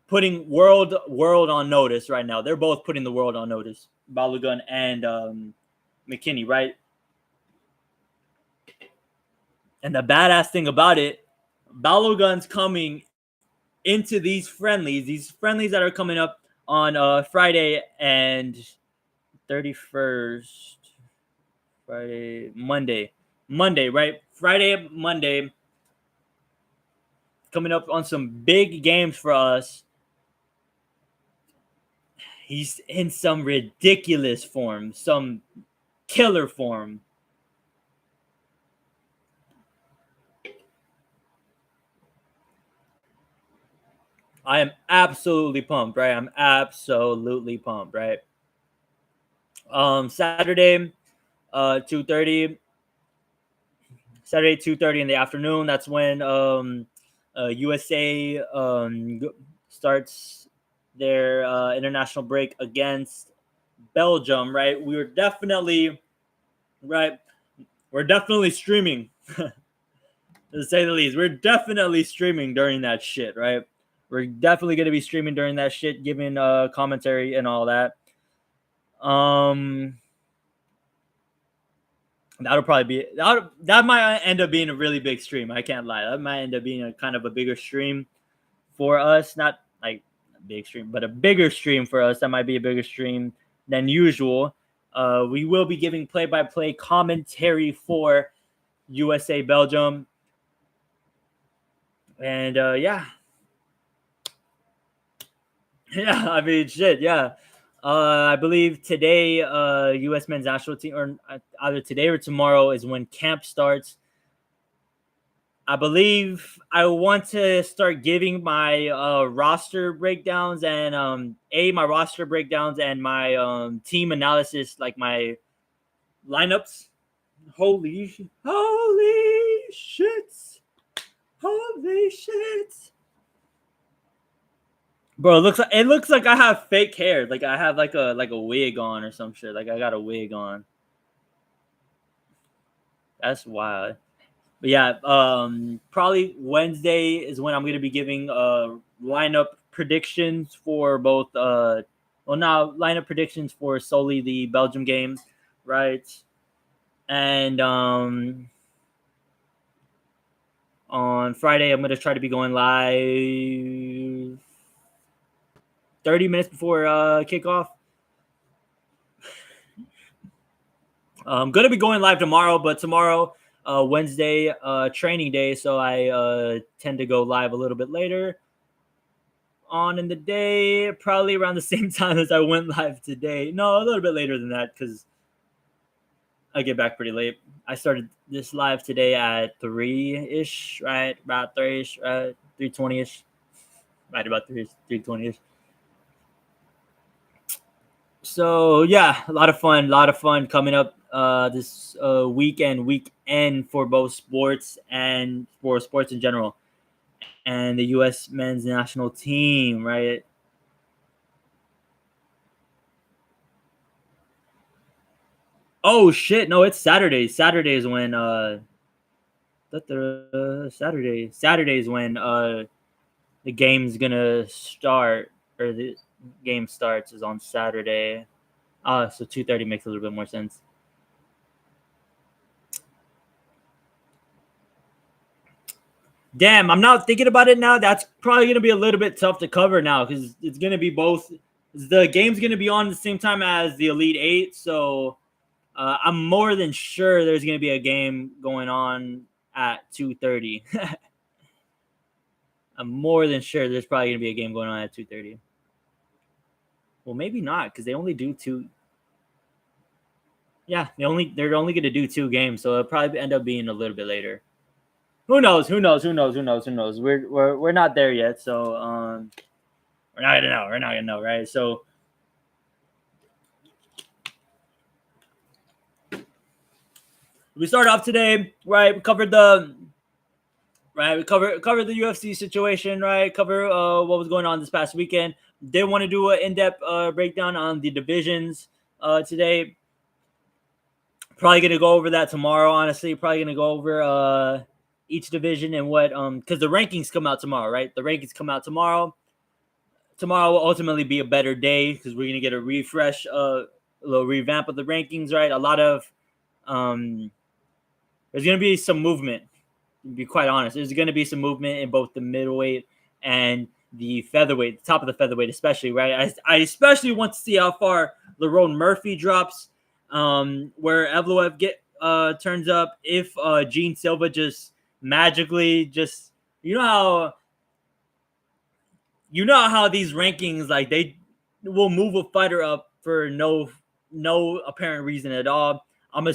putting world on notice right now. They're both putting the world on notice. Balogun and McKinney, right? And the badass thing about it, Balogun's coming into these friendlies that are coming up on Friday and 31st, Monday, right? Friday, Monday, coming up on some big games for us. He's in some ridiculous form, some killer form. I am absolutely pumped, right? I'm absolutely pumped, right? Saturday, 2:30. Saturday, 2:30 in the afternoon. That's when USA starts their international break against Belgium, right? We're definitely streaming, to say the least. We're definitely streaming during that shit, right? We're definitely going to be streaming during that shit, giving commentary and all that. That'll probably be that might end up being a really big stream. I can't lie. That might end up being a kind of a bigger stream for us. Not like a big stream, but a bigger stream for us. That might be a bigger stream than usual. We will be giving play-by-play commentary for USA Belgium. And yeah. I mean, shit, yeah. I believe today, U.S. men's national team, or either today or tomorrow, is when camp starts. I believe I want to start giving my roster breakdowns and my roster breakdowns and my team analysis, like my lineups. Holy shit! Bro, it looks like I have fake hair. Like I have like a wig on or some shit. Like I got a wig on. That's wild. But yeah, probably Wednesday is when I'm gonna be giving lineup predictions for both lineup predictions for solely the Belgium game, right? And on Friday I'm gonna try to be going live 30 minutes before kickoff. I'm going to be going live tomorrow, but tomorrow, Wednesday, training day, so I tend to go live a little bit later. on in the day, probably around the same time as I went live today. No, a little bit later than that because I get back pretty late. I started this live today at 3-ish, right? About 3-ish, 3:20-ish. Right about 3:20-ish. So yeah, a lot of fun coming up this weekend for both sports and for sports in general. And the U.S. men's national team, right? Oh shit! No, it's Saturday. Saturday is when Saturday is when the game's gonna start, or the game starts is on Saturday. So 2:30 makes a little bit more sense. Damn, I'm not thinking about it now. That's probably gonna be a little bit tough to cover now because it's gonna be both. The game's gonna be on the same time as the Elite Eight, so I'm more than sure there's gonna be a game going on at 2:30. I'm more than sure there's probably gonna be a game going on at 2:30. Well, maybe not because they only do two. Yeah, they're only gonna do two games, so it'll probably end up being a little bit later. Who knows? Who knows? Who knows? Who knows? Who knows? We're not there yet, so we're not gonna know. We're not gonna know, right? So we start off today, right? We covered the we covered the UFC situation, right? Cover what was going on this past weekend. They want to do an in-depth breakdown on the divisions today. Probably gonna go over that tomorrow. Honestly, probably gonna go over each division and what because the rankings come out tomorrow, right? The rankings come out tomorrow. Tomorrow will ultimately be a better day because we're gonna get a refresh, a little revamp of the rankings, right? A lot of there's gonna be some movement. To be quite honest, there's gonna be some movement in both the middleweight and the featherweight, the top of the featherweight, especially, right? I especially want to see how far Lerone Murphy drops, where Evloev turns up, if Gene Silva just magically just you know how these rankings, like, they will move a fighter up for no apparent reason at all. I'm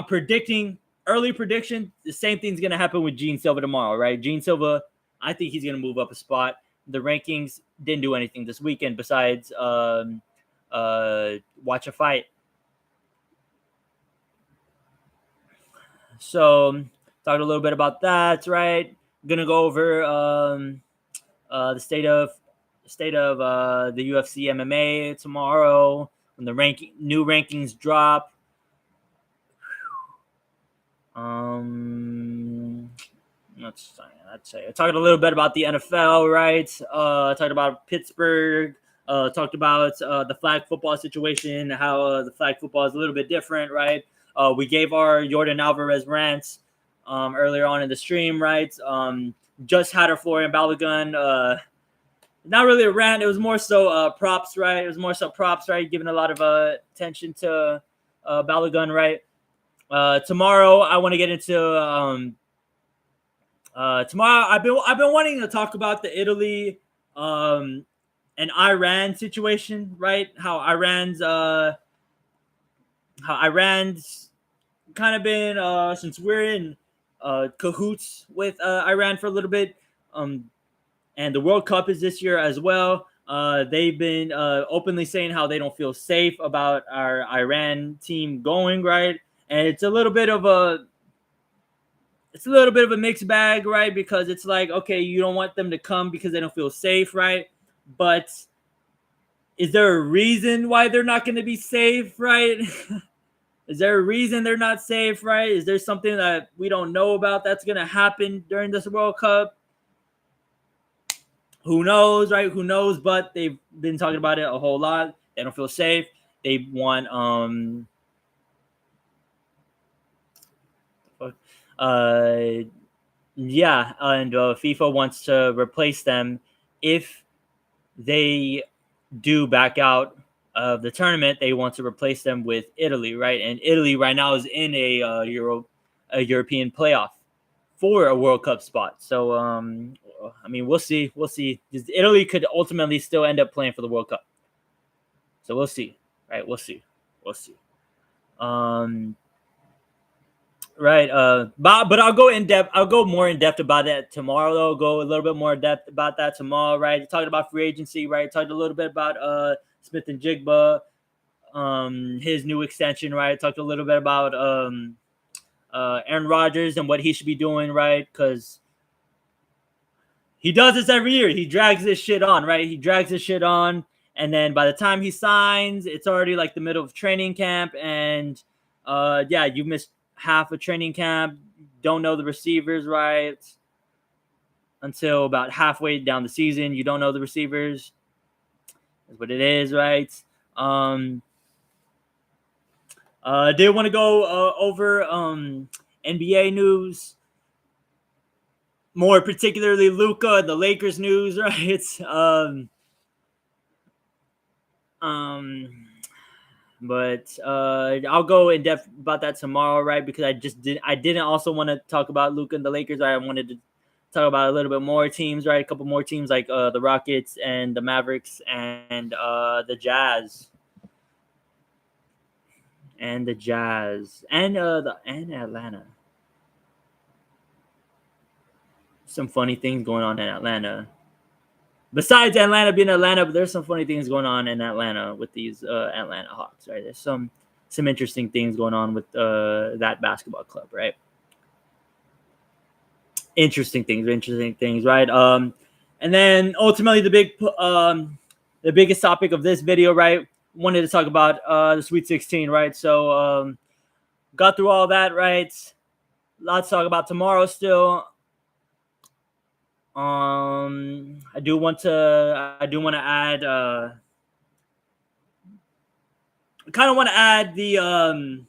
predicting, early prediction, the same thing's gonna happen with Gene Silva tomorrow, right? Gene Silva, I think he's gonna move up a spot. The rankings didn't do anything this weekend besides watch a fight. So talked a little bit about that, right? Gonna go over the state of the UFC MMA tomorrow when the new rankings drop. Let's say I talked a little bit about the NFL, right? Talked about Pittsburgh. Talked about the flag football situation, how the flag football is a little bit different, right? We gave our Yordan Alvarez rants earlier on in the stream, right? Just had our Florian Balogun. Not really a rant. It was more so props, right? It was more so props, right? Giving a lot of attention to Balogun, right? Tomorrow, I want to get into tomorrow. I've been wanting to talk about the Italy and Iran situation, right? How Iran's kind of been since we're in cahoots with Iran for a little bit. And the World Cup is this year as well. They've been openly saying how they don't feel safe about our Iran team going, right? And it's a little bit of a mixed bag, right? Because it's like, okay, you don't want them to come because they don't feel safe, right? But is there a reason why they're not going to be safe, right? Is there a reason they're not safe, right? Is there something that we don't know about that's going to happen during this World Cup? Who knows, right? Who knows? But they've been talking about it a whole lot. They don't feel safe. They want yeah, and FIFA wants to replace them if they do back out of the tournament. They want to replace them with Italy, right? And Italy right now is in a European playoff. for a World Cup spot. So, I mean, we'll see. We'll see. Italy could ultimately still end up playing for the World Cup. So we'll see. Right? We'll see. We'll see. Right. But I'll go in depth. I'll go more in depth about that tomorrow. Though, go a little bit more in depth about that tomorrow. Right. Talking about free agency. Right. Talked a little bit about Smith and Jigba, his new extension. Right. Talked a little bit about Aaron Rodgers and what he should be doing. Right. Because he does this every year. He drags this shit on. Right. He drags this shit on, and then by the time he signs, it's already like the middle of training camp, and yeah, you missed half a training camp, don't know the receivers right until about halfway down the season. You don't know the receivers. That's what it is, right? Did want to go over NBA news, more particularly Luka and the Lakers news, right? But I'll go in depth about that tomorrow, right? Because I didn't also want to talk about Luka and the Lakers. I wanted to talk about a little bit more teams, right? A couple more teams like the Rockets and the Mavericks and the Jazz and Atlanta. Some funny things going on in Atlanta. Besides Atlanta being Atlanta, but there's some funny things going on in Atlanta with these Atlanta Hawks, right? There's some interesting things going on with that basketball club, right? Interesting things, right? And then ultimately the biggest topic of this video, right? Wanted to talk about the Sweet 16, right? So got through all that, right? Lots to talk about tomorrow still. I do want to add I kind of want to add the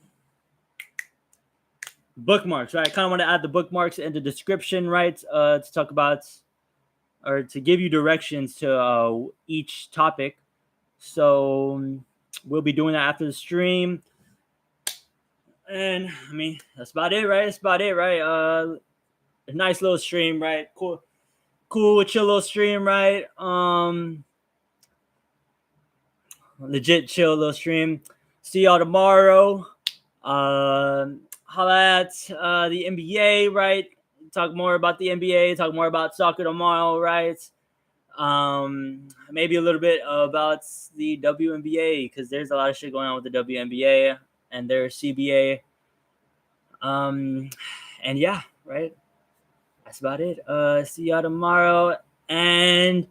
bookmarks, right? I kind of want to add the bookmarks in the description, right? To talk about or to give you directions to each topic. So we'll be doing that after the stream. And I mean, that's about it, right? A nice little stream, right? Cool, chill little stream, right? Legit chill little stream. See y'all tomorrow. Holla at the NBA, right? Talk more about the NBA. Talk more about soccer tomorrow, right? Maybe a little bit about the WNBA because there's a lot of shit going on with the WNBA and their CBA. And yeah, right. That's about it. See y'all tomorrow, and